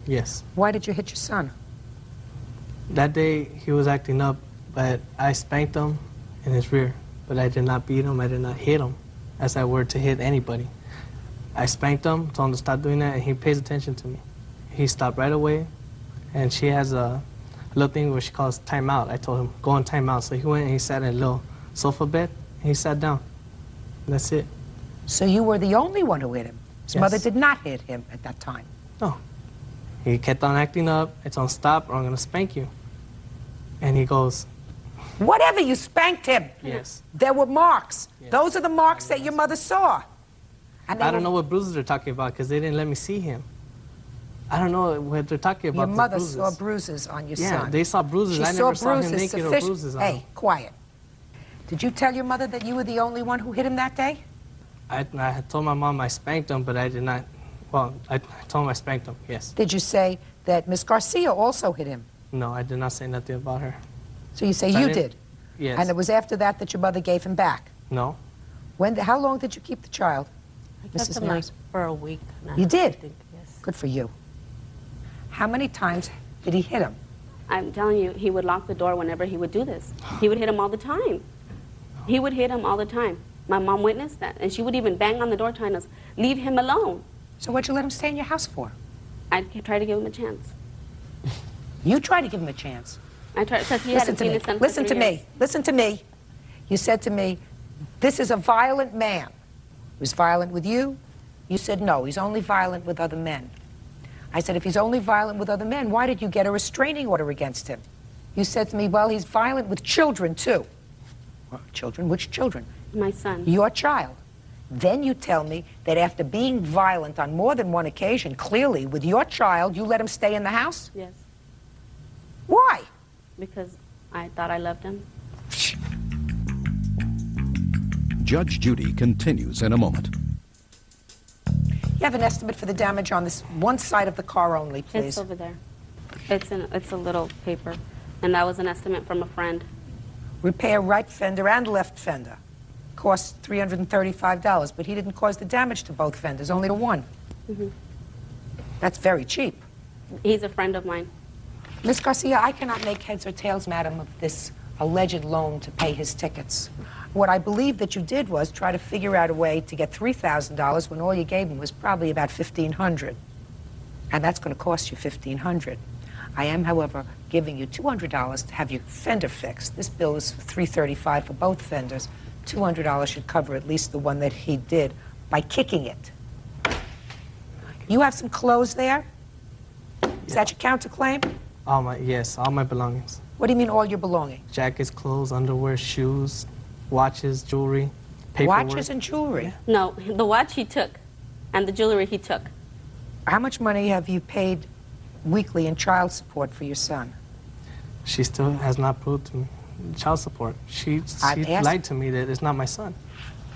Speaker 23: Yes.
Speaker 2: why did you hit your son?
Speaker 23: That day, he was acting up, but I spanked him in his rear. But I did not beat him. I did not hit him, as I were to hit anybody. I spanked him, told him to stop doing that, and he pays attention to me. He stopped right away, and she has a little thing where she calls timeout. I told him, go on timeout. So he went and he sat in a little sofa bed, and he sat down. And that's it.
Speaker 2: So you were the only one who hit him? His
Speaker 23: Yes.
Speaker 2: mother did not hit him at that time?
Speaker 23: No. He kept on acting up. I told him, stop, or I'm going to spank you. And he goes,
Speaker 2: Whatever, you spanked him.
Speaker 23: yes.
Speaker 2: There were marks. Those are the marks that your mother saw. And
Speaker 23: I don't know what bruises they're talking about because they didn't let me see him. I don't know what they're talking about.
Speaker 2: Your
Speaker 23: the
Speaker 2: mother
Speaker 23: bruises.
Speaker 2: saw bruises on your
Speaker 23: Yeah,
Speaker 2: son.
Speaker 23: they saw bruises.
Speaker 2: She
Speaker 23: I
Speaker 2: saw
Speaker 23: never saw him
Speaker 2: bruises
Speaker 23: naked or
Speaker 2: sufficient-
Speaker 23: bruises on
Speaker 2: Hey,
Speaker 23: him.
Speaker 2: quiet. Did you tell your mother that you were the only one who hit him that day?
Speaker 23: I had told my mom I spanked him, but I did not. Well, I told him I spanked him, yes.
Speaker 2: Did you say that Miss Garcia also hit him?
Speaker 23: No, I did not say nothing about her.
Speaker 2: So you say
Speaker 23: So I
Speaker 2: you
Speaker 23: didn't-
Speaker 2: did?
Speaker 23: Yes.
Speaker 2: And it was after that that your mother gave him back?
Speaker 23: No.
Speaker 2: How long did you keep the child,
Speaker 7: I kept
Speaker 2: Mrs.
Speaker 7: him like
Speaker 2: Nurse?
Speaker 7: for a week. and a
Speaker 2: You
Speaker 7: half,
Speaker 2: did?
Speaker 7: I think, yes.
Speaker 2: Good for you. How many times did he hit him?
Speaker 17: I'm telling you, he would lock the door whenever he would do this. He would hit him all the time. He would hit him all the time. My mom witnessed that, and she would even bang on the door telling us, leave him alone.
Speaker 2: So what'd you let him stay in your house for?
Speaker 17: I tried to give him a chance.
Speaker 2: You tried to give him a chance.
Speaker 17: I tried, because he
Speaker 2: Listen
Speaker 17: hadn't
Speaker 2: to
Speaker 17: seen
Speaker 2: me.
Speaker 17: his son for
Speaker 2: Listen
Speaker 17: 3
Speaker 2: to
Speaker 17: years.
Speaker 2: me. Listen to me. You said to me, this is a violent man. He was violent with you. You said, no, he's only violent with other men. I said, if he's only violent with other men, why did you get a restraining order against him? You said to me, well, he's violent with children, too. Well, children? Which children?
Speaker 17: My son.
Speaker 2: Your child. Then you tell me that after being violent on more than one occasion, clearly, with your child, you let him stay in the house?
Speaker 17: Yes.
Speaker 2: Why?
Speaker 17: Because I thought I loved him.
Speaker 5: Judge Judy continues in a moment.
Speaker 2: You have an estimate for the damage on this one side of the car only, please.
Speaker 17: It's over there. It's a little paper. And that was an estimate from a friend.
Speaker 2: Repair right fender and left fender. Costs $335, but he didn't cause the damage to both fenders, only to one.
Speaker 17: Mm-hmm.
Speaker 2: That's very cheap.
Speaker 17: He's a friend of mine.
Speaker 2: Ms. Garcia, I cannot make heads or tails, madam, of this alleged loan to pay his tickets. What I believe that you did was try to figure out a way to get $3,000 when all you gave him was probably about $1,500. And that's going to cost you $1,500. I am, however, giving you $200 to have your fender fixed. This bill is $335 for both fenders. $200 should cover at least the one that he did by kicking it. You have some clothes there? Is that your counterclaim?
Speaker 23: Yes, all my belongings.
Speaker 2: What do you mean all your belongings?
Speaker 23: Jackets, clothes, underwear, shoes, watches, jewelry, paperwork.
Speaker 2: Watches and jewelry?
Speaker 17: No, the watch he took, and the jewelry he took.
Speaker 2: How much money have you paid weekly in child support for your son?
Speaker 23: She still has not proved to me child support. She lied to me that it's not my son.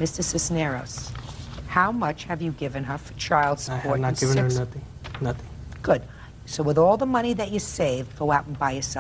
Speaker 2: Mr. Cisneros, how much have you given her for child support?
Speaker 23: I have not given her nothing. Nothing.
Speaker 2: Good. So with all the money that you saved, go out and buy yourself